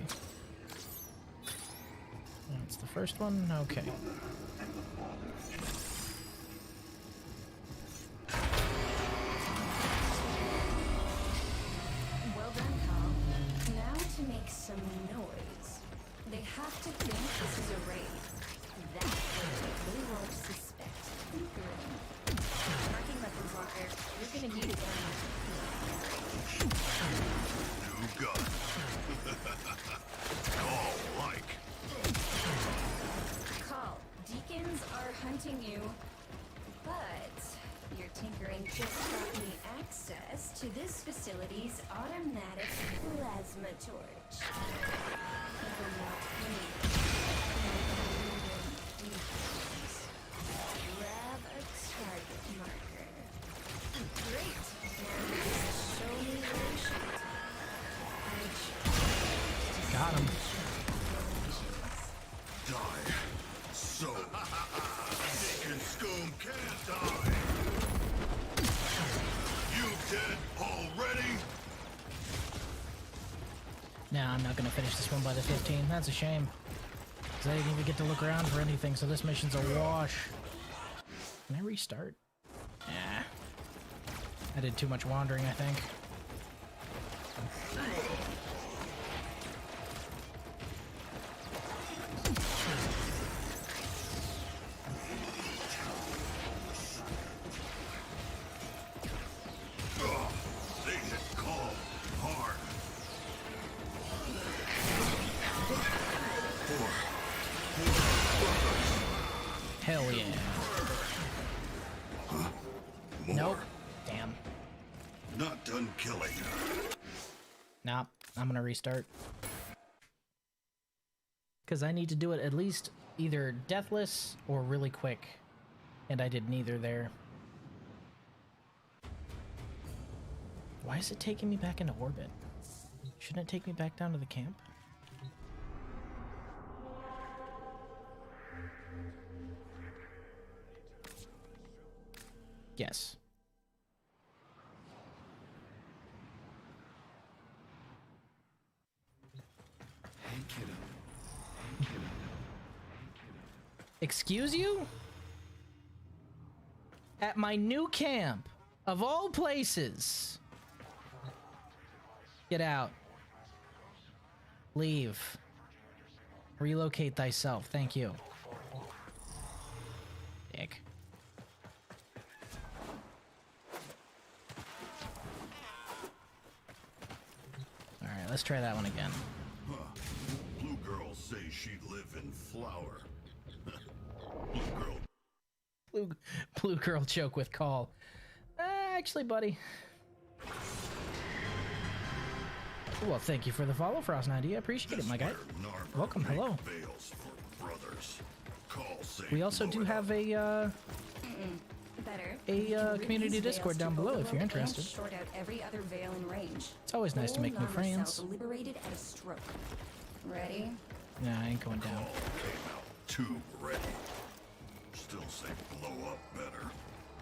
That's the first one. Okay. Well done, Kahl. Now to make some noise. They have to think this is a raid. That way they won't suspect tinkering. Marking weapons locker. You're gonna need a gun. New gun. Call like. Kahl, deacons are hunting you, but your tinkering just got me access to this facility's automatic plasma torch. Even not me. Grab a target marker. Great. Now just show me where to shoot. Got him. Die. So. Deacon Scum can't die. You dead already? Nah, I'm not gonna finish this one by the 15. That's a shame. Because I didn't even get to look around for anything, so this mission's a wash. Can I restart? Nah. I did too much wandering, I think. They hit Call hard. Hell yeah. More. Nope. Damn. Not done killing. Nope. I'm gonna restart. Because I need to do it at least either deathless or really quick. And I did neither there. Why is it taking me back into orbit? Shouldn't it take me back down to the camp? Yes. Hey, kiddo. Excuse you? At my new camp, of all places. Get out. Leave. Relocate thyself. Thank you. Dick. Alright, let's try that one again. Huh. Blue girls say she'd live in flour. Blue girl. Blue girl joke with Kahl. Actually, buddy. Well, thank you for the follow, Frost90. I appreciate it, my guy. Welcome, hello. Veils for brothers. Call say We also do have a, a community Discord down below if you're interested. Short out every other veil in range. It's always nice to make new friends. Liberated at a stroke. Ready? Nah, I ain't going down. Kahl came out too ready. Still say blow up better.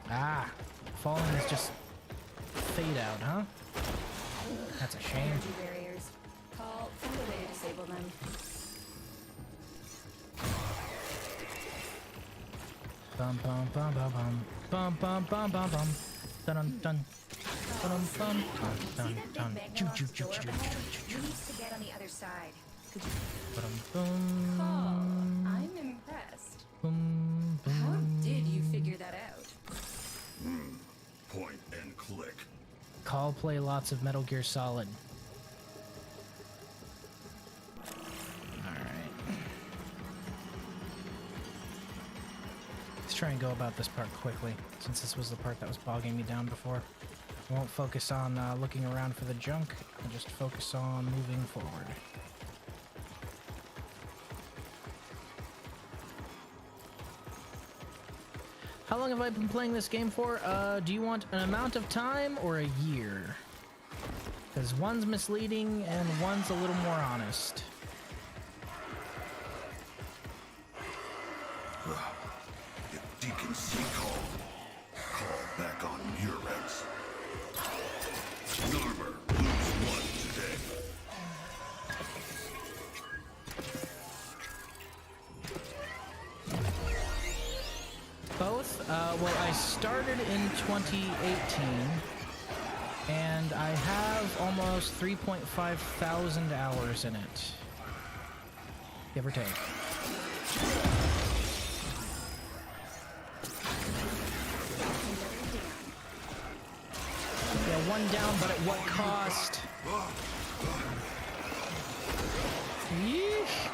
Ah, falling is just fade out, huh? That's a shame. Energy barriers. Kahl, find a way to disable them. Bum bum bum bum bum bum bum bum bum bum dun dun dun dun dun dun dun choo choo choo choo choo. Needs to get on the other side. Bum Kahl, I'm impressed. bum How bum. did you figure that out? Point and click. Kahl play lots of Metal Gear Solid. Let's try and go about this part quickly, since this was the part that was bogging me down before. I won't focus on looking around for the junk, I'll just focus on moving forward. How long have I been playing this game for? Do you want an amount of time or a year? Because one's misleading and one's a little more honest. If Deacon C Kahl back on Murex. Narmer lose one today. Both? Well, I started in 2018, and I have almost 3.5 thousand hours in it. Give or take. Yeah, one down, but at what cost? Yeesh.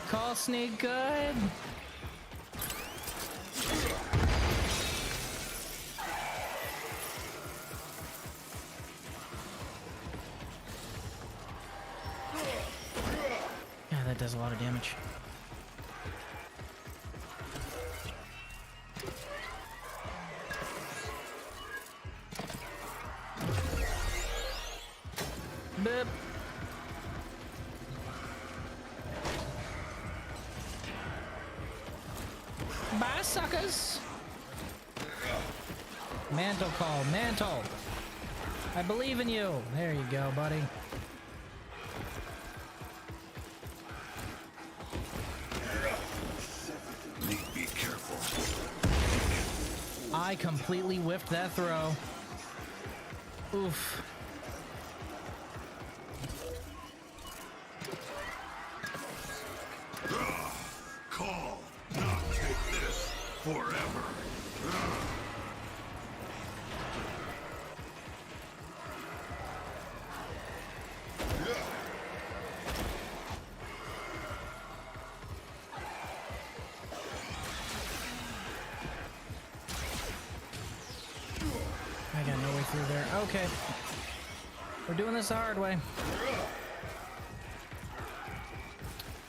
Call Snake good. Yeah, that does a lot of damage. Boop. Bye, suckers. Mantle call, mantle. I believe in you. There you go, buddy. Need be careful. I completely whiffed that throw. Oof. Kahl, not take this forever. I got no way through there. Okay. We're doing this the hard way.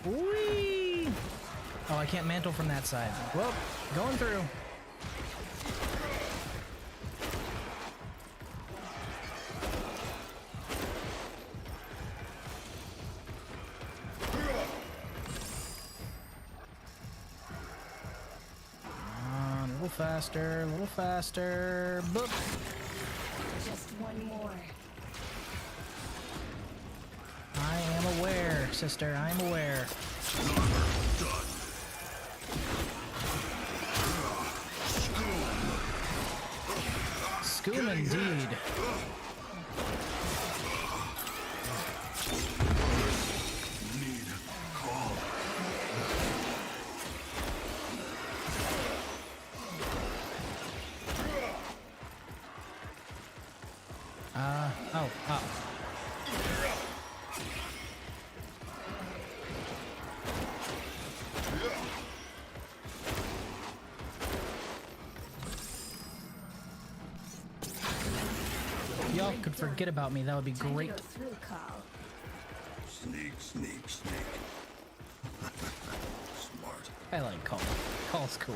Whee! Oh, I can't mantle from that side. Well, going through. A little faster, a little faster. Boop. Just one more. I am aware, sister. I am aware. Done. Scoom indeed. Need Kahl. Oh. If y'all could forget about me, that would be Time to great. go through, Kahl. Sneak, sneak, sneak. Smart. I like Kahl. Kahl's cool.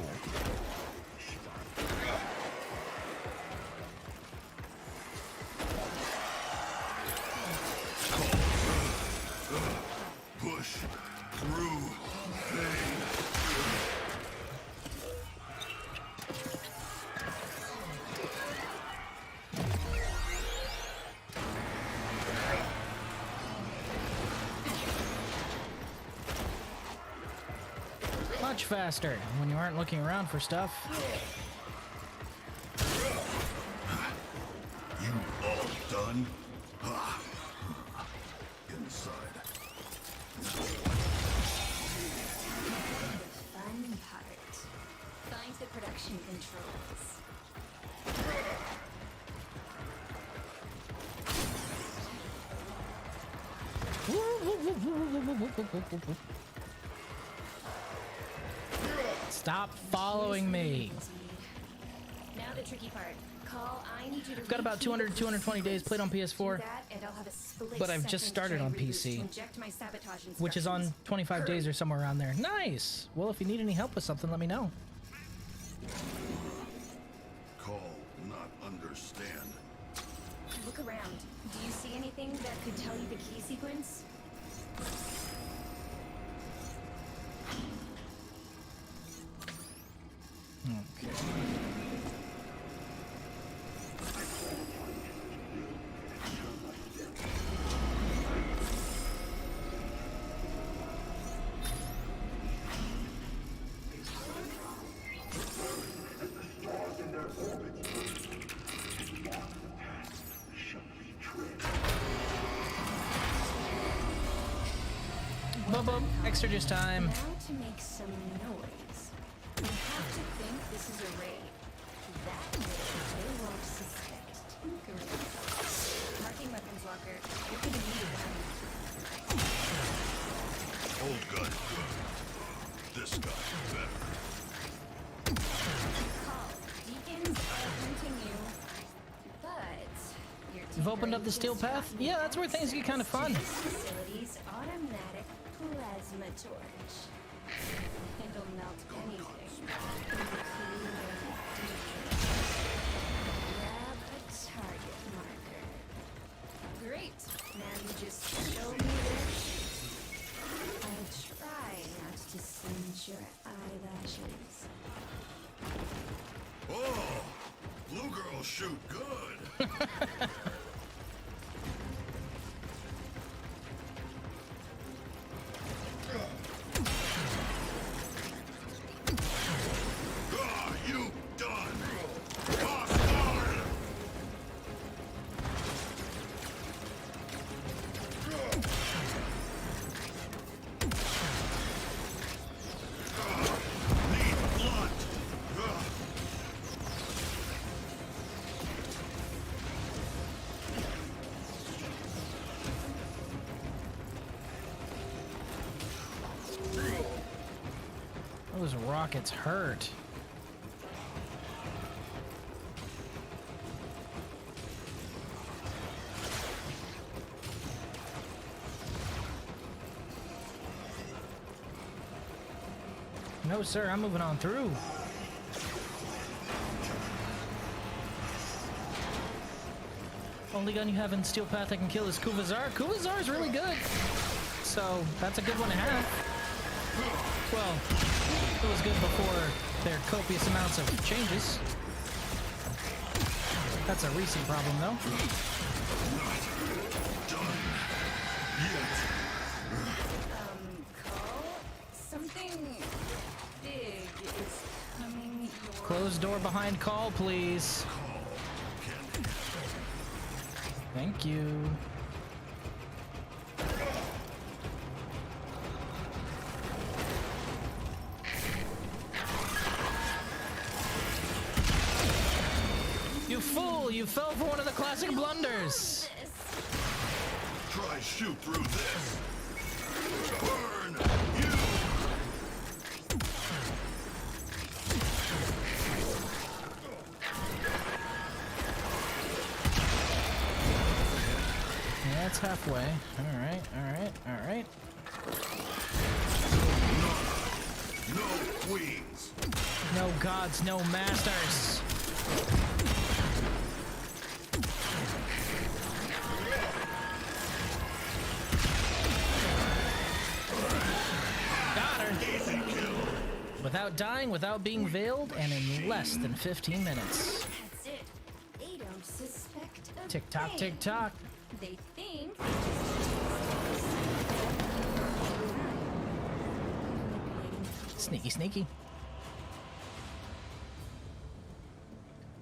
Push through pain. Much faster when you aren't looking around for stuff. You all done? Ah. Inside. Fun part. Find the production controls. Stop following me. Now the tricky part. Kahl, I need you to I've got about 200 220 days played on PS4, but I've just started on PC, which is on 25 days or somewhere around there. Nice! Well, if you need any help with something, let me know. Call, not understand. Look around. Do you see anything that could tell you the key sequence? Okay. Boom, Extra time. Now to make some noise. You have to think this is a raid. That way they won't suspect tinkering. Marking weapons locker. You're gonna need it. Old guy's good. This guy's better. Kahl, deacons are hunting you. But your You've opened up the steel tinkering path? just got me Yeah, that's where things get kind of fun. This facility's automatic plasma torch. It'll melt anything. Grab a target marker. Great. Now you just show me this. I'll try not to singe your eyelashes. Oh, blue girls shoot good. Ah, you done. Hostile. Need blood. Ah. Those rockets hurt. No, sir, I'm moving on through. Only gun you have in Steel Path I can kill is Kuvazar. Kuvazar is really good. So, that's a good one to have. Well, it was good before their copious amounts of changes. That's a recent problem, though. Kahl, something big is coming your Closed door behind Kahl, please. Thank you. You fool! You fell for one of the classic blunders! Try shoot through this. Burn you. Yeah, it's halfway. Alright, alright, alright. No queens. No gods, no masters. Got her. Easy kill. Without dying, without being veiled, and in less than 15 minutes. That's it. They don't suspect a Tick tock, thing. tick tock. They think. Sneaky, sneaky.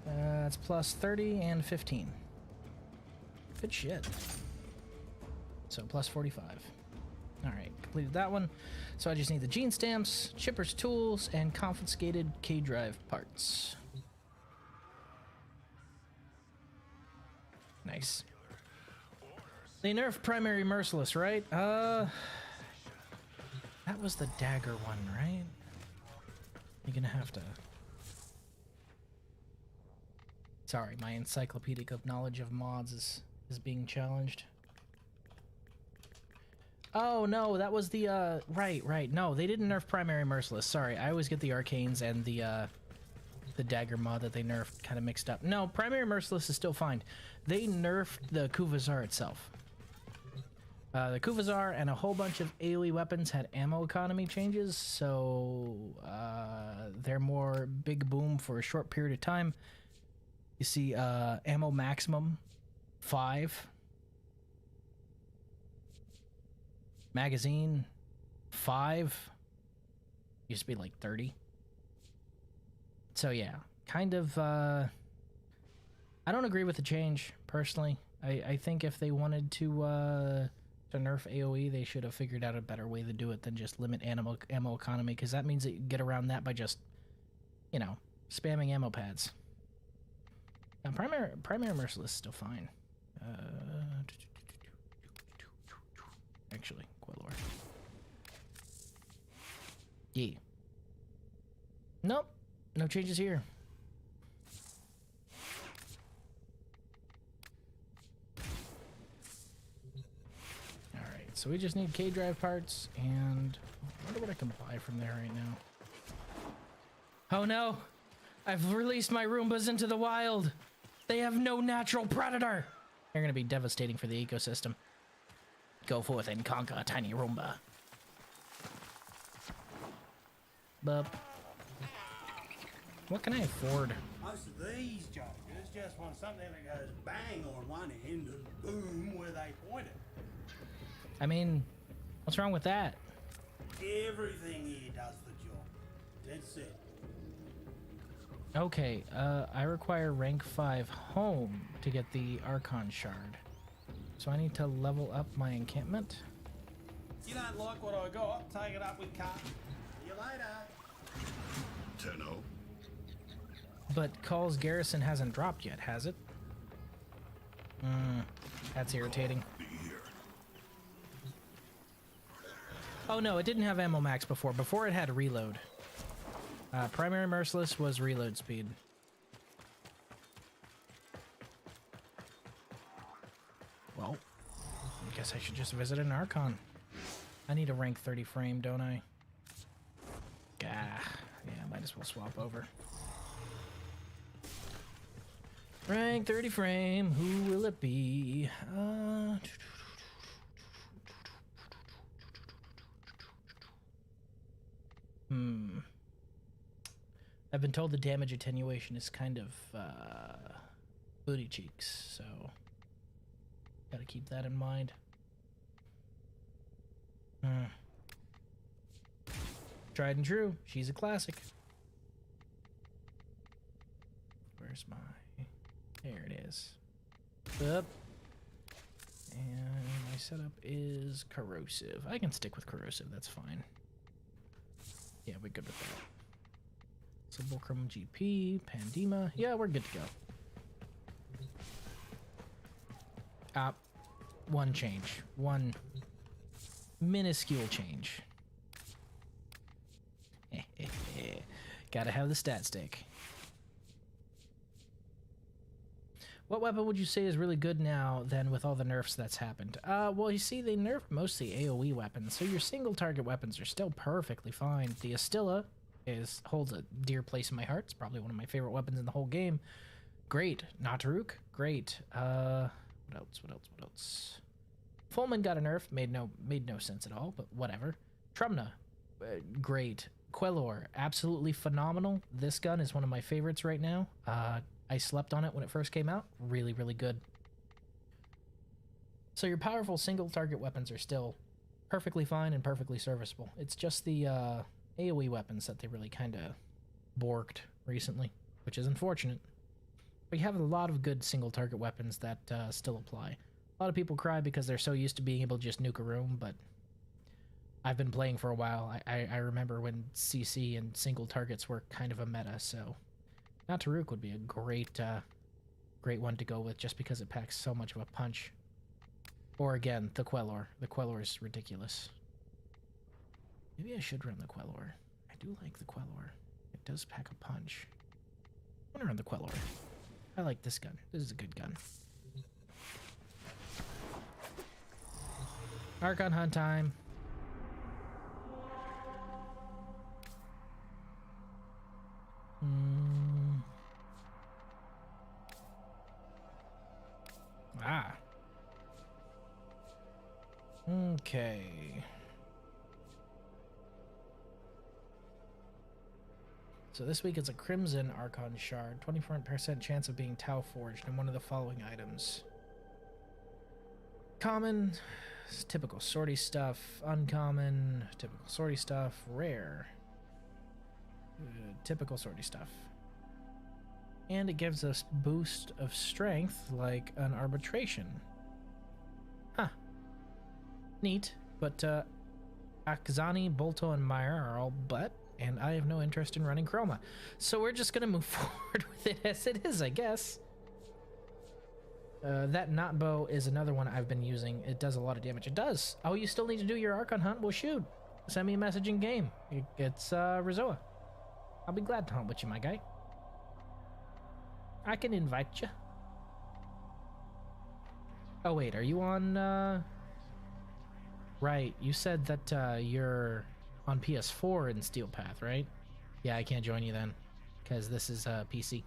That's plus 30 and 15. Good shit. So plus 45. Alright, completed that one. So I just need the gene stamps, chipper's tools, and confiscated K-drive parts. Nice. They nerfed primary merciless, right? That was the dagger one, right? You're gonna have to... Sorry, my encyclopedic of knowledge of mods is being challenged. Oh, no, that was the, right. No, they didn't nerf primary merciless. Sorry, I always get the arcanes and the dagger mod that they nerfed kind of mixed up. No, primary merciless is still fine. They nerfed the Kuvazar itself. The Kuvazar and a whole bunch of AoE weapons had ammo economy changes, so they're more big boom for a short period of time. You see, ammo maximum 5. Magazine 5. Used to be like 30. So yeah, kind of, I don't agree with the change, personally. I think if they wanted to nerf AoE, they should have figured out a better way to do it than just limit ammo economy, because that means that you get around that by just, you know, spamming ammo pads. Now, primary merciless is still fine. Actually, Quillor. Yeah. Nope. No changes here. Alright, so we just need K-drive parts, and I wonder what I can buy from there right now. Oh no! I've released my Roombas into the wild! They have no natural predator! They're gonna be devastating for the ecosystem. Go forth and conquer, tiny Roomba. Bup. What can I afford? Most of these jokers just want something that goes bang on one end and boom where they point it. I mean, what's wrong with that? Everything here does the job. That's it. Okay, I require rank 5 home to get the Archon shard. So I need to level up my encampment. You don't like what I got, take it up with Kahl. See you later. Tenno. But Kahl's garrison hasn't dropped yet, has it? That's irritating. Be here. Oh no, it didn't have ammo max before. Before it had reload. Primary merciless was reload speed. Well, I guess I should just visit an Archon. I need a rank 30 frame, don't I? Gah. Yeah, might as well swap over. Rank 30 frame, who will it be? I've been told the damage attenuation is kind of booty cheeks, so gotta keep that in mind. Tried and true. She's a classic. Where's my... There it is. Up. And my setup is corrosive. I can stick with corrosive, that's fine. Yeah, we're good with that. Sepulchrum GP, Pandema. Yeah, we're good to go. One change. One minuscule change. Gotta have the stat stick. What weapon would you say is really good now then with all the nerfs that's happened? Well, you see, they nerfed most of the AoE weapons, so your single target weapons are still perfectly fine. The Astilla holds a dear place in my heart. It's probably one of my favorite weapons in the whole game. Great. Nataruk, great. What else? Fulman got a nerf, made no sense at all, but whatever. Trumna, great. Quellor, absolutely phenomenal. This gun is one of my favorites right now. I slept on it when it first came out. Really, really good. So your powerful single target weapons are still perfectly fine and perfectly serviceable. It's just the AoE weapons that they really kind of borked recently, which is unfortunate. But you have a lot of good single target weapons that still apply. A lot of people cry because they're so used to being able to just nuke a room, but I've been playing for a while. I remember when CC and single targets were kind of a meta, so Nataruk would be a great one to go with just because it packs so much of a punch. Or again, the Quellor. The Quellor is ridiculous. Maybe I should run the Quellor. I do like the Quellor. It does pack a punch. I want to run the Quellor. I like this gun. This is a good gun. Archon hunt time. Okay. So this week it's a Crimson Archon Shard. 24% chance of being Tau Forged in one of the following items. Common, typical sortie stuff. Uncommon, typical sortie stuff. Rare, typical sortie stuff. And it gives us boost of strength like an arbitration. Huh. Neat, but Akzani, Bolto, and Meyer are all butt, and I have no interest in running Chroma. So we're just gonna move forward with it as it is, I guess. That knot bow is another one I've been using. It does a lot of damage. It does. Oh, you still need to do your Archon hunt? Well, shoot. Send me a message in game. It's Rizoa. I'll be glad to hunt with you, my guy. I can invite you. Oh, wait. Are you on, Right. You said that, you're on PS4 in Steel Path, right? Yeah, I can't join you then. Because this is, PC.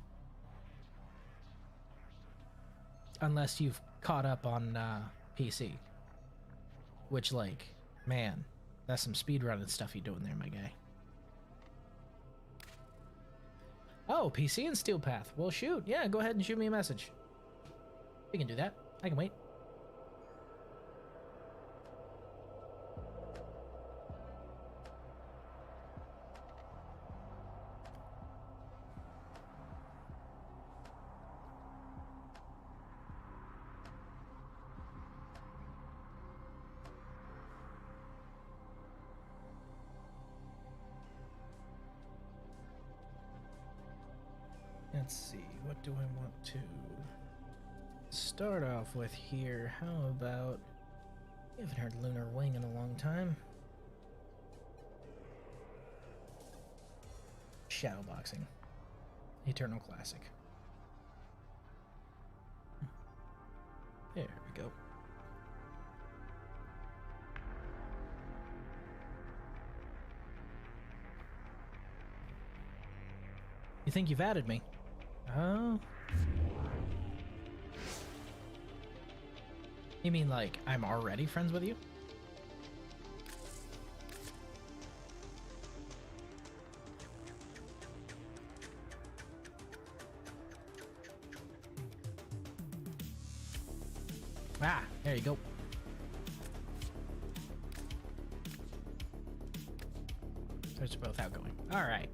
Unless you've caught up on PC. Which, like, man, that's some speedrunning stuff you're doing there, my guy. Oh, PC and Steel Path. Well, shoot. Yeah, go ahead and shoot me a message. We can do that. I can wait. Let's see, what do I want to start off with here? How about... We haven't heard Lunar Wing in a long time. Shadowboxing. Eternal Classic. There we go. You think you've added me? Oh. You mean like I'm already friends with you? Ah, there you go. Those are both outgoing. All right.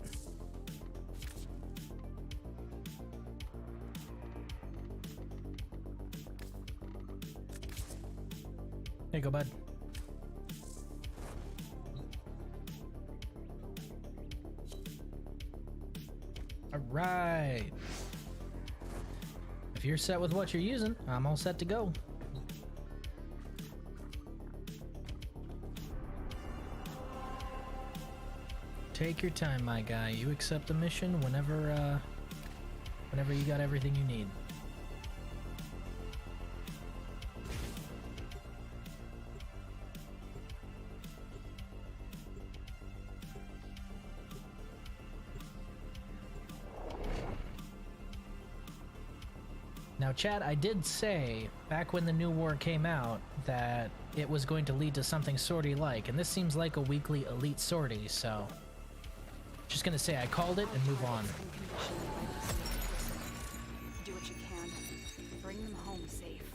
There you go, bud. All right. If you're set with what you're using, I'm all set to go. Take your time, my guy. You accept the mission whenever you got everything you need. Now, chat, I did say back when the new war came out that it was going to lead to something sortie-like, and this seems like a weekly elite sortie, so just gonna say I called it and move on. Do what you can. Bring them home safe.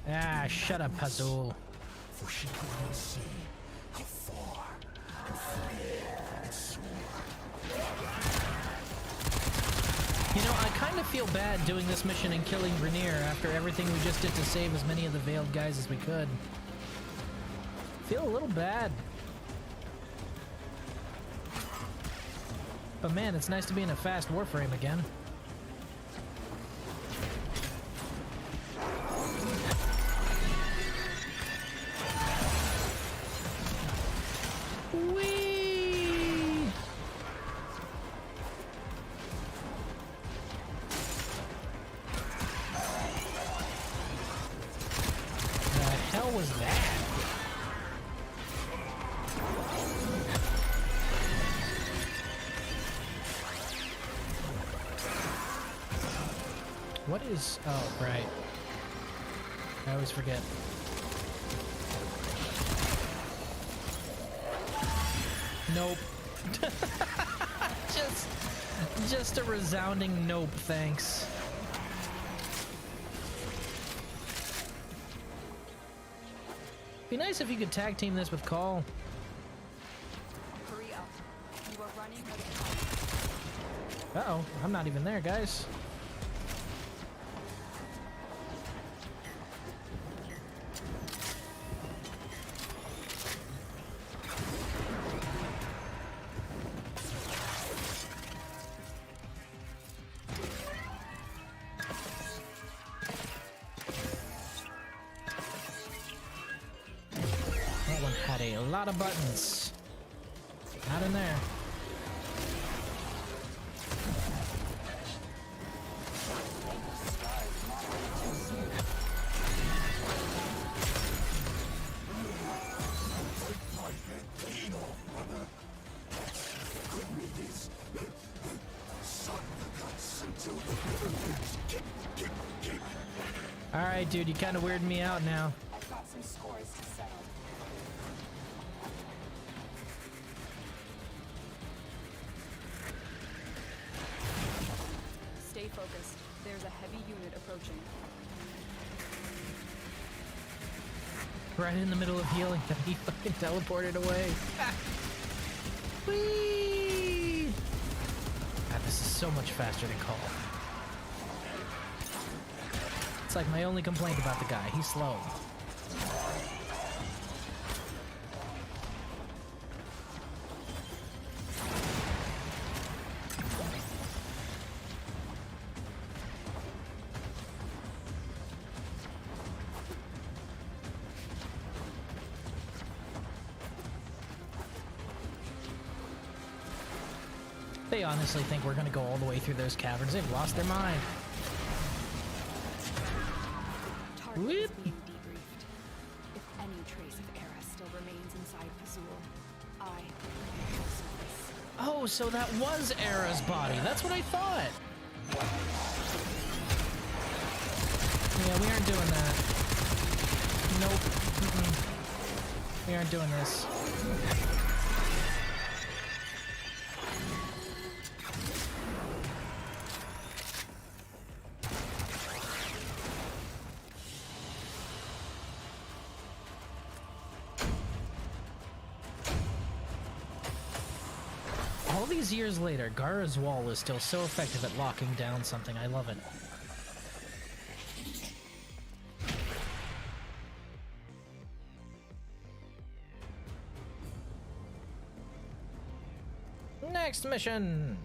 Ah, shut up, Pazul. For she could not see how far to flee its sword. You know, I kind of feel bad doing this mission and killing Grenier after everything we just did to save as many of the Veiled guys as we could. Feel a little bad. But man, it's nice to be in a fast Warframe again. Whee! The hell was that? What is... Oh, right. I always forget. Nope. just a resounding nope, thanks. Be nice if you could tag team this with Kahl. Hurry up. You are running out of time. Uh-oh, I'm not even there, guys. That one had a lot of buttons. Not in there. Alright, dude, you kind of weirded me out now. I've got some scores to settle. Stay focused. There's a heavy unit approaching. Right in the middle of healing that he fucking teleported away. Whee! God, this is so much faster than Kahl. It's like my only complaint about the guy. He's slow. They honestly think we're gonna go all the way through those caverns. They've lost their mind. Target Whoop. is being debriefed. If any trace of Era still remains inside Pazul, I will surface. Oh, so that was Era's body. That's what I thought. Yeah, we aren't doing that. Nope. Mm-mm. We aren't doing this. All these years later, Gara's wall is still so effective at locking down something. I love it. Next mission!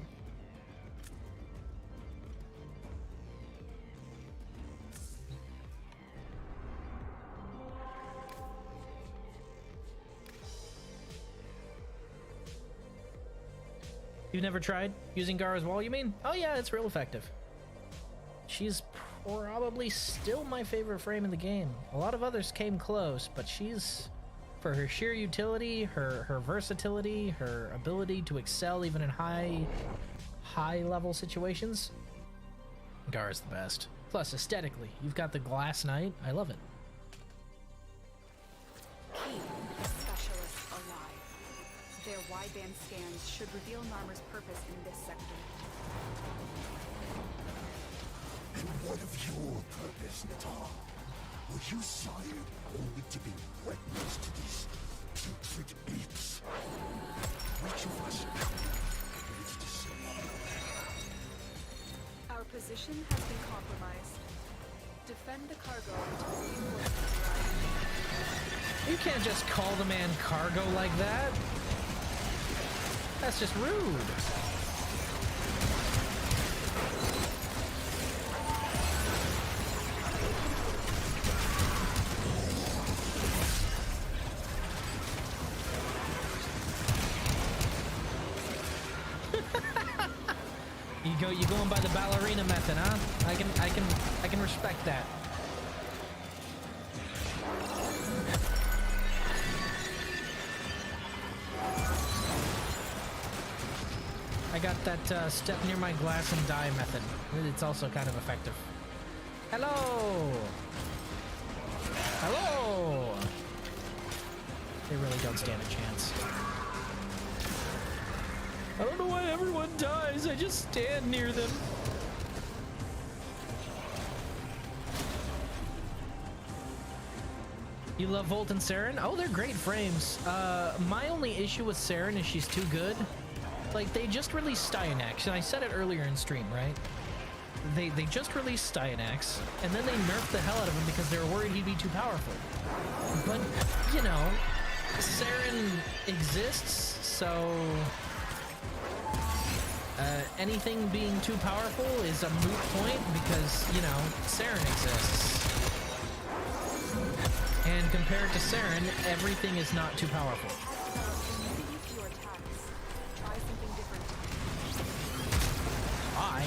You've never tried using Gara's wall, you mean? Oh yeah, it's real effective. She's probably still my favorite frame in the game. A lot of others came close, but she's, for her sheer utility, her versatility, her ability to excel even in high level situations. Gar's the best. Plus, aesthetically, you've got the Glass Knight. I love it. Key, specialists alive. Their wideband scans should reveal Narmer's purpose in this sector. And what of your purpose, Natal? Were you sired only to be witness to these putrid apes? Which of us lives to see? Our position has been compromised. Defend the cargo until reinforcements arrive. You can't just call the man cargo like that. That's just rude. You going by the ballerina method, huh? I can respect that. I got that step near my glass and die method. It's also kind of effective. Hello! Hello! They really don't stand a chance. I don't know why everyone dies. I just stand near them. You love Volt and Saren? Oh, they're great frames. My only issue with Saren is she's too good. Like, they just released Styanax, and I said it earlier in stream, right? They just released Styanax, and then they nerfed the hell out of him because they were worried he'd be too powerful. But, you know, Saren exists, so... anything being too powerful is a moot point because, you know, Saren exists. And compared to Saren, everything is not too powerful. I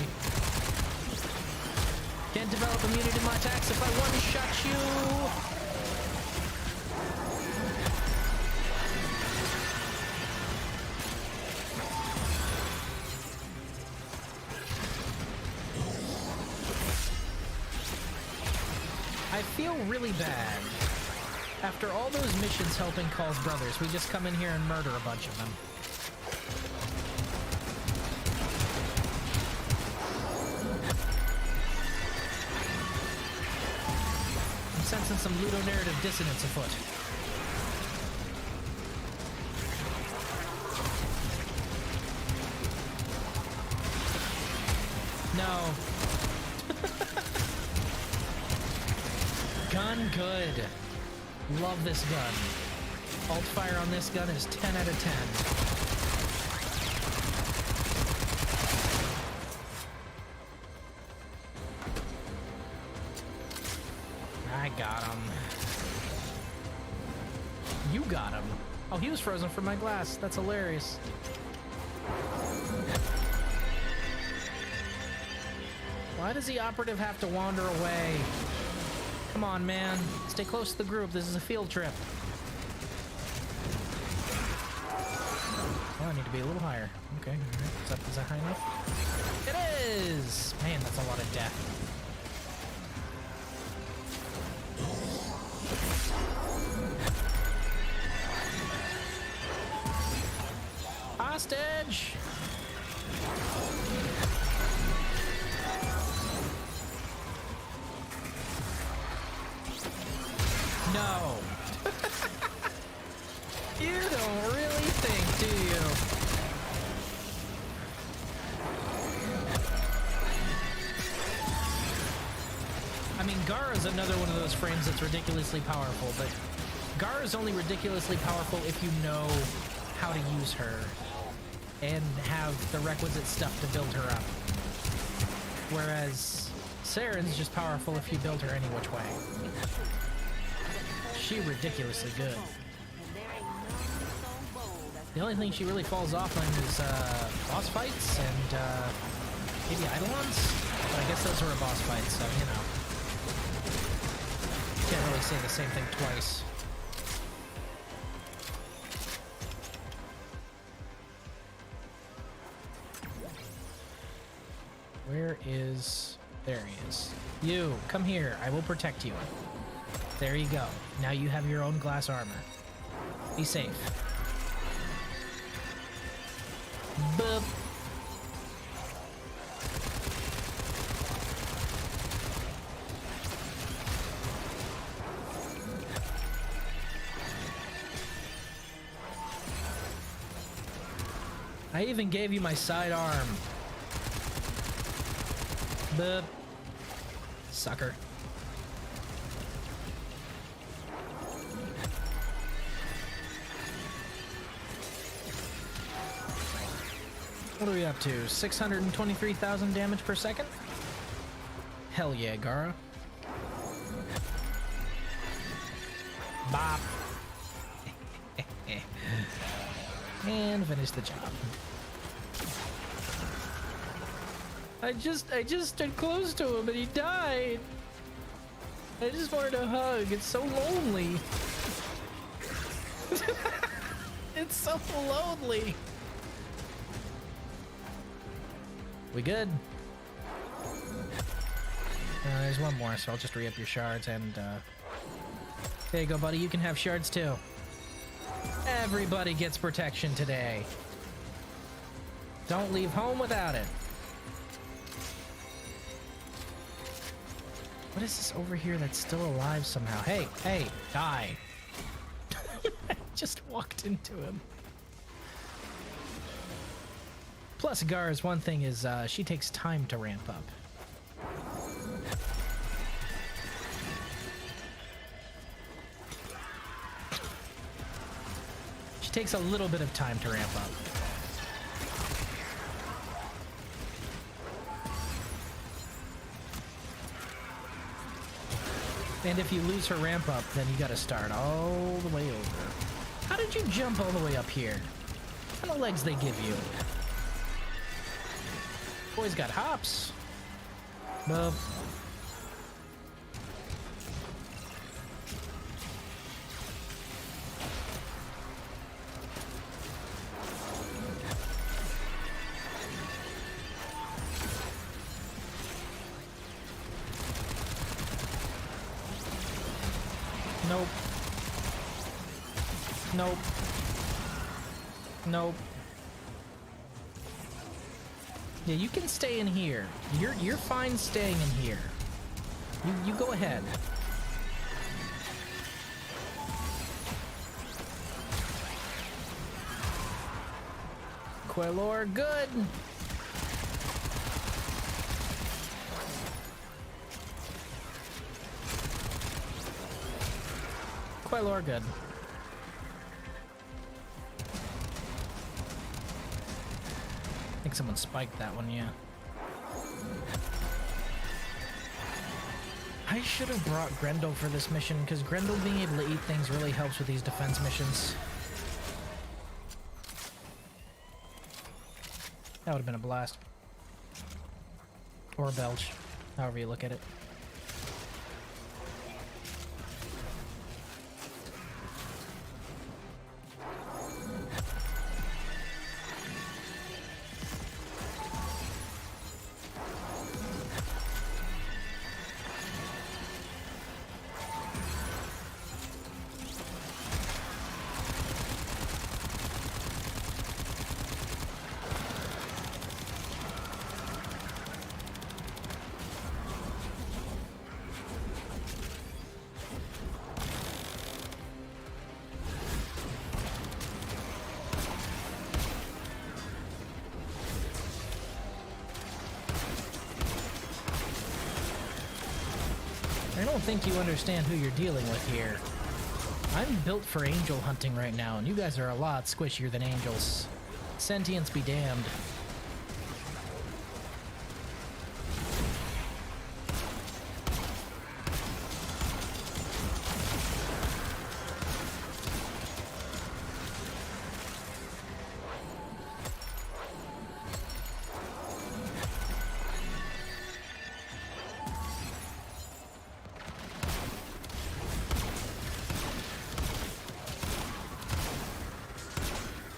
can't develop immunity to my attacks if I one-shot you! I feel really bad. After all those missions helping Kahl's brothers, we just come in here and murder a bunch of them. I'm sensing some ludonarrative dissonance afoot. No. Gun good. Love this gun. Alt fire on this gun is 10 out of 10. I got him. You got him. Oh, he was frozen from my glass. That's hilarious. Why does the operative have to wander away? Come on, man. Stay close to the group. This is a field trip. Oh, I need to be a little higher. Okay, all right. Is that high enough? It is! Man, that's a lot of death. Hostage! No. You don't really think, do you? I mean, Gara's another one of those frames that's ridiculously powerful, but Gara's only ridiculously powerful if you know how to use her and have the requisite stuff to build her up. Whereas Saren's just powerful if you build her any which way. She's ridiculously good. The only thing she really falls off on is boss fights and maybe Eidolons. But I guess those were boss fights, so you know. Can't really say the same thing twice. Where is... There he is. You, come here. I will protect you. There you go. Now you have your own glass armor. Be safe. Boop. I even gave you my sidearm. Boop. Sucker. What are we up to? 623,000 damage per second? Hell yeah, Gara. Bop. And finish the job. I just stood close to him and he died. I just wanted a hug. It's so lonely. It's so lonely. We good? There's one more, so I'll just re-up your shards and there you go, buddy. You can have shards too. Everybody gets protection today. Don't leave home without it. What is this over here that's still alive somehow? Hey, hey, die. I just walked into him. Plus, Gar's one thing is she takes time to ramp up. She takes a little bit of time to ramp up. And if you lose her ramp up, then you gotta start all the way over. How did you jump all the way up here? What kind of legs they give you? Boy's got hops. Boop. Nope. Nope. Nope. Yeah, you can stay in here. You're fine staying in here. You go ahead. Quelor, good. Quelor, good. I think someone spiked that one, yeah. I should have brought Grendel for this mission, because Grendel being able to eat things really helps with these defense missions. That would have been a blast. Or a belch, however you look at it. I don't think you understand who you're dealing with here. I'm built for angel hunting right now, and you guys are a lot squishier than angels. Sentience be damned.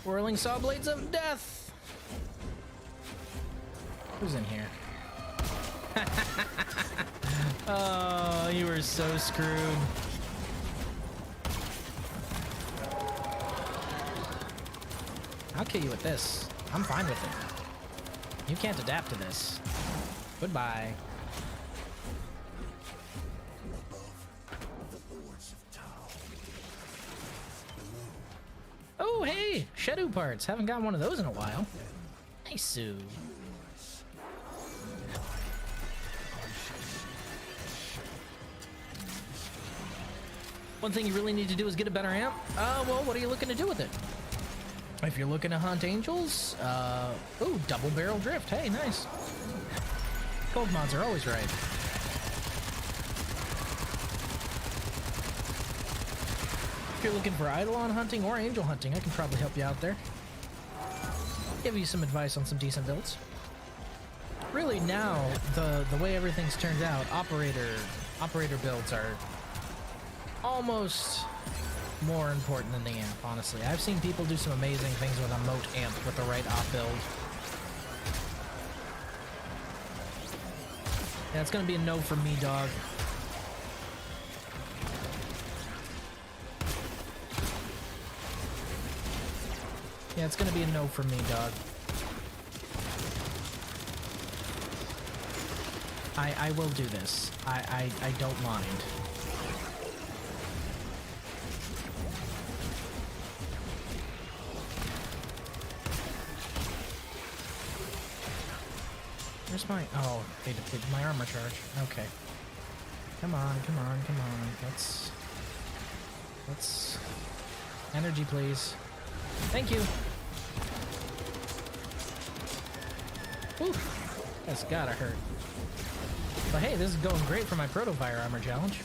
Whirling saw blades of death. Who's in here? Oh, you were so screwed. I'll kill you with this. I'm fine with it. You can't adapt to this. Goodbye. Oh, hey! Shadow parts. Haven't gotten one of those in a while. Nice, Sue. One thing you really need to do is get a better amp. Well, what are you looking to do with it? If you're looking to hunt angels, ooh, double barrel drift. Hey, nice. Gold mods are always right. If you're looking for Eidolon hunting or angel hunting, I can probably help you out there. Give you some advice on some decent builds. Really now, the way everything's turned out, operator builds are almost more important than the amp, honestly. I've seen people do some amazing things with a moat amp with the right op build. Yeah, it's gonna be a no from me, dog. Yeah, it's gonna be a no from me, dog. I will do this. I don't mind. Where's my... Oh, they depleted my armor charge. Okay. Come on, come on, come on. Let's... Energy, please. Thank you. Whew. That's gotta hurt. But hey, this is going great for my proto-fire armor challenge.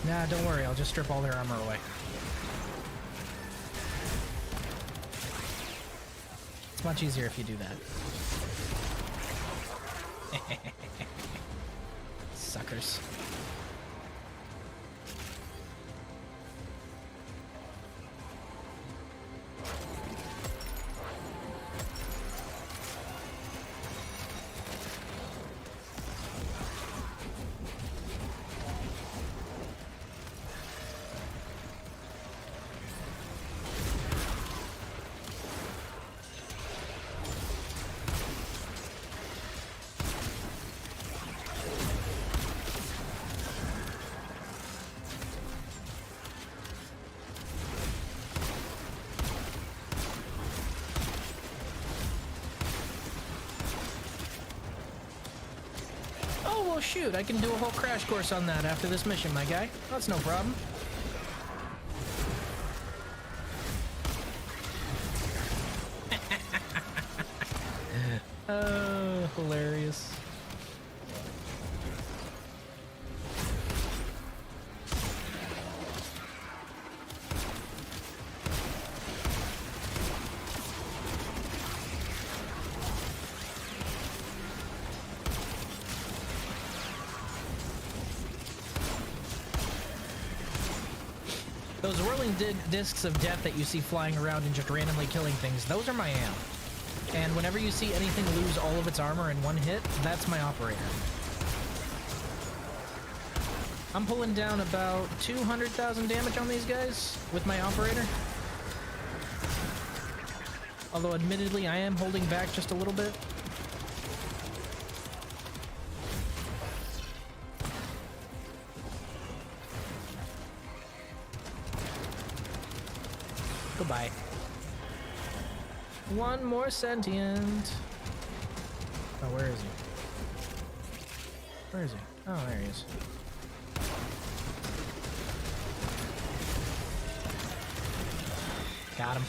Nah, don't worry, I'll just strip all their armor away. It's much easier if you do that. Suckers. Oh, shoot, I can do a whole crash course on that after this mission, my guy. That's no problem. Oh, hilarious. Those whirling discs of death that you see flying around and just randomly killing things, those are my amp. And whenever you see anything lose all of its armor in one hit, that's my operator. I'm pulling down about 200,000 damage on these guys with my operator. Although admittedly, I am holding back just a little bit. Goodbye. One more sentient. Oh, where is he? Where is he? Oh, there he is. Got him.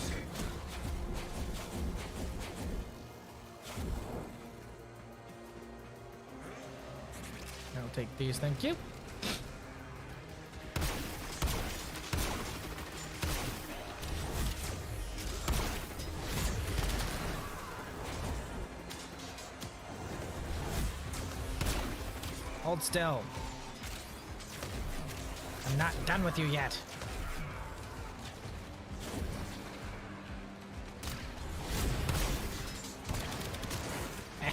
I'll take these, thank you. Hold still. I'm not done with you yet. Eh.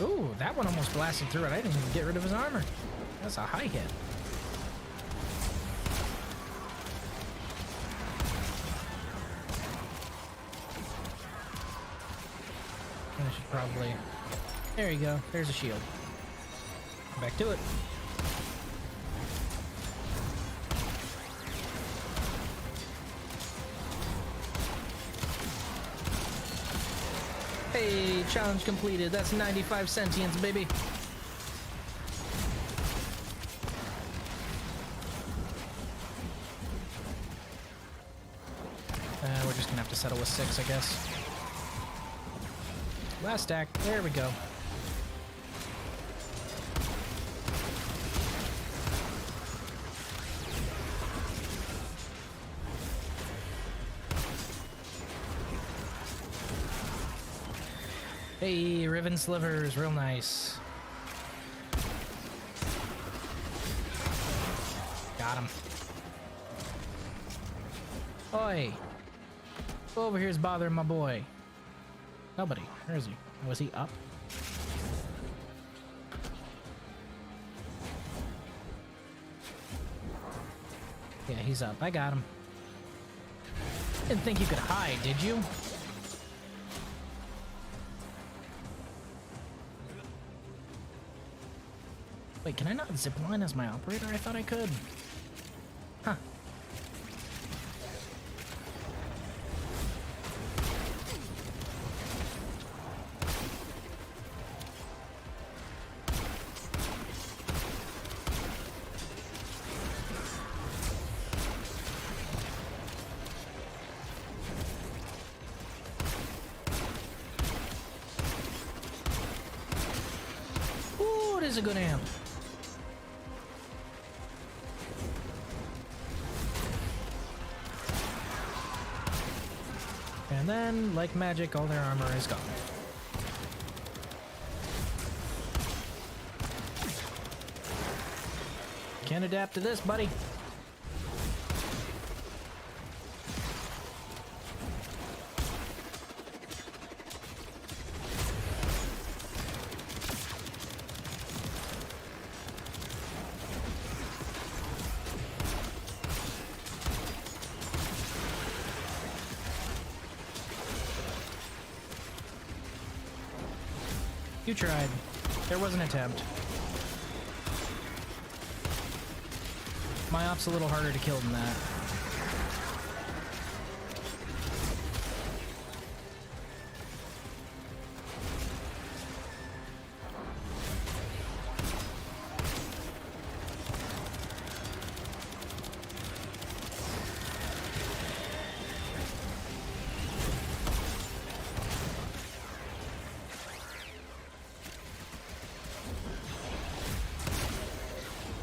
Ooh, that one almost blasted through it. I didn't even get rid of his armor. That's a high hit. I should probably... There you go. There's a shield. Back to it. Hey, challenge completed. That's 95 sentience, baby. We're just gonna have to settle with 6, I guess. Last stack. There we go. Hey, Riven Slivers, real nice. Got him. Oi! Who over here's bothering my boy? Nobody. Where is he? Was he up? Yeah, he's up. I got him. Didn't think you could hide, did you? Wait, can I not zipline as my operator? I thought I could. Huh. Ooh, it is a good amp. And then, like magic, all their armor is gone. Can't adapt to this, buddy. You tried. There was an attempt. My op's a little harder to kill than that.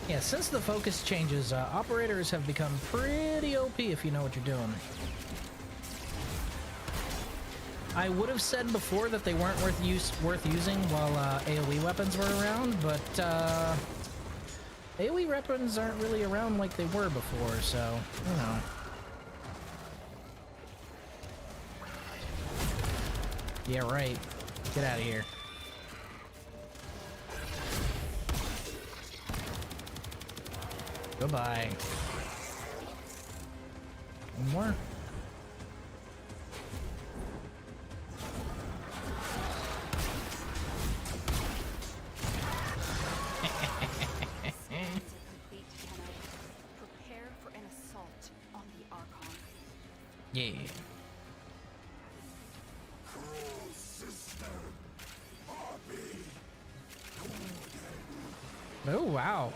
Yeah, since the focus changes, operators have become pretty OP if you know what you're doing. I would have said before that they weren't worth using while AoE weapons were around, but AoE weapons aren't really around like they were before, so, you know. Yeah, right. Get out of here. Goodbye. One more. Prepare for an assault on the Archon. Yeah. Cruel sister, Bobby. Oh, wow.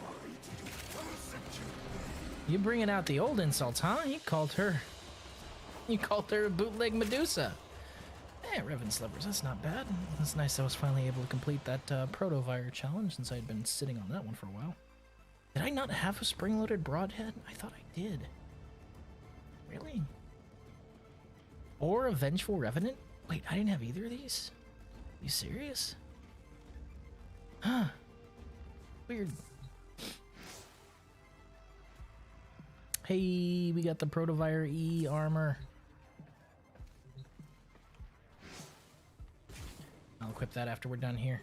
You bringing out the old insults, huh? You called her a bootleg Medusa. Hey, Riven Slivers, that's not bad. It's nice I was finally able to complete that Protovire challenge since I'd been sitting on that one for a while. Did I not have a spring-loaded broadhead? I thought I did. Really? Or a Vengeful Revenant? Wait, I didn't have either of these? You serious? Huh. Weird. Hey, we got the Protovire E armor. I'll equip that after we're done here.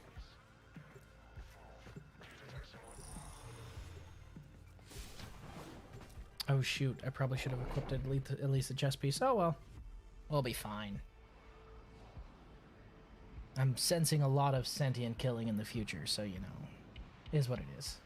Oh shoot, I probably should have equipped at least the chest piece. Oh well. We'll be fine. I'm sensing a lot of sentient killing in the future, so you know, is what it is.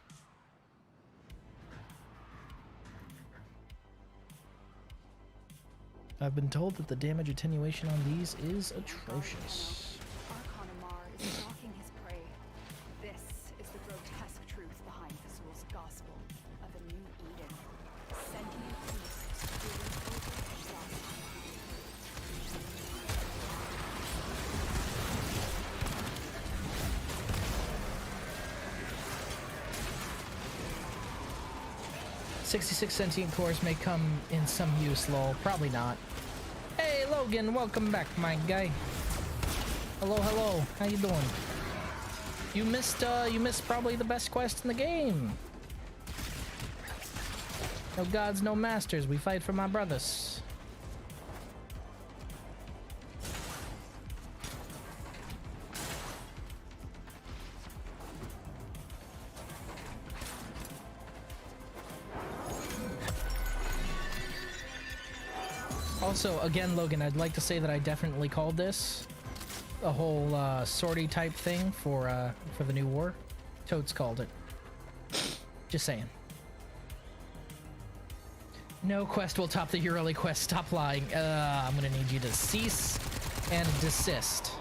I've been told that the damage attenuation on these is atrocious. Archon Amar is stalking his prey. This is the grotesque truth behind Azul's gospel of a new Eden. Sentient beasts ruling over exhaustion. "66 sentient cores may come in some use, lol. Probably not. Hey, Logan, welcome back, my guy. Hello, hello. How you doing? You missed probably the best quest in the game. No gods, no masters. We fight for my brothers." Also, again, Logan, I'd like to say that I definitely called this a whole sortie type thing for the new war. Toads called it. Just saying. No quest will top the Urali quest. Stop lying. I'm gonna need you to cease and desist.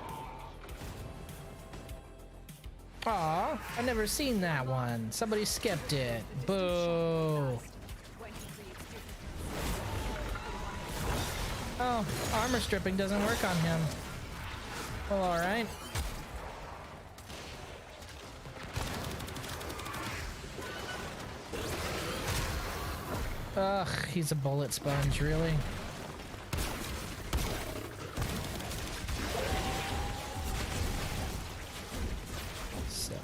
Aw, I never seen that one. Somebody skipped it. Boo. Oh, armor stripping doesn't work on him. Well, alright. Ugh, he's a bullet sponge, really? So.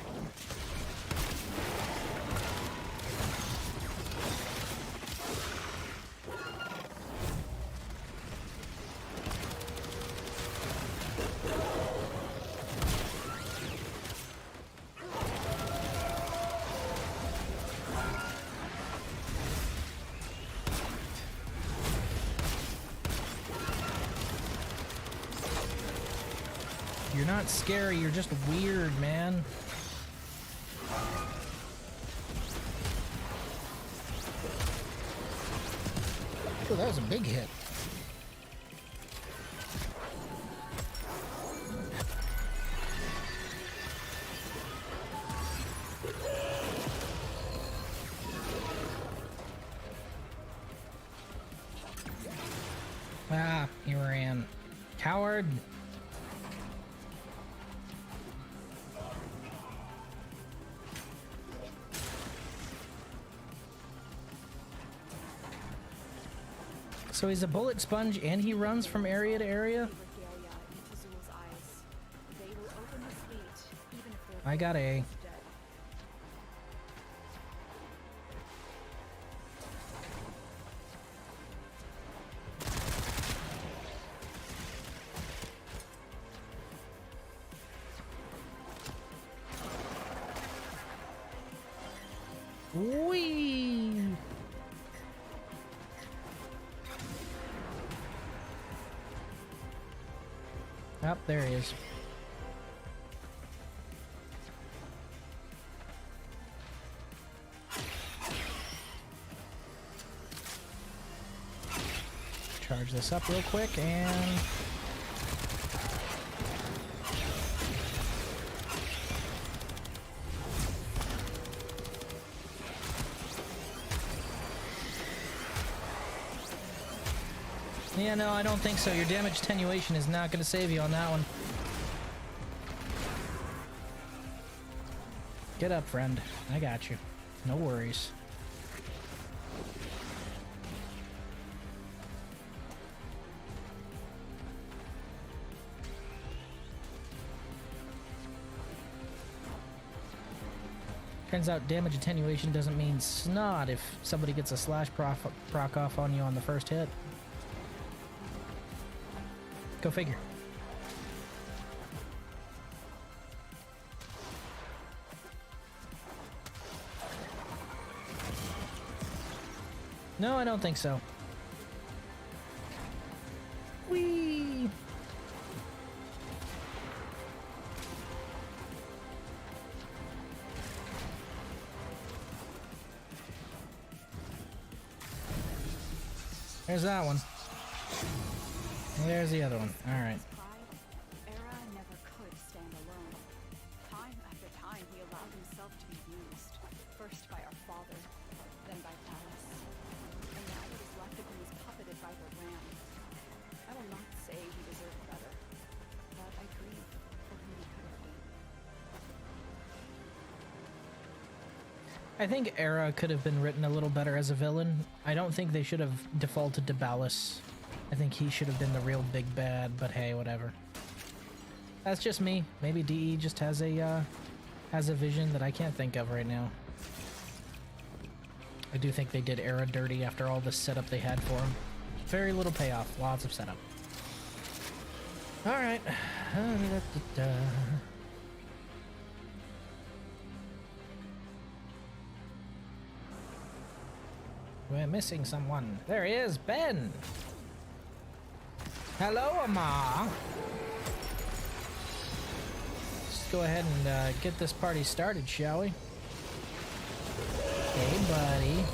You're not scary, you're just weird, man. Oh, that was a big hit. Ah, he ran. Coward. So he's a bullet sponge and he runs from area to area? I got A. Whee! Up there he is. Charge this up real quick and yeah, no, I don't think so. Your damage attenuation is not going to save you on that one. Get up, friend. I got you. No worries. Turns out damage attenuation doesn't mean snot if somebody gets a slash proc off on you on the first hit. Go figure. No, I don't think so. Whee! There's that one. There's the other one. All right. Era never could stand alone. Time after time, he allowed himself to be used. First by our father, then by Alice. And now what is left of him is puppeted by the ram. I will not say he deserved better, but I grieve for who he could have been. I think Era could have been written a little better as a villain. I don't think they should have defaulted to Ballas. I think he should have been the real big bad, but hey, whatever. That's just me. Maybe DE just has a vision that I can't think of right now. I do think they did Era dirty after all the setup they had for him. Very little payoff, lots of setup. Alright. We're missing someone. There he is, Ben! Hello, Amar! Let's go ahead and get this party started, shall we? Hey, buddy.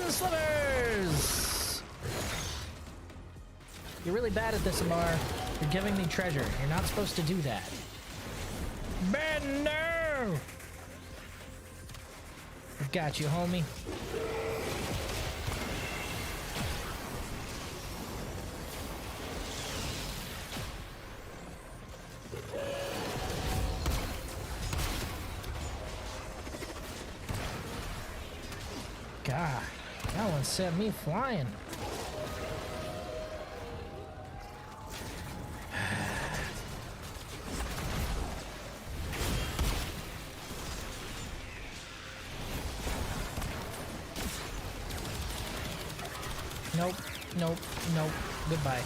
Slivers! You're really bad at this, Amar. You're giving me treasure. You're not supposed to do that. Ben, no! I got you, homie. God. That one sent me flying. Nope, nope, nope. Goodbye.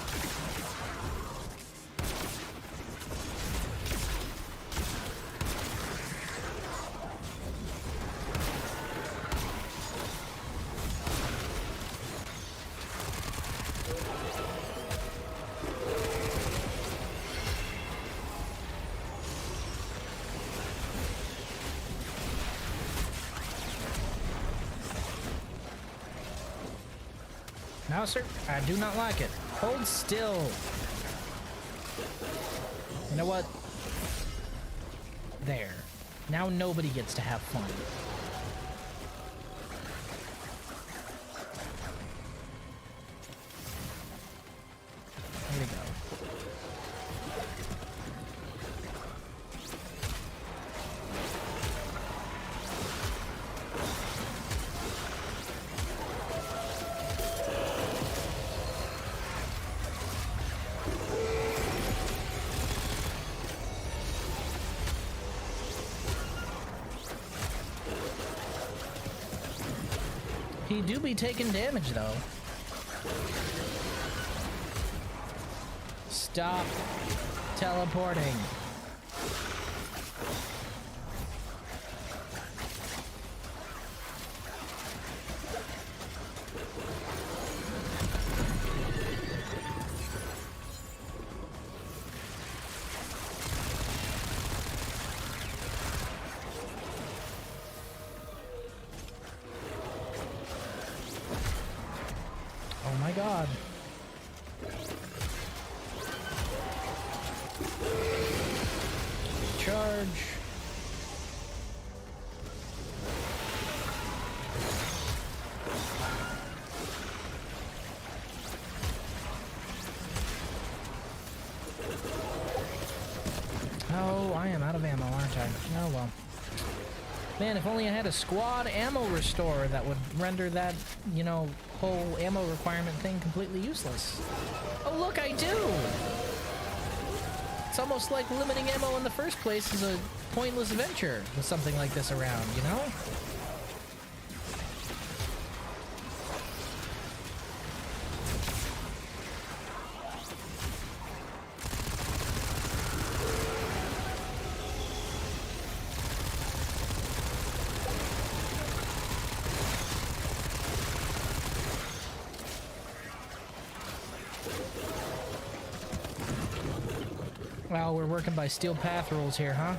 No, sir. I do not like it. Hold still. You know what? There. Now nobody gets to have fun. Here we go. He do be taking damage, though. Stop teleporting. Oh my god. Oh well. Man, if only I had a squad ammo restorer that would render that, you know, whole ammo requirement thing completely useless. Oh look, I do! It's almost like limiting ammo in the first place is a pointless venture with something like this around, you know? Well, we're working by steel path rules here, huh?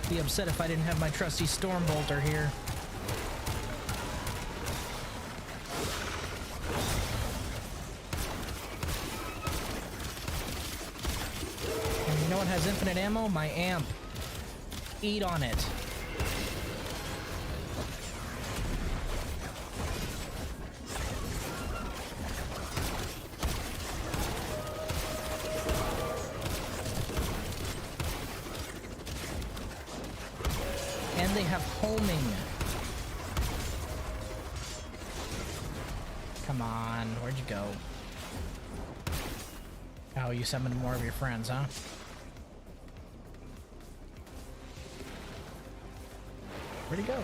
Be upset if I didn't have my trusty storm bolter here. And you know what has infinite ammo? My amp. Eat on it. And they have homing. Come on, where'd you go? Oh, you summoned more of your friends, huh? Where'd he go?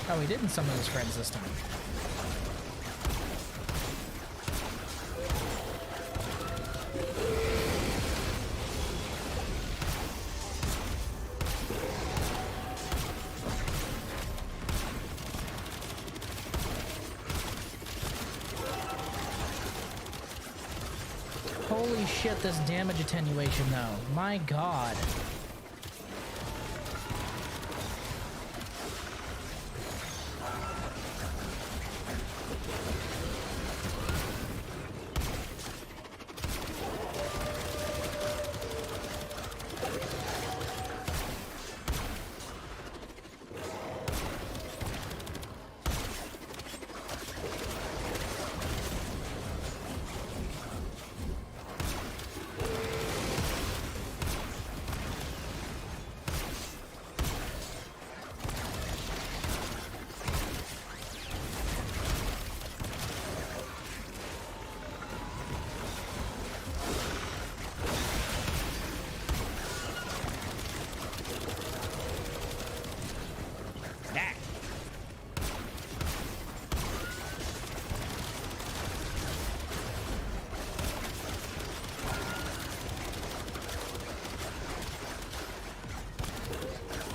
Oh, he didn't summon his friends this time. Holy shit, this damage attenuation though. My god.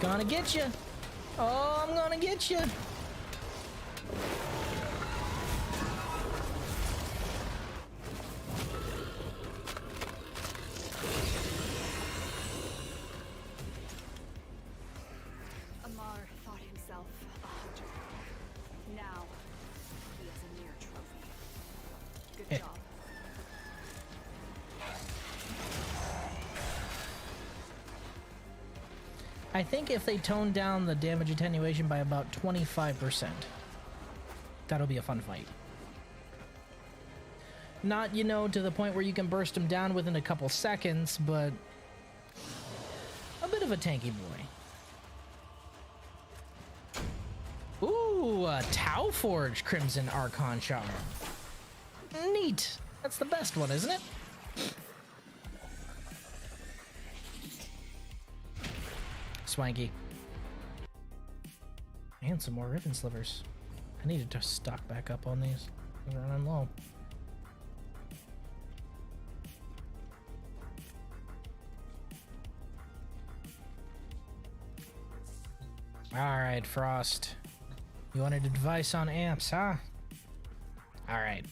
Gonna get you. Oh, I'm gonna get you. Amar thought himself a hunter. Now, he is a mere trophy. Good job. I think if they tone down the damage attenuation by about 25%, that'll be a fun fight. Not, you know, to the point where you can burst them down within a couple seconds, but a bit of a tanky boy. Ooh, a Tau Forge Crimson Archon Shard. Neat. That's the best one, isn't it? Swanky. And some more ribbon slivers. I need to stock back up on these. I'm running low. Alright, Frost. You wanted advice on amps, huh? Alright.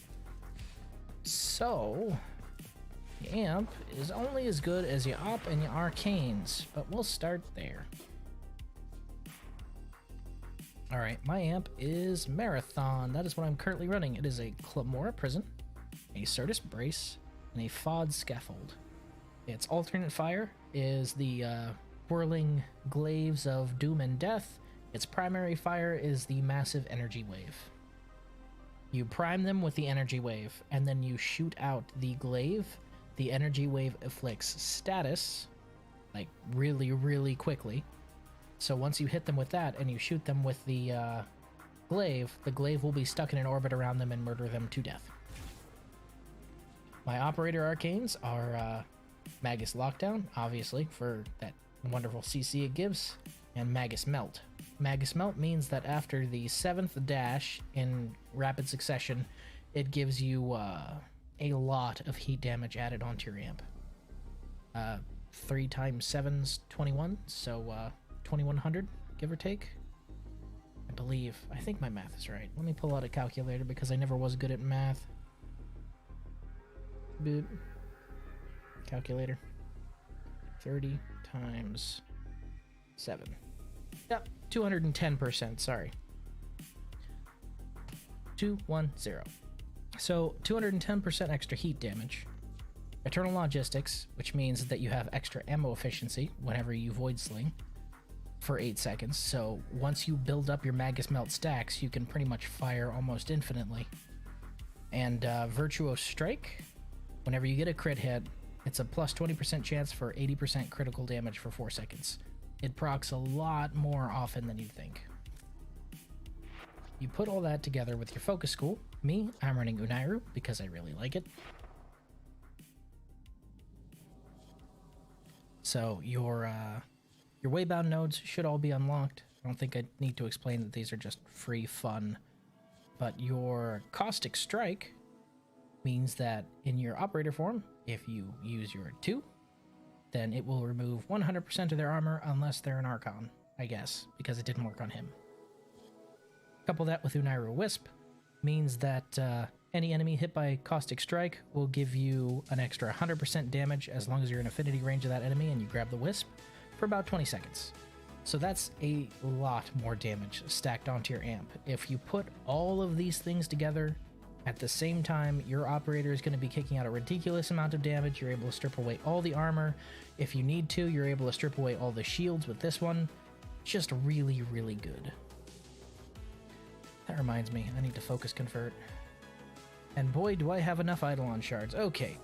So, the amp is only as good as your op and your arcanes, but we'll start there. Alright, my amp is Marathon. That is what I'm currently running. It is a Clamora Prison, a Certus Brace, and a Fod Scaffold. Its alternate fire is the swirling glaives of doom and death. Its primary fire is the massive energy wave. You prime them with the energy wave, and then you shoot out the glaive. The energy wave afflicts status, like really, really quickly. So once you hit them with that and you shoot them with the glaive will be stuck in an orbit around them and murder them to death. My operator arcanes are Magus Lockdown, obviously, for that wonderful CC it gives, and Magus Melt. Magus Melt means that after the 7th dash in rapid succession, it gives you a lot of heat damage added onto your amp. 3 times 7's 21, so 2100, give or take. I think my math is right. Let me pull out a calculator because I never was good at math. Boop. Calculator. 30 times 7. Yep, 210%, sorry. 210. So 210% extra heat damage. Eternal Logistics, which means that you have extra ammo efficiency whenever you Void Sling for 8 seconds. So once you build up your Magus Melt stacks, you can pretty much fire almost infinitely. And Virtuous Strike, whenever you get a crit hit, it's a plus 20% chance for 80% critical damage for 4 seconds. It procs a lot more often than you'd think. You put all that together with your focus school. Me, I'm running Unairu because I really like it. So your waybound nodes should all be unlocked. I don't think I need to explain that these are just free fun. But your Caustic Strike means that in your operator form, if you use your 2, then it will remove 100% of their armor unless they're an Archon, I guess, because it didn't work on him. Couple that with Unairu Wisp means that any enemy hit by Caustic Strike will give you an extra 100% damage as long as you're in affinity range of that enemy and you grab the Wisp for about 20 seconds. So that's a lot more damage stacked onto your amp. If you put all of these things together at the same time, your operator is going to be kicking out a ridiculous amount of damage. You're able to strip away all the armor. If you need to, you're able to strip away all the shields with this one. Just really, really good. That reminds me, I need to focus convert. And boy, do I have enough Eidolon shards. Okay.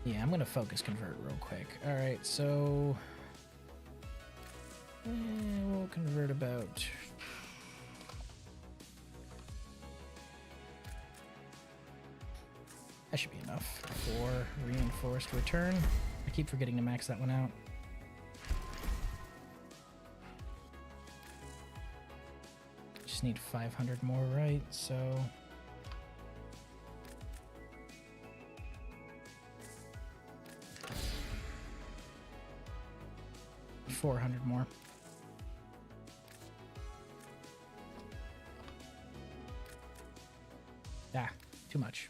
Yeah, I'm going to focus convert real quick. Alright, so... we'll convert about... That should be enough for reinforced return. I keep forgetting to max that one out. Just need 500 more, right? So... 400 more. Ah, too much.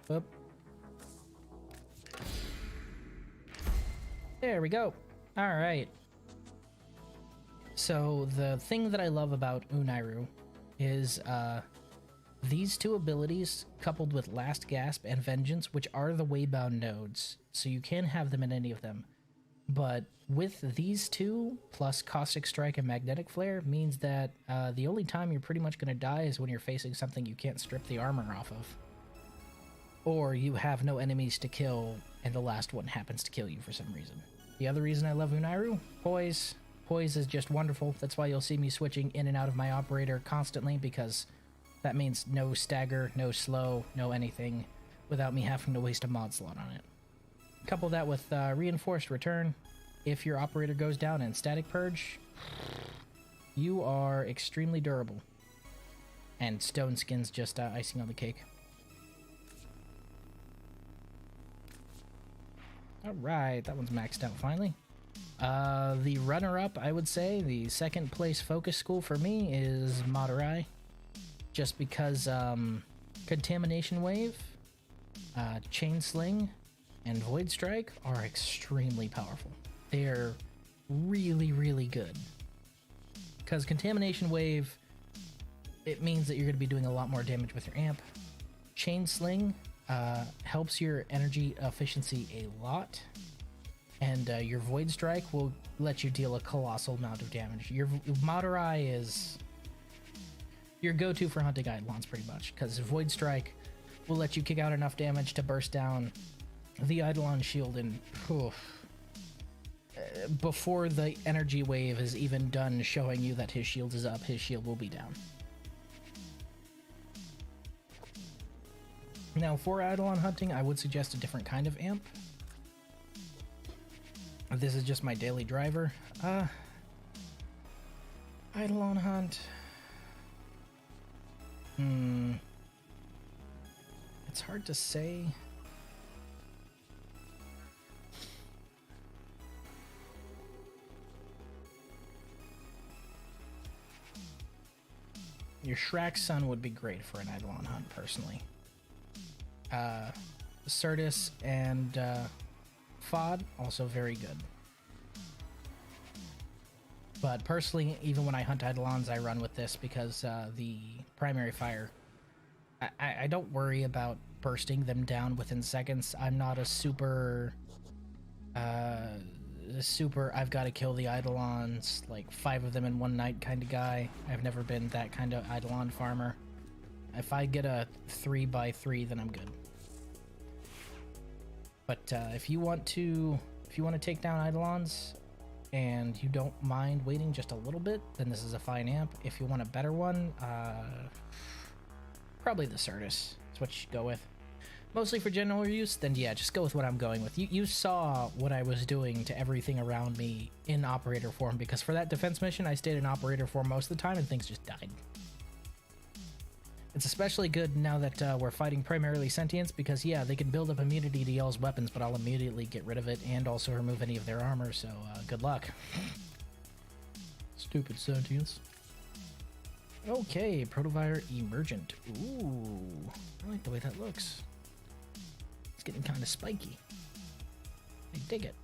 Whoop. There we go. All right. So the thing that I love about Unairu is these two abilities coupled with Last Gasp and Vengeance, which are the Waybound nodes, so you can have them in any of them. But with these two, plus Caustic Strike and Magnetic Flare, means that the only time you're pretty much going to die is when you're facing something you can't strip the armor off of. Or you have no enemies to kill, and the last one happens to kill you for some reason. The other reason I love Unairu, Poise. Poise is just wonderful. That's why you'll see me switching in and out of my operator constantly, because that means no stagger, no slow, no anything, without me having to waste a mod slot on it. Couple that with reinforced return. If your operator goes down in static purge, you are extremely durable. And stone skin's just icing on the cake. Alright, that one's maxed out finally. The runner-up, I would say, the second place focus school for me is Madurai. Just because Contamination Wave, Chain Sling, and Void Strike are extremely powerful. They're really, really good. Because Contamination Wave, it means that you're going to be doing a lot more damage with your amp. Chain Sling helps your energy efficiency a lot, and your Void Strike will let you deal a colossal amount of damage. Your Madurai is your go-to for hunting Eidolons pretty much, because Void Strike will let you kick out enough damage to burst down the Eidolon shield in before the energy wave is even done showing you that his shield is up, his shield will be down. Now, for Eidolon hunting, I would suggest a different kind of amp. This is just my daily driver. Eidolon hunt. It's hard to say. Your Shrack's Son would be great for an Eidolon hunt, personally. Certus and Fod, also very good. But personally, even when I hunt Eidolons, I run with this because the primary fire, I don't worry about bursting them down within seconds. I'm not a super I've got to kill the Eidolons, like 5 of them in one night kind of guy. I've never been that kind of Eidolon farmer. If I get a 3x3, then I'm good. But if you want to take down Eidolons and you don't mind waiting just a little bit, then this is a fine amp. If you want a better one, probably the Certus. That's what you should go with. Mostly for general use, then yeah, just go with what I'm going with. You saw what I was doing to everything around me in operator form, because for that defense mission, I stayed in operator form most of the time and things just died. It's especially good now that we're fighting primarily sentients, because yeah, they can build up immunity to y'all's weapons, but I'll immediately get rid of it and also remove any of their armor, so good luck. Stupid sentients. Okay, Protovire Emergent. Ooh, I like the way that looks. It's getting kind of spiky. I dig it.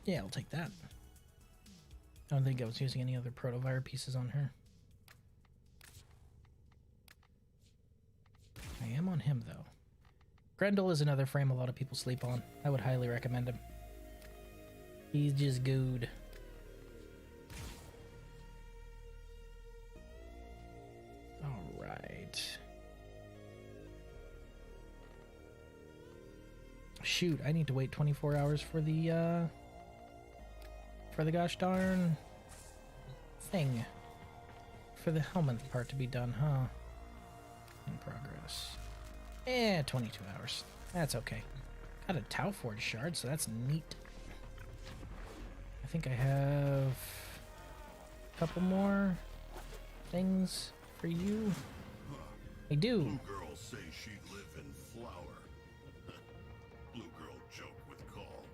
Yeah, I'll take that. I don't think I was using any other Protovire pieces on her. I am on him, though. Grendel is another frame a lot of people sleep on. I would highly recommend him. He's just good. Alright. Shoot, I need to wait 24 hours for the gosh darn thing. For the helmet part to be done, huh? In progress. 22 hours. That's okay. Got a Tau Forge shard, so that's neat. I think I have a couple more things for you. I do. Blue girls say she'd live in flour. Blue girl joke with Kahl.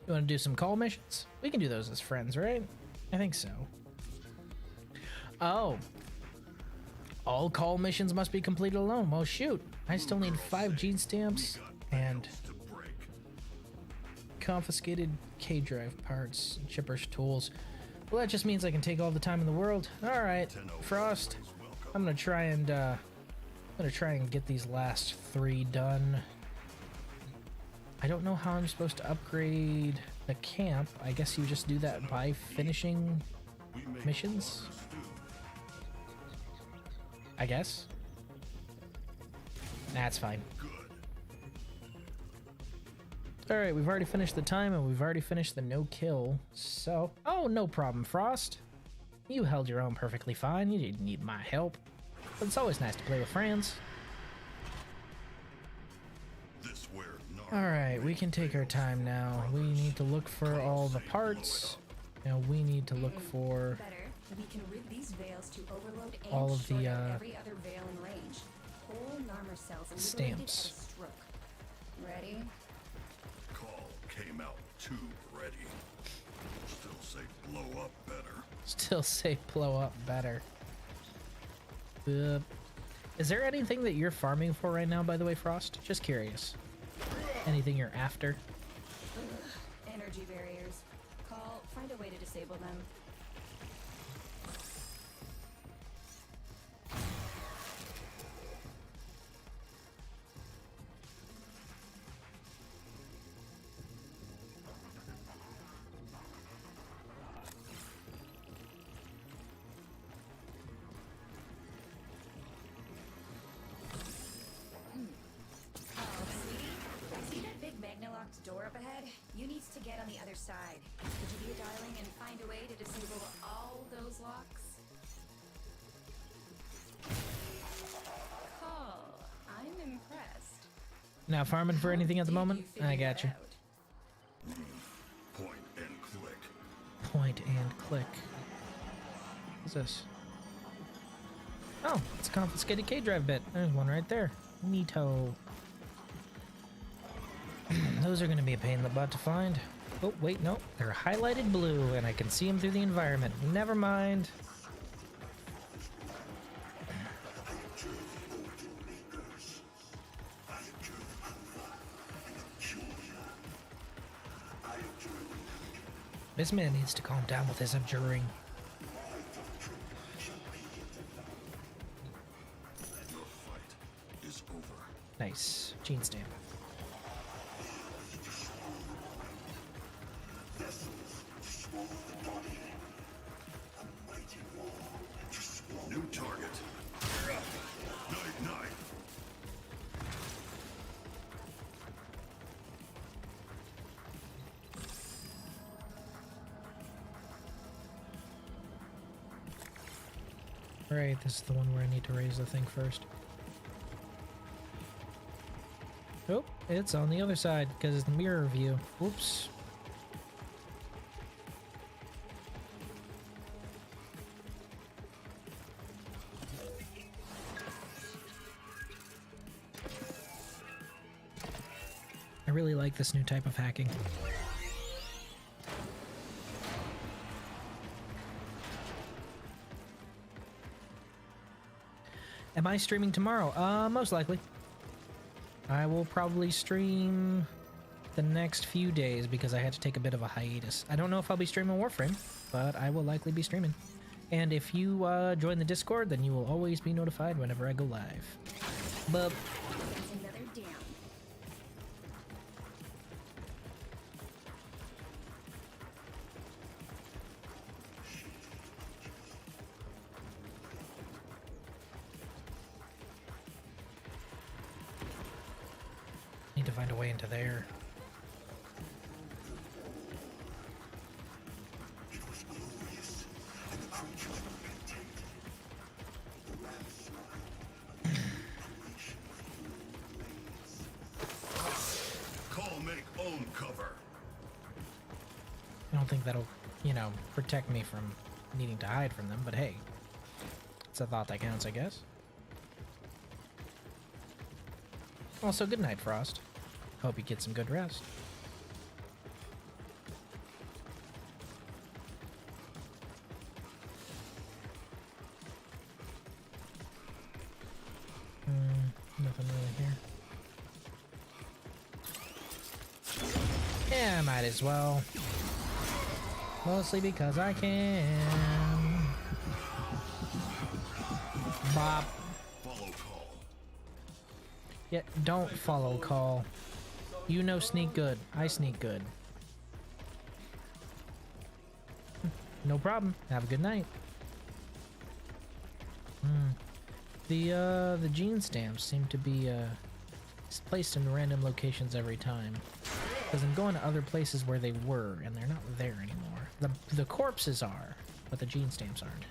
You want to do some call missions? We can do those as friends, right? I think so. Oh. All call missions must be completed alone. Well, shoot. I still need 5 gene stamps and confiscated K-drive parts, chippers tools. Well, that just means I can take all the time in the world. All right, Frost. I'm gonna try and get these last 3 done. I don't know how I'm supposed to upgrade the camp. I guess you just do that by finishing missions. I guess. That's fine. Alright, we've already finished the time and we've already finished the no kill, so... Oh, no problem, Frost. You held your own perfectly fine. You didn't need my help. But it's always nice to play with friends. Alright, we can take our time now. We need to look for all the parts. Now we need to look for... We can rig these veils to overload and all of the every other veil in range. Whole Narmer cells and stamps. at a stroke. Ready? Kahl came out too ready. Still say blow up better. Still say blow up better. Is there anything that you're farming for right now, by the way, Frost? Just curious. Anything you're after? Energy barriers. Kahl, find a way to disable them. Not farming for anything at the moment? I got you. Point and click. Point and click. What's this? Oh, it's a confiscated K-drive bit. There's one right there. Neato. Those are going to be a pain in the butt to find. Oh, wait, no. They're highlighted blue, and I can see them through the environment. Never mind. This man needs to calm down with his abjuring. Your fight is over. Nice. Gene stamp. New target. Night, night. Right, this is the one where I need to raise the thing first. Oh, it's on the other side because it's the mirror view. Oops. I really like this new type of hacking. Am I streaming tomorrow? Most likely. I will probably stream the next few days because I had to take a bit of a hiatus. I don't know if I'll be streaming Warframe, but I will likely be streaming. And if you join the Discord, then you will always be notified whenever I go live. But That's another down. need to find a way into there. Call make own cover. I don't think that'll, you know, protect me from needing to hide from them, but hey, it's a thought that counts, I guess. Also, good night, Frost. Hope you get some good rest. Nothing really here. Yeah, might as well. Mostly because I can. Bop. Follow call. Yeah, don't follow Kahl. You know sneak good. I sneak good. No problem. Have a good night. The gene stamps seem to be placed in random locations every time. Because I'm going to other places where they were, and they're not there anymore. The corpses are, but the gene stamps aren't.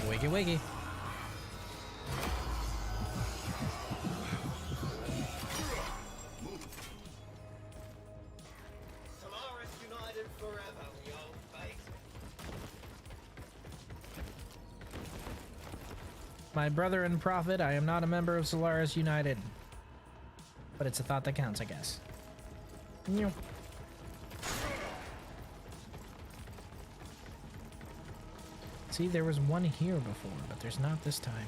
Wiggy wiggy. Solaris united forever, we old fate. My brother and prophet, I am not a member of Solaris United. But it's a thought that counts, I guess. Meow. See, there was one here before, but there's not this time.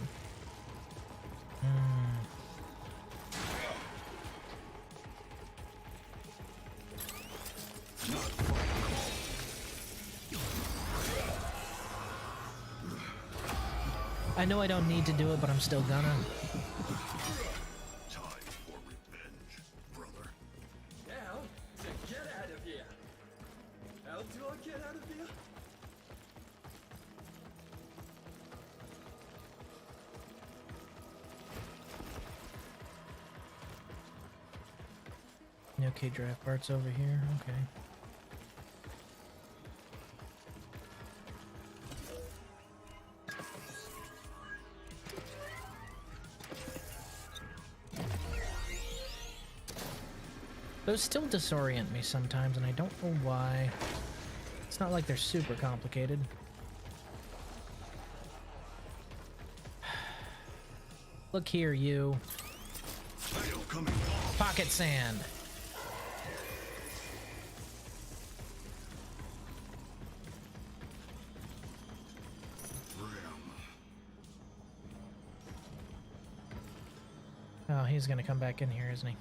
I know I don't need to do it, but I'm still gonna. Time for revenge, brother. Now, to get out of here. How do I get out of here? No K-drive parts over here. Okay. Those still disorient me sometimes, and I don't know why. It's not like they're super complicated. Look here, you. Pocket sand. Oh, he's gonna come back in here, isn't he?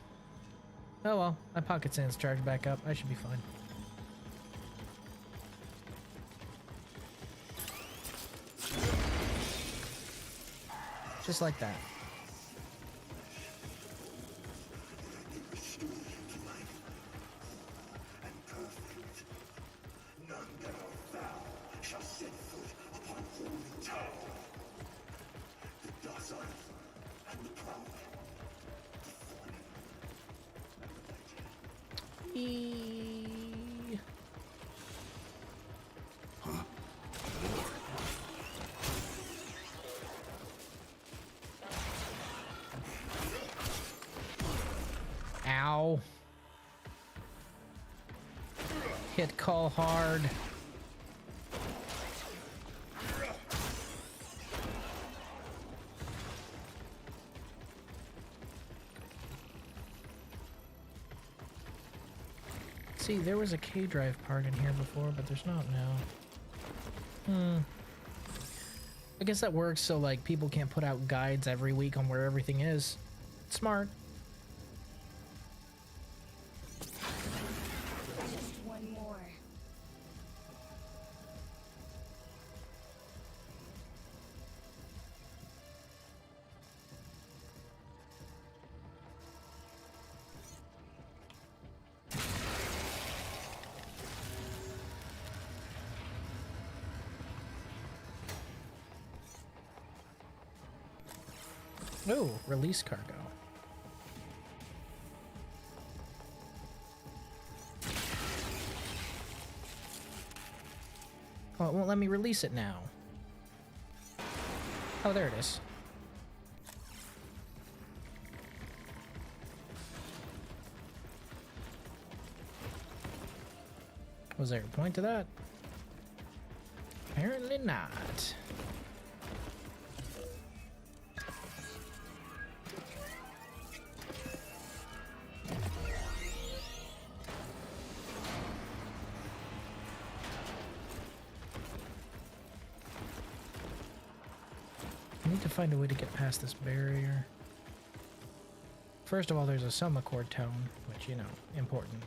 Oh well, my pocket sand's charged back up. I should be fine. Just like that. Ow. Hit Kahl hard. See, there was a K-drive part in here before, but there's not now. I guess that works so like people can't put out guides every week on where everything is. Smart. Just one more. Oh, release cargo. Oh, it won't let me release it now. Oh, there it is. Was there a point to that? Apparently not. I need to find a way to get past this barrier. First of all, there's a summa chord tone, which, you know, important.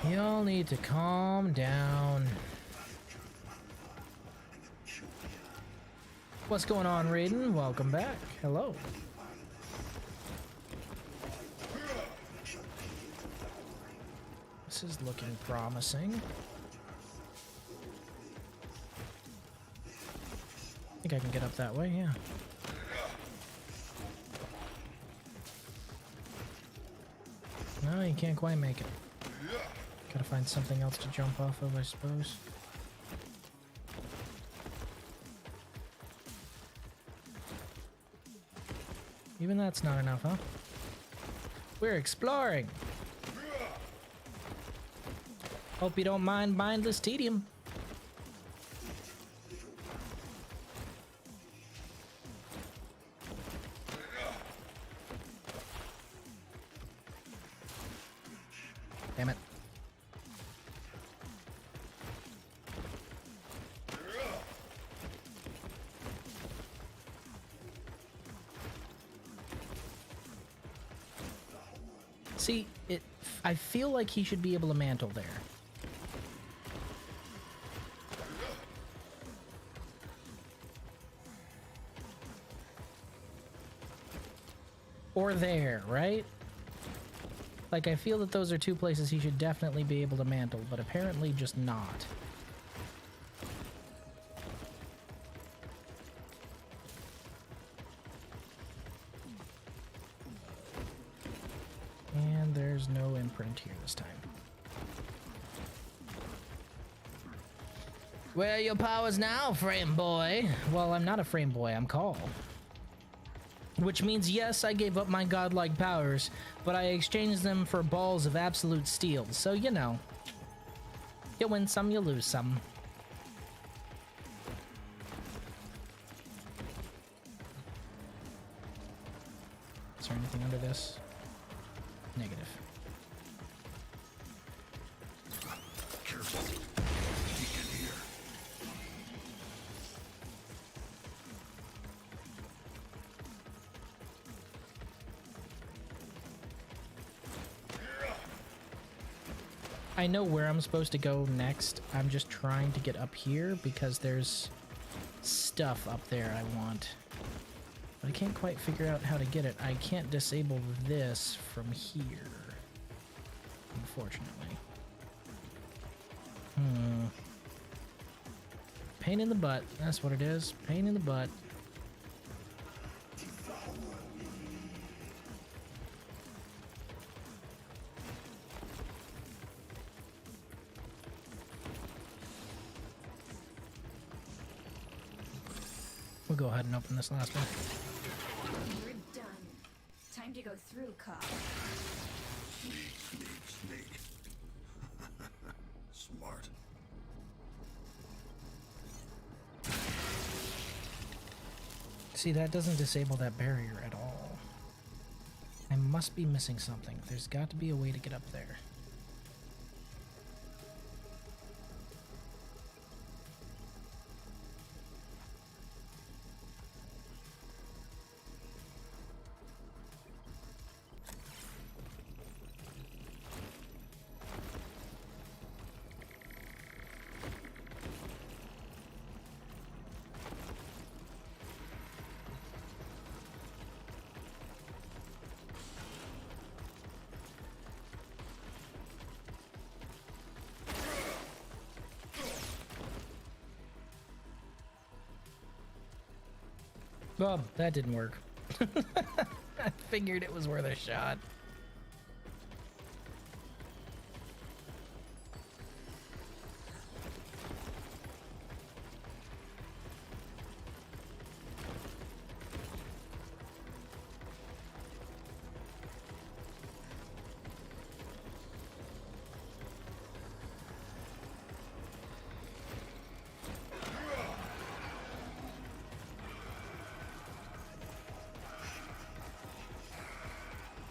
Y'all need to calm down. What's going on, Raiden? Welcome back. Hello. This is looking promising. I think I can get up that way, yeah. No, you can't quite make it. Gotta find something else to jump off of, I suppose. Even that's not enough, huh? We're exploring! Hope you don't mind mindless tedium. Damn it. See, I feel like he should be able to mantle there. Or there, right? Like, I feel that those are two places he should definitely be able to mantle, but apparently just not. there's no imprint here this time. Where are your powers now, frame boy? Well, I'm not a frame boy, I'm Kahl. Which means, yes, I gave up my godlike powers, but I exchanged them for balls of absolute steel, so you know. You win some, you lose some. Is there anything under this? Negative. Careful. Peek in here. I know where I'm supposed to go next. I'm just trying to get up here because there's stuff up there I want. But I can't quite figure out how to get it. I can't disable this from here, unfortunately. Pain in the butt. That's what it is. Pain in the butt. We'll go ahead and open this last one. We're done. Time to go through, Kahl. Sneak. Smart. See, that doesn't disable that barrier at all. I must be missing something. There's got to be a way to get up there. Well, that didn't work. I figured it was worth a shot.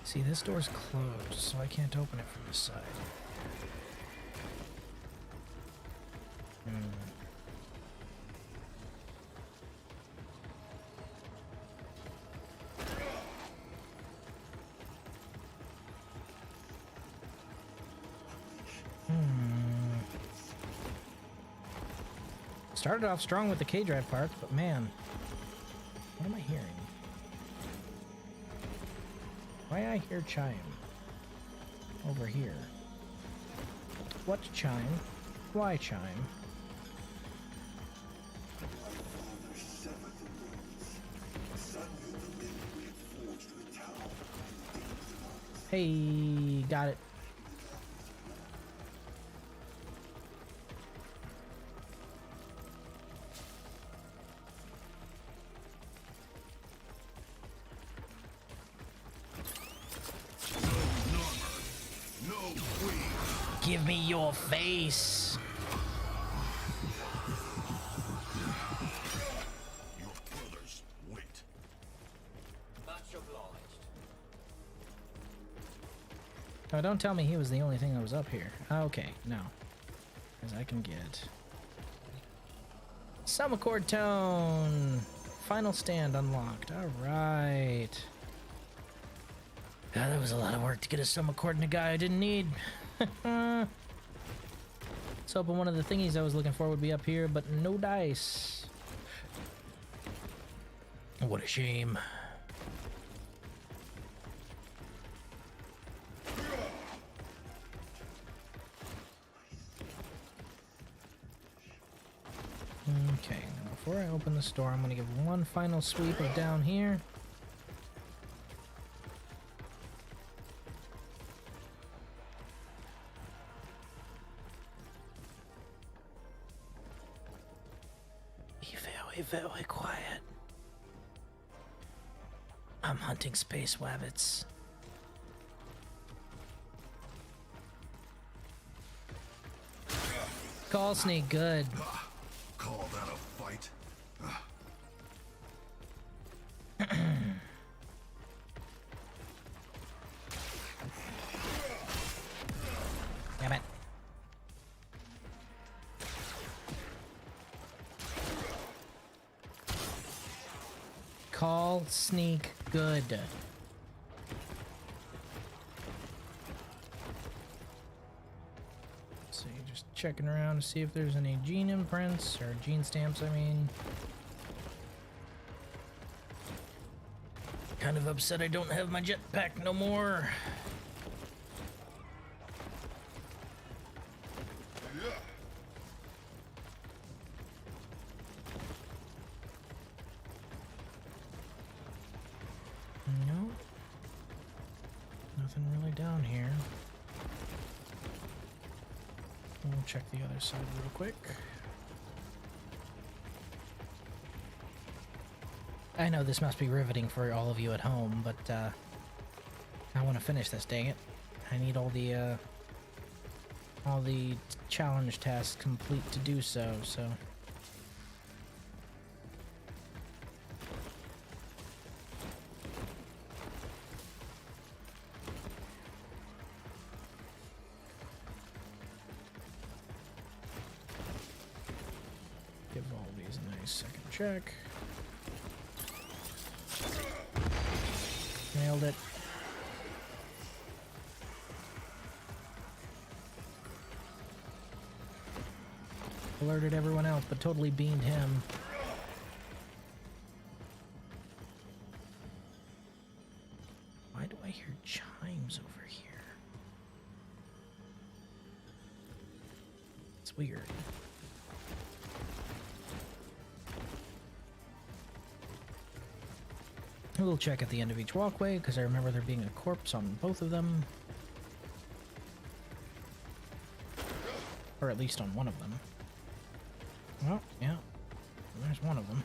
See, this door's closed, so I can't open it from this side. Started off strong with the K-drive parts, but man, what am I hearing? Why I hear chime over here? What chime? Why chime? Hey, got it. Give me your face. Your brothers wait. Much obliged. Oh, don't tell me he was the only thing that was up here. Okay, no. As I can get. Summercord tone. Final stand unlocked. Alright. God, that was a lot of work to get a summercord in a guy I didn't need. Let's hoping one of the thingies I was looking for would be up here, but no dice. What a shame. Okay, now before I open this door, I'm going to give one final sweep of down here. Be very, very quiet. I'm hunting space wabbits. Call sneak, good. Call that a fight? Damn it. Call sneak, good. So you're just checking around to see if there's any gene imprints or gene stamps, I mean. Kind of upset I don't have my jetpack no more. No. Nothing really down here. We'll check the other side real quick. I know this must be riveting for all of you at home, but I want to finish this, dang it. I need all the challenge tasks complete to do so, so. Give all these a nice second check. Nailed it. Alerted everyone else, but totally beamed him. Why do I hear chimes over here? It's weird. We'll check at the end of each walkway, because I remember there being a corpse on both of them. Or at least on one of them. Well, yeah. There's one of them.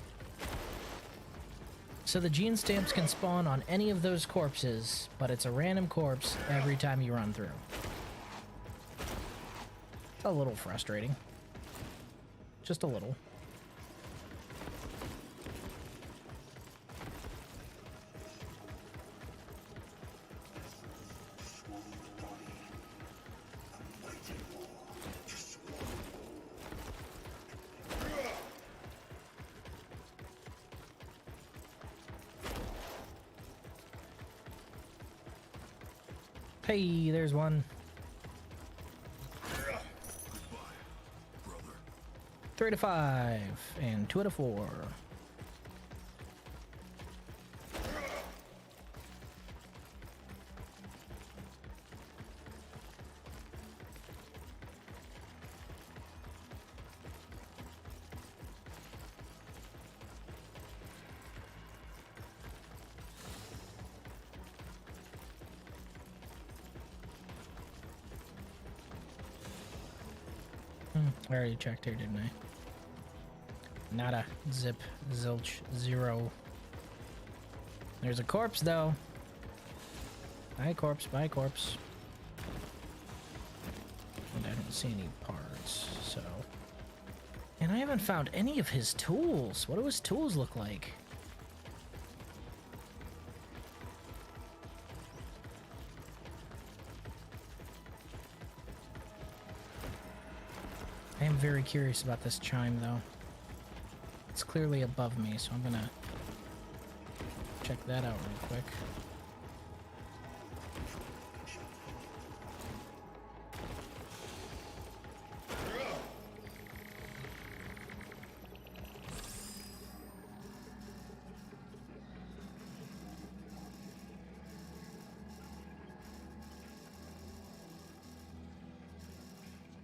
So the gene stamps can spawn on any of those corpses, but it's a random corpse every time you run through. It's a little frustrating. Just a little. Hey, there's one. Goodbye, brother. 3 to 5 and 2 to 4. I already checked here, didn't I? Nada. Zip. Zilch. Zero. There's a corpse, though. Bye, corpse. Bye, corpse. And I don't see any parts, so... And I haven't found any of his tools. What do his tools look like? I am very curious about this chime, though. It's clearly above me, so I'm gonna check that out real quick.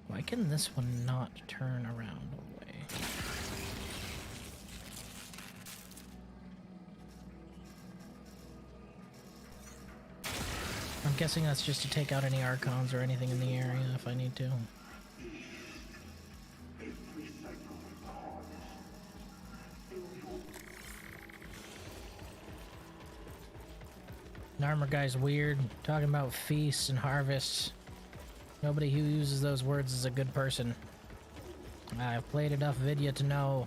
Why can this one not turn around all the way? I'm guessing that's just to take out any Archons or anything in the area if I need to. Armor guy's weird, talking about feasts and harvests. Nobody who uses those words is a good person. I've played enough Vidya to know.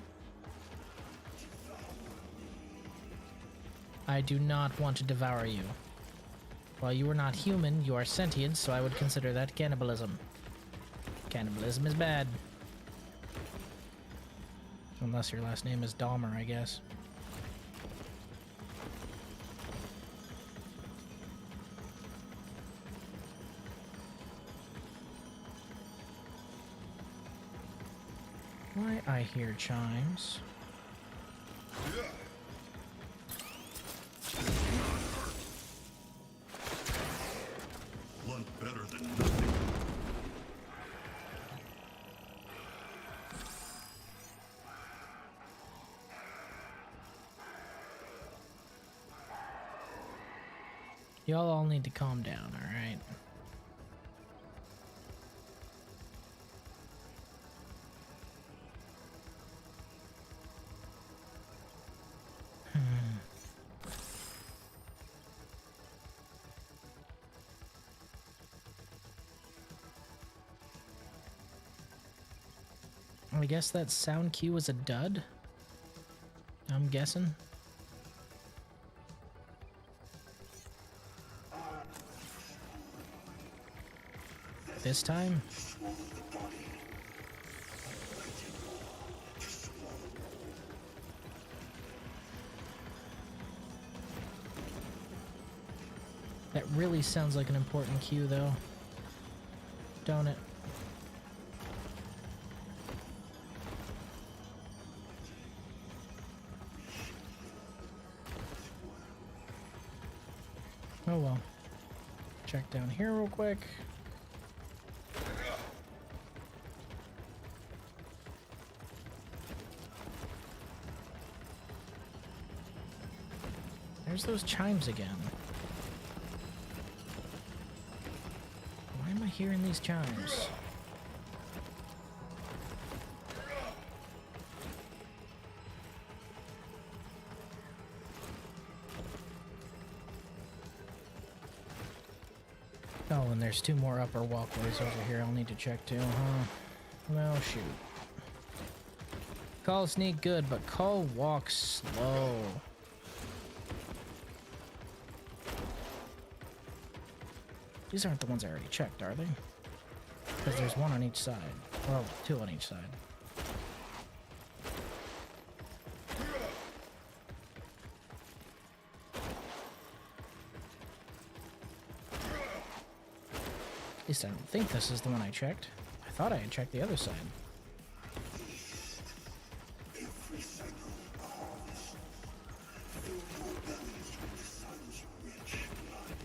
I do not want to devour you. While you are not human, you are sentient, so I would consider that cannibalism. Cannibalism is bad. Unless your last name is Dahmer, I guess. Why I hear chimes. Blunt better than nothing. Y'all all need to calm down, alright? I guess that sound cue was a dud. I'm guessing. This time? That really sounds like an important cue, though. Don't it? Oh well. Check down here real quick. There's those chimes again. Why am I hearing these chimes? Oh, and there's two more upper walkways over here I'll need to check too, huh? Well, shoot. Kahl sneak good, but Kahl walks slow. These aren't the ones I already checked, are they? Because there's one on each side. Well, two on each side. At least I don't think this is the one I checked. I thought I had checked the other side. Every cycle of harvest, fill your bellies with the sun's rich blood.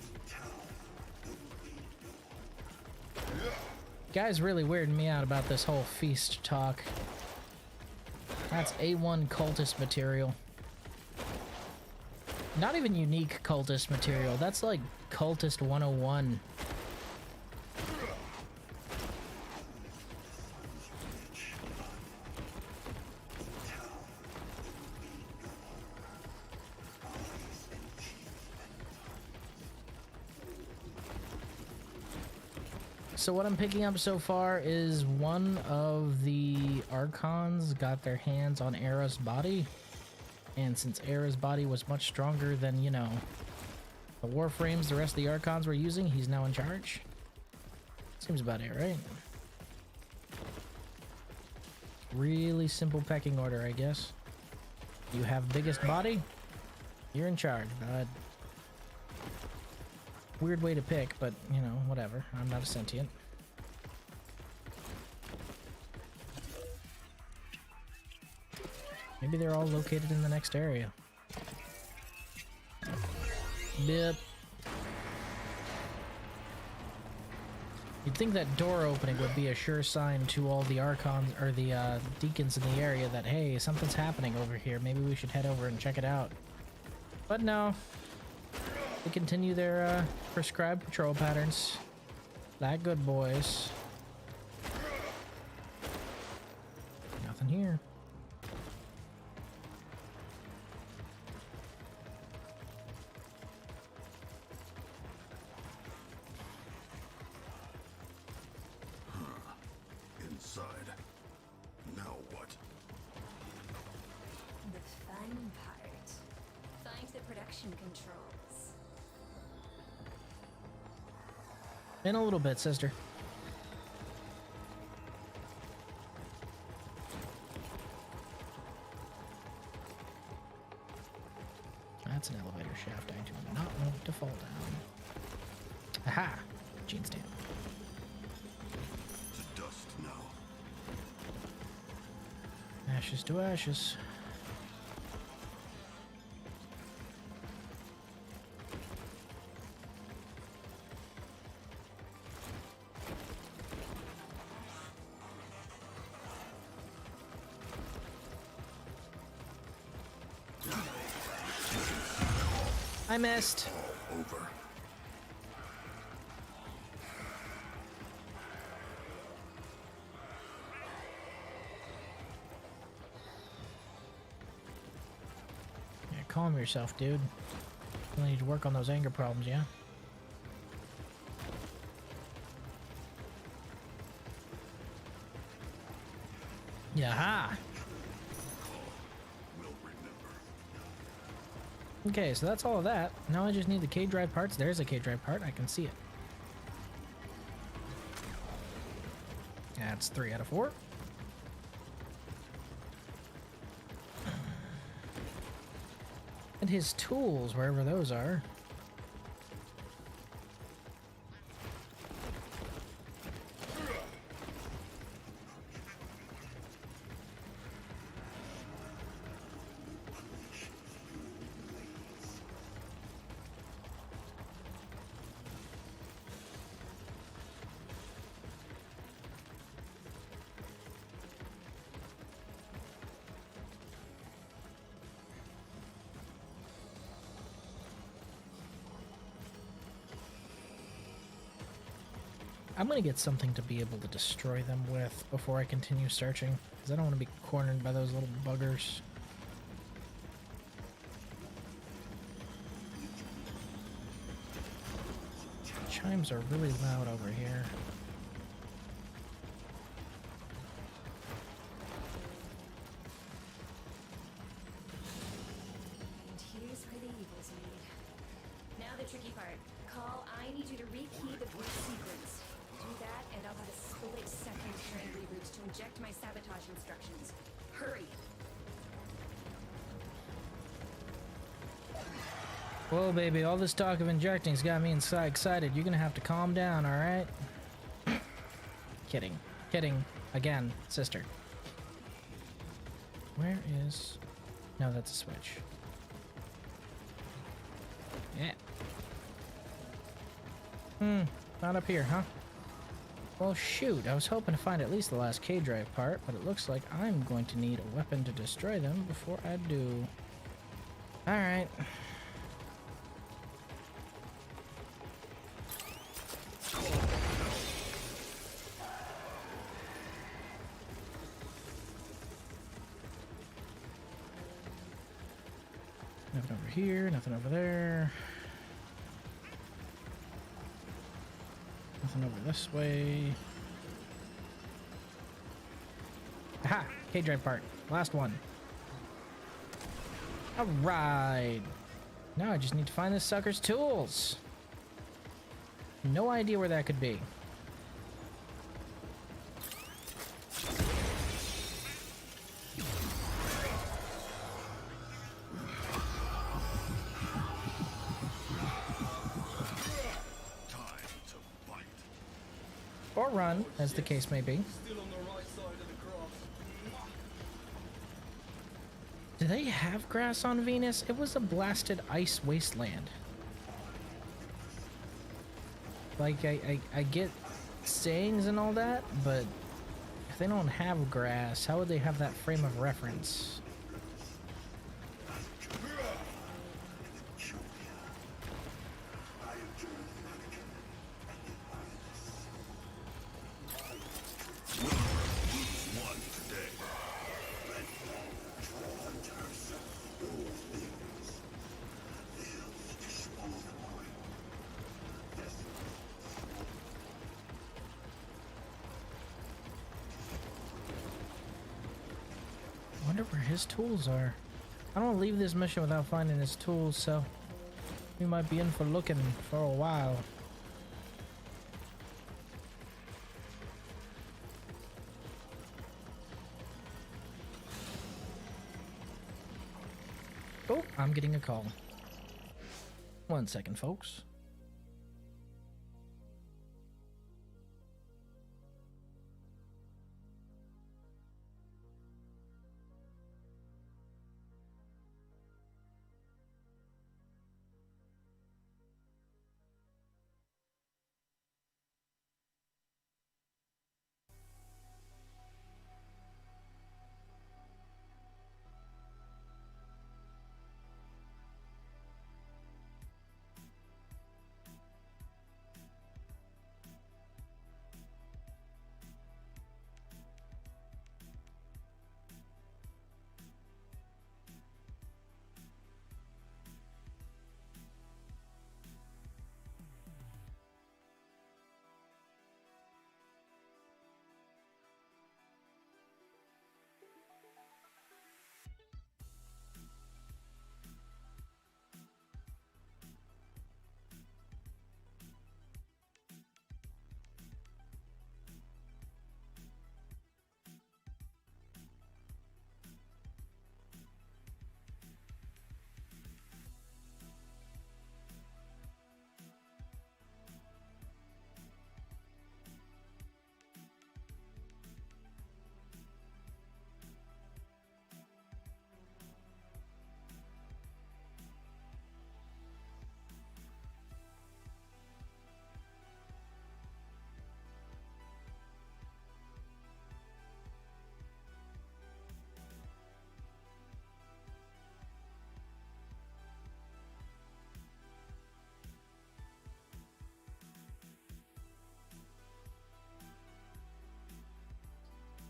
In town, there will be no Guy's really weirding me out about this whole feast talk. That's A1 cultist material. Not even unique cultist material. That's like cultist 101. So what I'm picking up so far is one of the Archons got their hands on Era's body. And since Era's body was much stronger than, you know, the Warframes the rest of the Archons were using, he's now in charge. Seems about it, right? Really simple pecking order, I guess. You have biggest body, you're in charge, bud. Weird way to pick, but, you know, whatever. I'm not a sentient. Maybe they're all located in the next area. Bip. You'd think that door opening would be a sure sign to all the Archons, or the deacons in the area that, hey, something's happening over here. Maybe we should head over and check it out. But no. They continue their prescribed patrol patterns. Like good boys. Nothing here. production controls. In a little bit, sister. That's an elevator shaft. I do not want to fall down. Aha! Gene stamp. To dust now. Ashes to ashes. I missed. Over. Yeah, calm yourself, dude. You need to work on those anger problems, yeah? Yaha! Will remember. Okay, so that's all of that. Now I just need the K-drive parts. There's a K-drive part. I can see it. That's 3 out of 4. And his tools, wherever those are. I'm gonna get something to be able to destroy them with before I continue searching, because I don't want to be cornered by those little buggers. Chimes are really loud over here. And here's where the evils meet. Now the tricky part. Kahl, I need you to rekey the boot sequence. Do that, and I'll have a split-second train reboot to inject my sabotage instructions. Hurry! Whoa, baby, all this talk of injecting's got me inside excited. You're gonna have to calm down, alright? Kidding. Kidding. Again, sister. Where is... No, that's a switch. Yeah. Not up here, huh? Well, shoot, I was hoping to find at least the last K-drive part, but it looks like I'm going to need a weapon to destroy them before I do. Alright. Nothing over here, nothing over there. Nothing over this way. Aha! K-drive part. Last one. Alright. Now I just need to find this sucker's tools. No idea where that could be. Or run, as the case may be. Still on the right side of the cross. Do they have grass on Venus? It was a blasted ice wasteland. Like, I get sayings and all that, but if they don't have grass, how would they have that frame of reference? I wonder where his tools are. I don't leave this mission without finding his tools, so we might be in for looking for a while. Oh, I'm getting a call. 1 second, folks.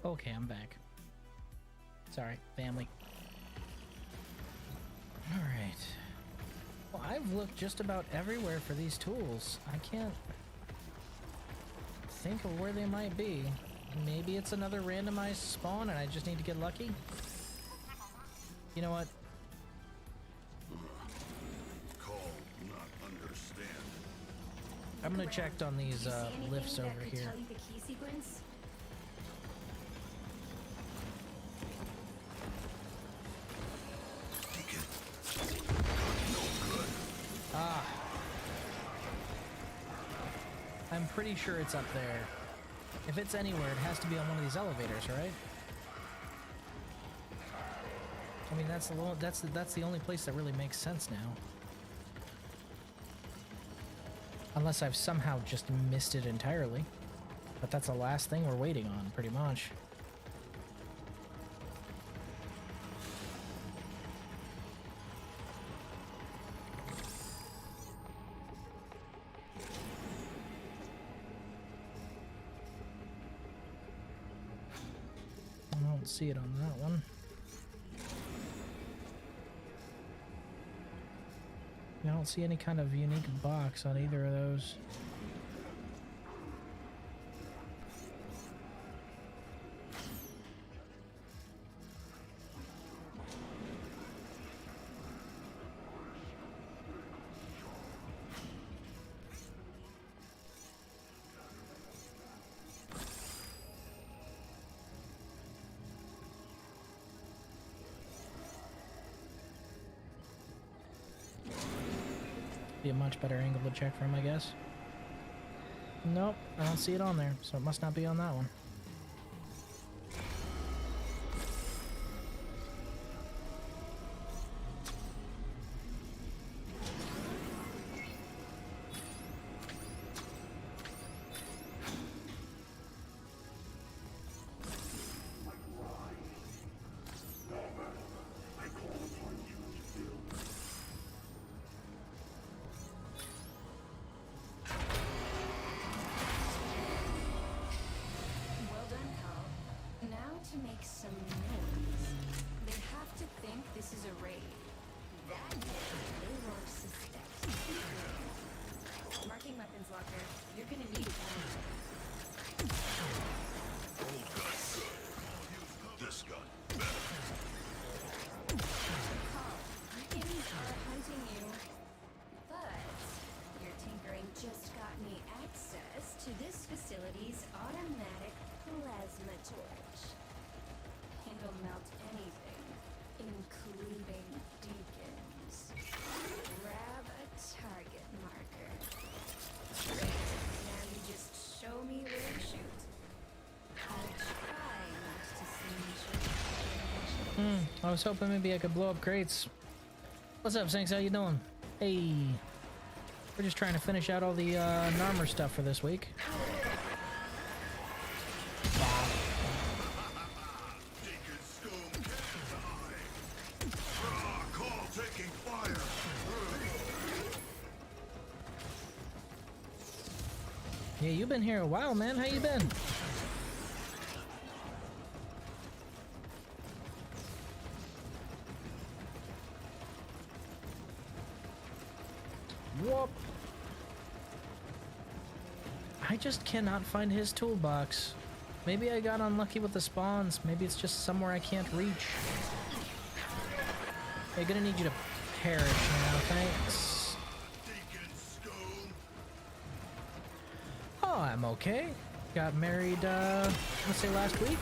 Okay, I'm back. Sorry, family. Alright. Well, I've looked just about everywhere for these tools. I can't think of where they might be. Maybe it's another randomized spawn and I just need to get lucky? You know what? Kahl not understand. I'm gonna check on these See anything lifts that over could here. tell you the key sequence? Ah. I'm pretty sure it's up there. If it's anywhere, it has to be on one of these elevators, right? I mean, that's the only place that really makes sense now. Unless I've somehow just missed it entirely. But that's the last thing we're waiting on, pretty much. I don't see it on that one. I don't see any kind of unique box on either of those. Be a much better angle to check from, I guess. Nope, I don't see it on there, so it must not be on that one. Well done, Kahl. Now to make some noise. They have to think this is a raid. That they won't suspect. Marking weapons locker. You're gonna need it. Old gun good. This gun better. Kahl, facility's automatic plasma torch. It'll melt anything, including deacons. Grab a target marker. Great. Now you just show me where to shoot. I'll try not to singe your I was hoping maybe I could blow up crates. What's up, Sinks? How you doing? Hey. We're just trying to finish out all the Narmer stuff for this week. Kahl taking fire. Yeah, you've been here a while, man. How you been? Whoop. I just cannot find his toolbox. Maybe I got unlucky with the spawns. Maybe it's just somewhere I can't reach. I'm gonna need you to perish now, thanks. Oh, I'm okay. Got married, let's say last week.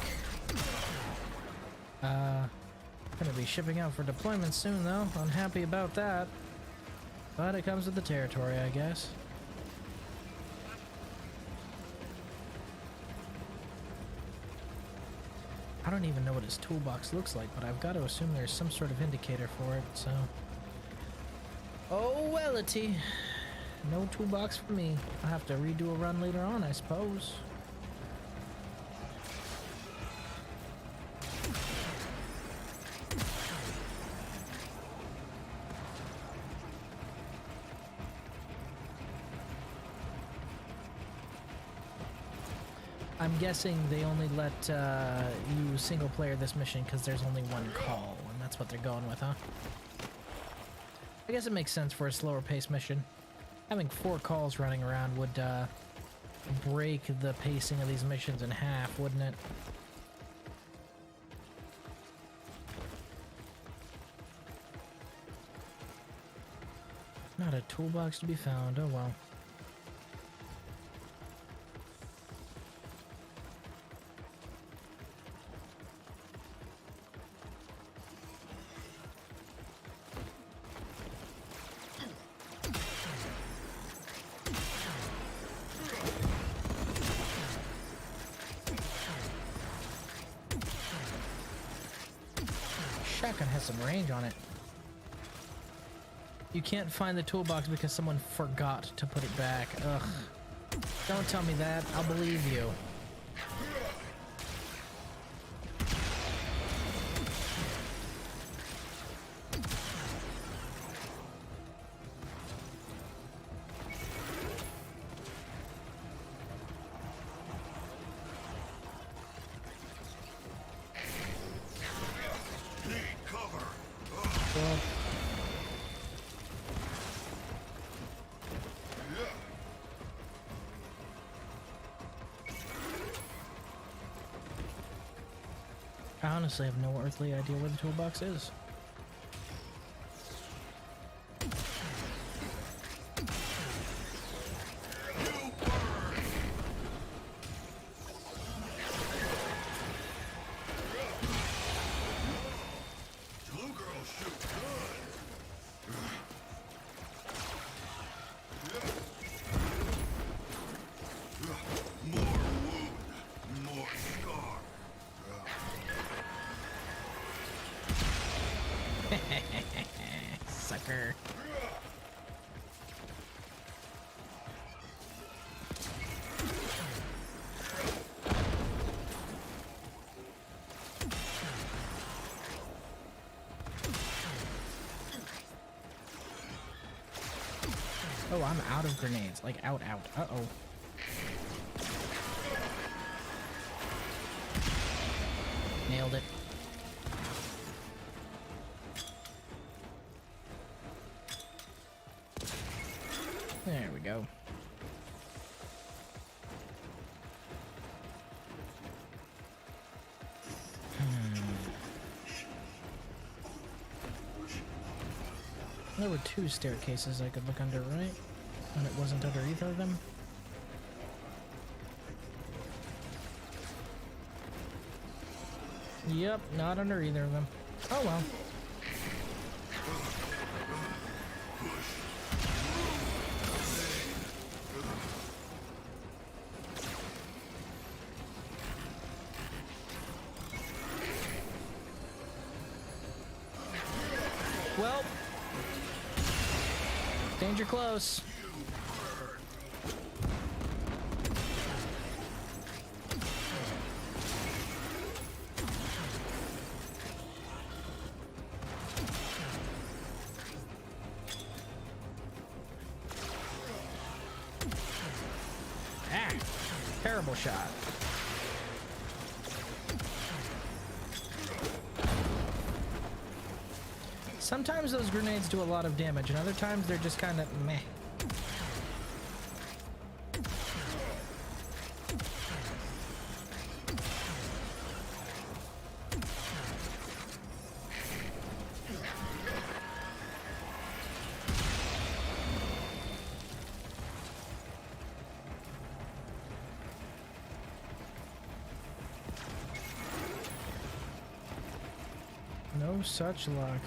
Gonna be shipping out for deployment soon, though. Unhappy about that. But it comes with the territory, I guess. I don't even know what his toolbox looks like, but I've got to assume there's some sort of indicator for it, so... Oh, wellity. No toolbox for me. I'll have to redo a run later on, I suppose. I'm guessing they only let you single player this mission because there's only one call, and that's what they're going with, huh? I guess it makes sense for a slower paced mission. Having 4 calls running around would break the pacing of these missions in half, wouldn't it? Not a toolbox to be found, oh well. Shotgun has some range on it. You can't find the toolbox because someone forgot to put it back. Ugh. Don't tell me that. I'll believe you. I honestly have no earthly idea where the toolbox is. Sucker. Oh, I'm out of grenades. Like, out. Uh-oh. Nailed it. There we go. There were 2 staircases I could look under, right? And it wasn't under either of them? Yep, not under either of them. Oh well. Well, danger close. Ah, terrible shot. Sometimes those grenades do a lot of damage, and other times they're just kind of meh. No such luck.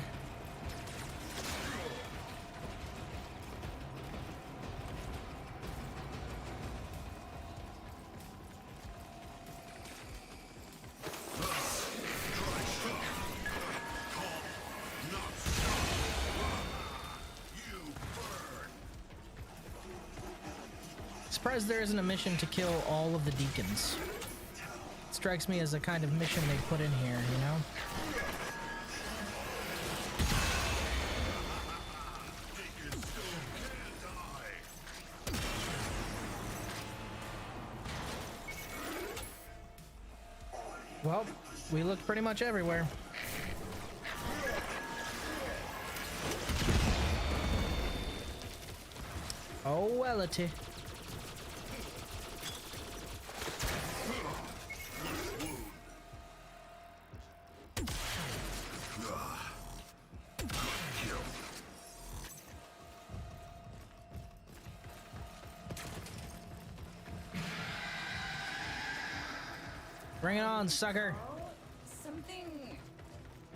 Surprised there isn't a mission to kill all of the deacons. It strikes me as a kind of mission they put in here, you know? Well, we looked pretty much everywhere. Oh, wellity. Bring it on, sucker. Oh, something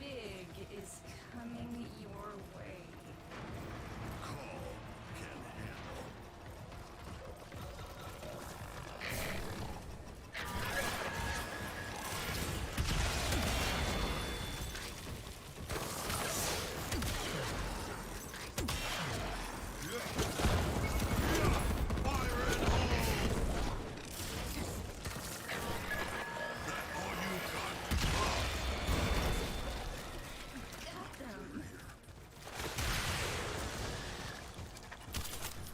big is coming your way. Kahl can handle.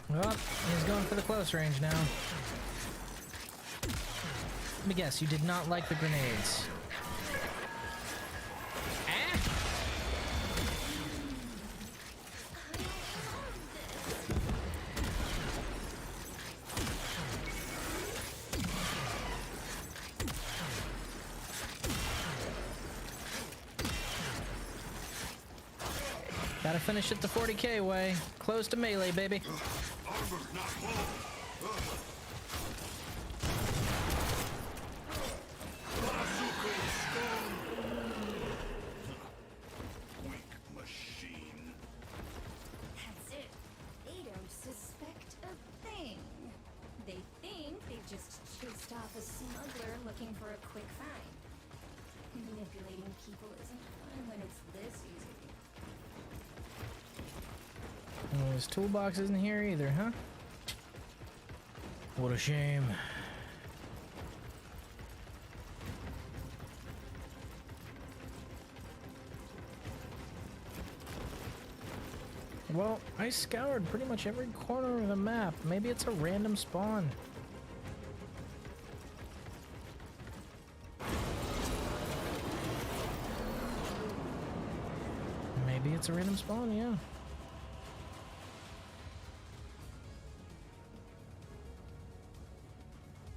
Well, he's going for the close range now. Let me guess, you did not like the grenades. Ah! Gotta finish it the 40k way. Close to melee, baby. Armor's not whole. Weak machine. That's it. They don't suspect a thing. They think they've just chased off a smuggler looking for a quick find. Manipulating people isn't fun when it's this easy. Well, his toolbox isn't here either, huh? What a shame. Well, I scoured pretty much every corner of the map. Maybe it's a random spawn. Maybe it's a random spawn, yeah.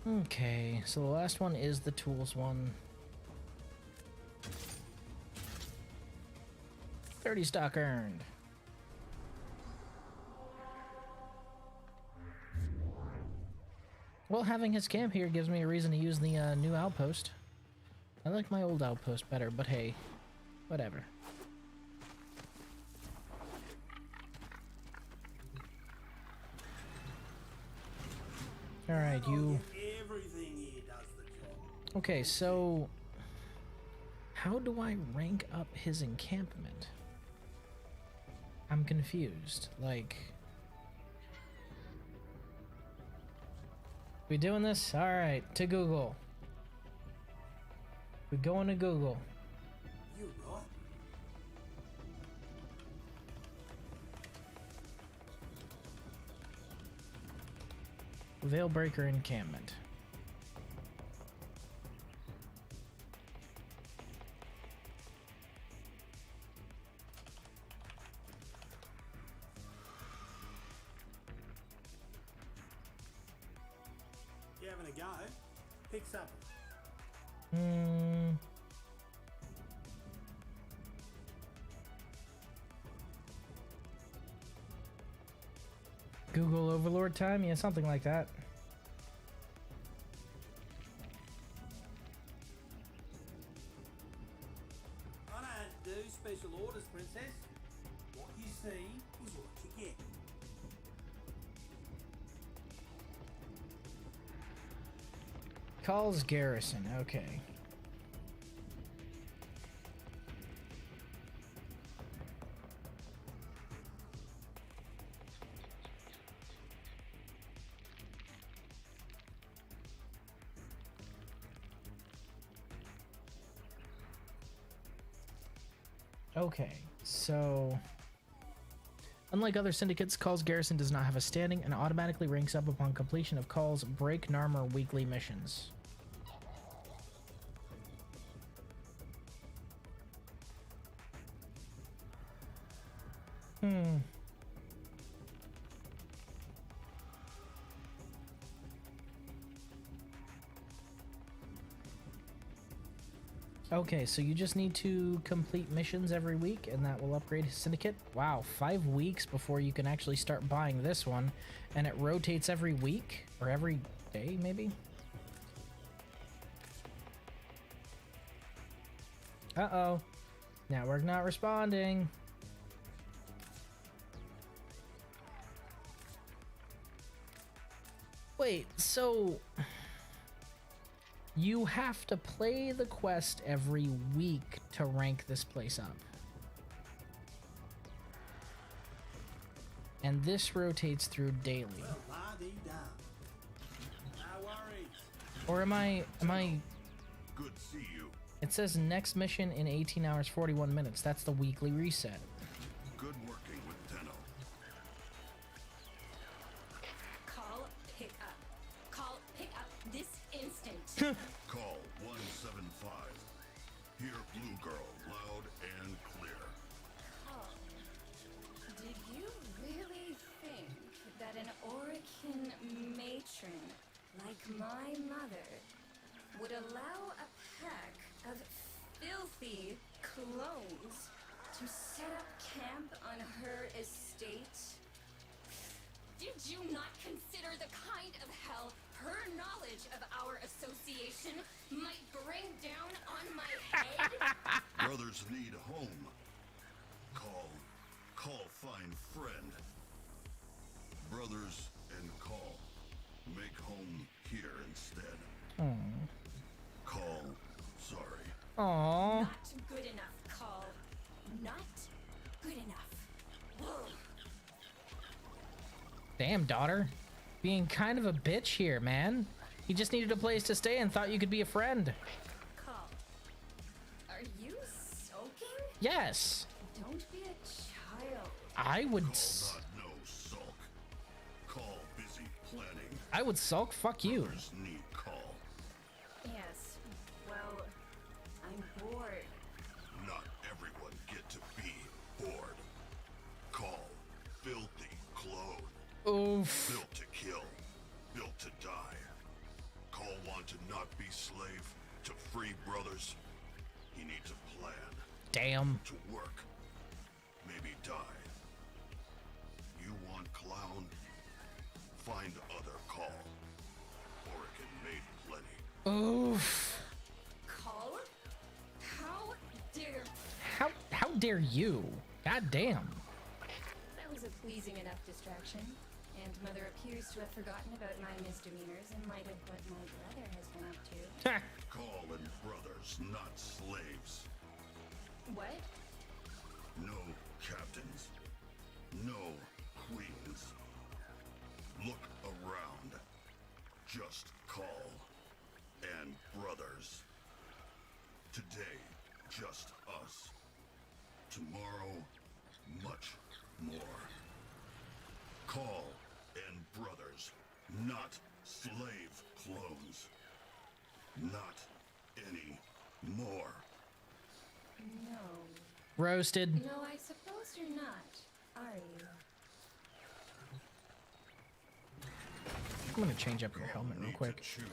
Okay, so the last one is the tools one. 30 stock earned. Well, having his camp here gives me a reason to use the new outpost. I like my old outpost better, but hey, whatever. Alright, you... Everything here does the job. Okay, so... how do I rank up his encampment? I'm confused. Like... we doing this? Alright, to Google. We going to Google. You right. Veilbreaker encampment. You having a go? Pick something. Google Overlord time? Yeah, something like that. I don't do special orders, Princess. What you see is what you get. Kahl's garrison, okay. Okay, so unlike other syndicates, Kahl's garrison does not have a standing and automatically ranks up upon completion of Kahl's Break Narmer weekly missions. Okay, so you just need to complete missions every week and that will upgrade his syndicate. Wow, 5 weeks before you can actually start buying this one, and it rotates every week or every day maybe. Uh-oh. Network not responding. Wait, so you have to play the quest every week to rank this place up. And this rotates through daily. La-dee-da. No worries. Or am I Good to see you. it says next mission in 18 hours 41 minutes. That's the weekly reset. Good working with Tenno. Call, pick up. Call, pick up this instant. Call 175. Hear Blue Girl loud and clear. Oh. Did you really think that an Orican matron like my mother would allow a pack of filthy clones to set up camp on her estate? Did you not consider the kind of hell her knowledge of our association might bring down on my head? Brothers need home. Call find friend. Brothers and Call make home here instead. Call sorry. Aww. Not good enough, Call. Not good enough. Whoa. Damn, daughter. Being kind of a bitch here, man. He just needed a place to stay and thought you could be a friend. Call. Are you sulking? Yes. Don't be a child. I would Call not no sulk. Call busy planning. I would sulk. Fuck you. Brothers need Call. Yes. Well, I'm bored. Not everyone get to be bored. Call filthy clone. Oof. Built to kill. Built to die. Call want to not be slave to free brothers. He needs a plan. Damn. To work. Maybe die. You want clown? Find other Call. Orican made plenty. Oof. Call? dare you? God damn. That was a pleasing enough distraction. And Mother appears to have forgotten about my misdemeanors in light of what my brother has been up to. Kahl and brothers, not slaves. What? No captains. No queens. Look around. Just Kahl and brothers. Today, just us. Tomorrow, much more. Kahl and brothers, not slave clones. Not any more. No. Roasted. No, I suppose you're not, are you? I'm gonna change up your helmet real Need to quick. choose.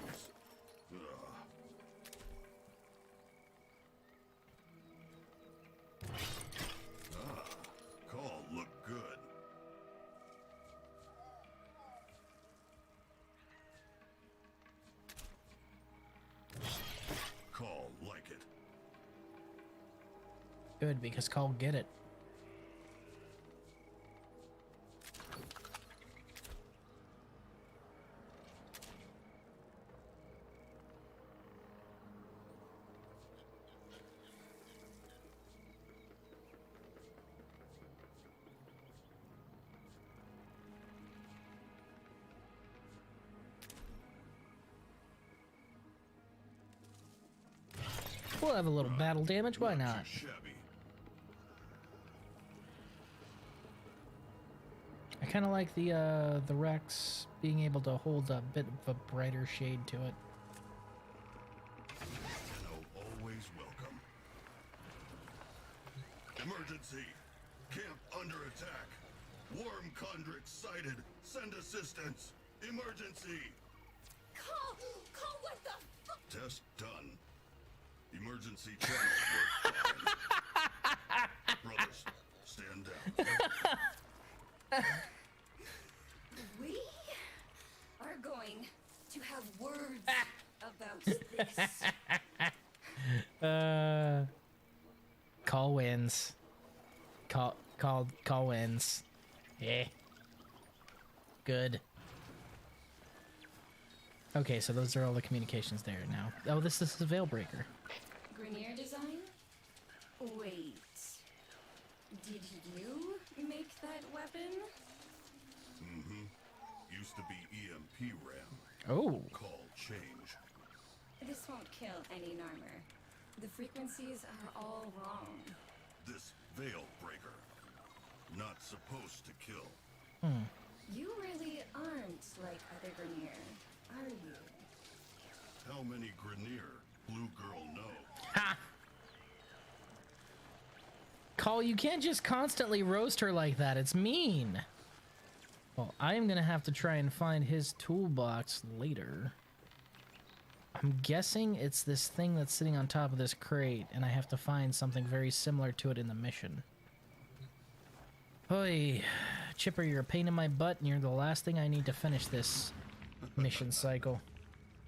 Kahl look good. Kahl like it. Good, because Kahl get it. We'll have a little battle damage, why not? Too shabby. I kind of like the Rex being able to hold a bit of a brighter shade to it. Tenno always welcome. Emergency! Camp under attack! Worm conduit sighted! Send assistance! Emergency! Kahl! Kahl, what the fuck? Test done. Emergency channel work fine. Brothers, stand down. We are going to have words about this. Kahl wins. Kahl wins. Yeah. Good. Okay, so those are all the communications there now. Oh, this is the Veilbreaker. Grenier design? Wait. Did you make that weapon? Mm-hmm. Used to be EMP RAM. Oh. Call change. This won't kill any armor. The frequencies are all wrong. This veil breaker. Not supposed to kill. You really aren't like other Grenier, are you? How many Grenier Blue Girl know? Ha! Kahl, you can't just constantly roast her like that. It's mean. Well, I am gonna have to try and find his toolbox later. I'm guessing it's this thing that's sitting on top of this crate, and I have to find something very similar to it in the mission. Hoi, Chipper, you're a pain in my butt, and you're the last thing I need to finish this mission cycle.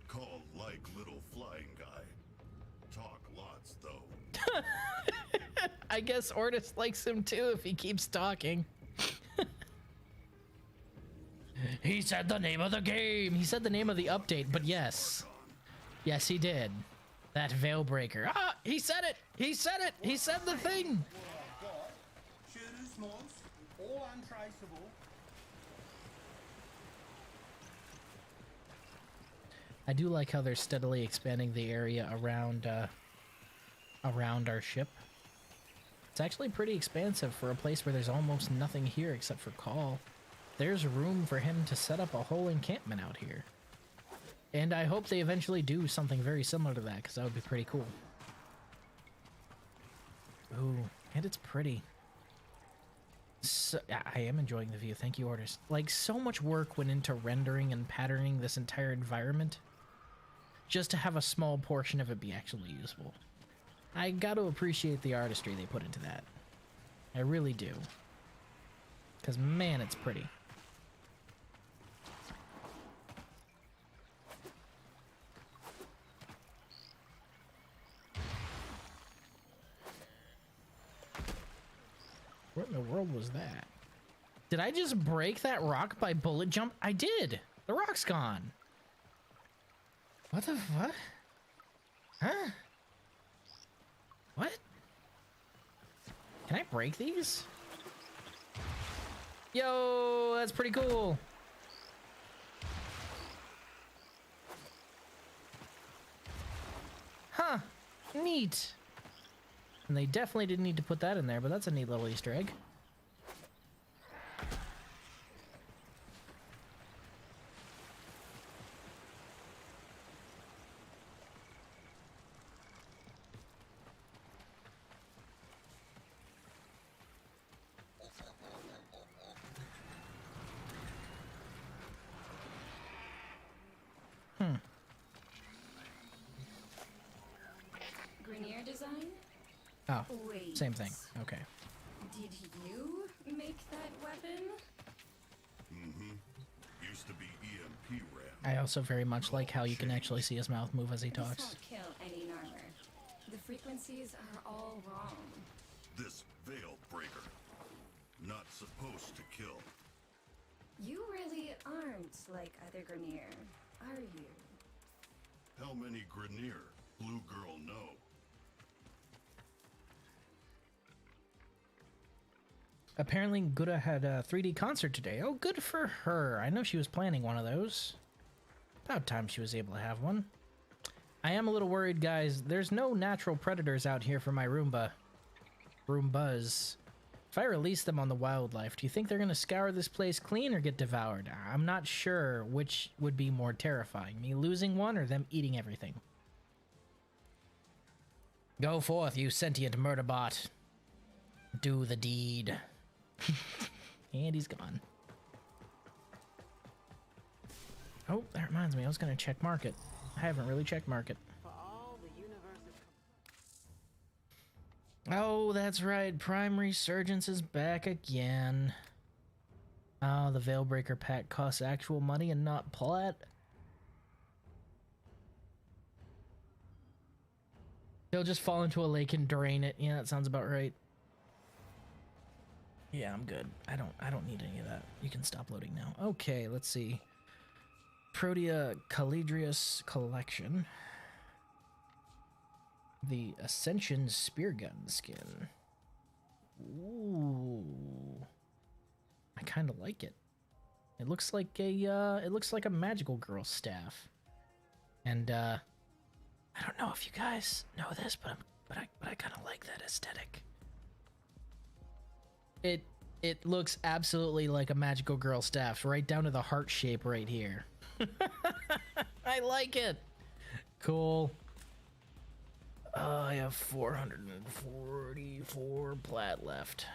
Call like little flying guy. Talk lots though. I guess Ortis likes him too if he keeps talking. He said the name of the game. He said the name of the update, but yes. Yes, he did. That Veilbreaker. Ah, he said it. He said it. He said the thing. Shooters, mods, all untraceable. I do like how they're steadily expanding the area around around our ship. It's actually pretty expansive for a place where there's almost nothing here except for Kahl. There's room for him to set up a whole encampment out here. And I hope they eventually do something very similar to that, because that would be pretty cool. Ooh, and it's pretty. So, I am enjoying the view. Thank you, Orders. Like, so much work went into rendering and patterning this entire environment just to have a small portion of it be actually usable. I got to appreciate the artistry they put into that. I really do. Because, man, it's pretty. What in the world was that? Did I just break that rock by bullet jump? I did. The rock's gone. What the fuck? Huh? What? Can I break these? Yo, that's pretty cool. Huh. Neat. And they definitely didn't need to put that in there, but that's a neat little Easter egg. Grenier design? Oh, Wait. same thing. Okay. Did you make that weapon? Used to be EMP ram. I also very much like how you can actually see his mouth move as he This talks. won't kill any armor. The frequencies are all wrong. This veil breaker. Not supposed to kill. You really aren't like other Grenier, are you? How many Grenier Blue Girl know? Apparently, Gura had a 3D concert today. Oh, good for her. I know she was planning one of those. About time she was able to have one. I am a little worried, guys. There's no natural predators out here for my Roombas. If I release them on the wildlife, do you think they're going to scour this place clean or get devoured? I'm not sure which would be more terrifying. Me losing one or them eating everything. Go forth, you sentient murder bot. Do the deed. And he's gone. Oh, that reminds me, I was gonna check market. I haven't really checked market. Oh, that's right. Prime Resurgence is back again. Oh, the Veilbreaker pack costs actual money and not plat. He'll just fall into a lake and drain it. Yeah, that sounds about right. Yeah, I'm good. I don't need any of that. You can stop loading now. Okay, let's see. Protea Calidrius collection. The Ascension Speargun skin. Ooh. I kind of like it. It looks like a magical girl staff. And I don't know if you guys know this, but I kind of like that aesthetic. It looks absolutely like a magical girl staff, right down to the heart shape right here. I like it. Cool. I have 444 plat left.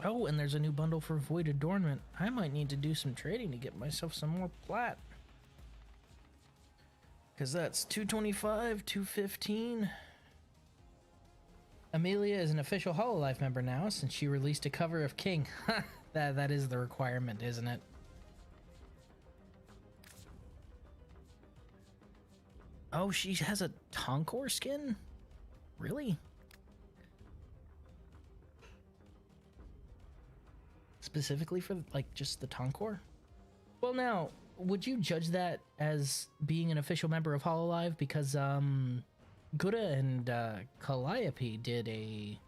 Oh, and there's a new bundle for Void Adornment. I might need to do some trading to get myself some more plat. Because that's 225, 215. Amelia is an official Hololive member now since she released a cover of King. that is the requirement, isn't it? Oh, she has a Tonkor skin? Really? Specifically for, like, just the Tonkor? Well, now, would you judge that as being an official member of Hololive? Because, Gura and Calliope did a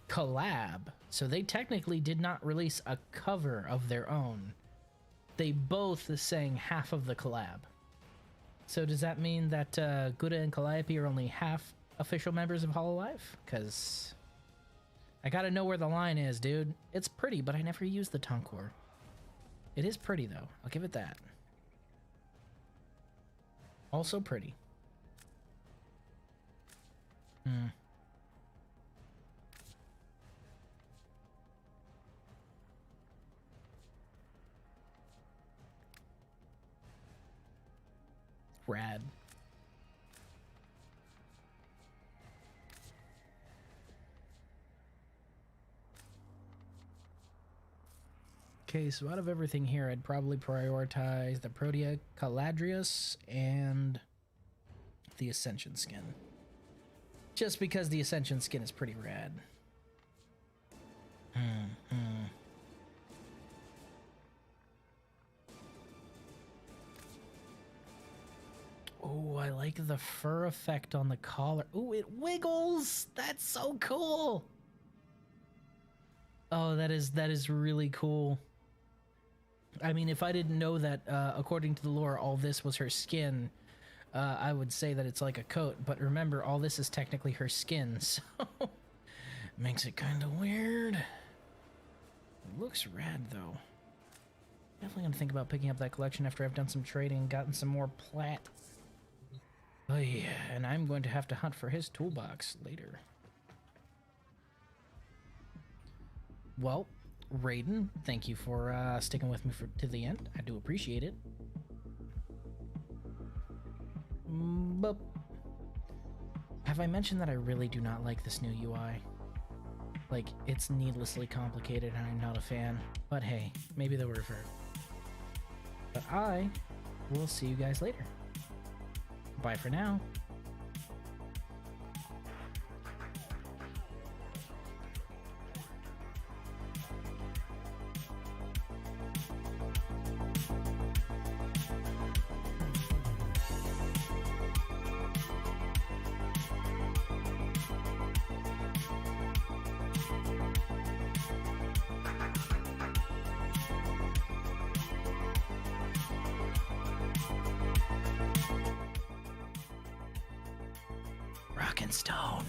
collab, so they technically did not release a cover of their own. They both sang half of the collab. So does that mean that Gura and Calliope are only half official members of Hololive? Because I gotta know where the line is, dude. It's pretty, but I never use the Tonkor. It is pretty, though. I'll give it that. Also pretty. Rad. Okay, so out of everything here, I'd probably prioritize the Protea Caladrius and the Ascension skin. Just because the Ascension skin is pretty rad. Oh, I like the fur effect on the collar. Oh, it wiggles! That's so cool! Oh, that is really cool. I mean, if I didn't know that, according to the lore, all this was her skin, I would say that it's like a coat. But remember, all this is technically her skin, so makes it kind of weird. It looks rad, though. Definitely gonna think about picking up that collection after I've done some trading and gotten some more plat. Oh yeah, and I'm going to have to hunt for his toolbox later. Well, Raiden, thank you for sticking with me to the end. I do appreciate it. But have I mentioned that I really do not like this new UI? Like, it's needlessly complicated and I'm not a fan. But hey, maybe they'll revert. But I will see you guys later. Bye for now. Rock and Stone.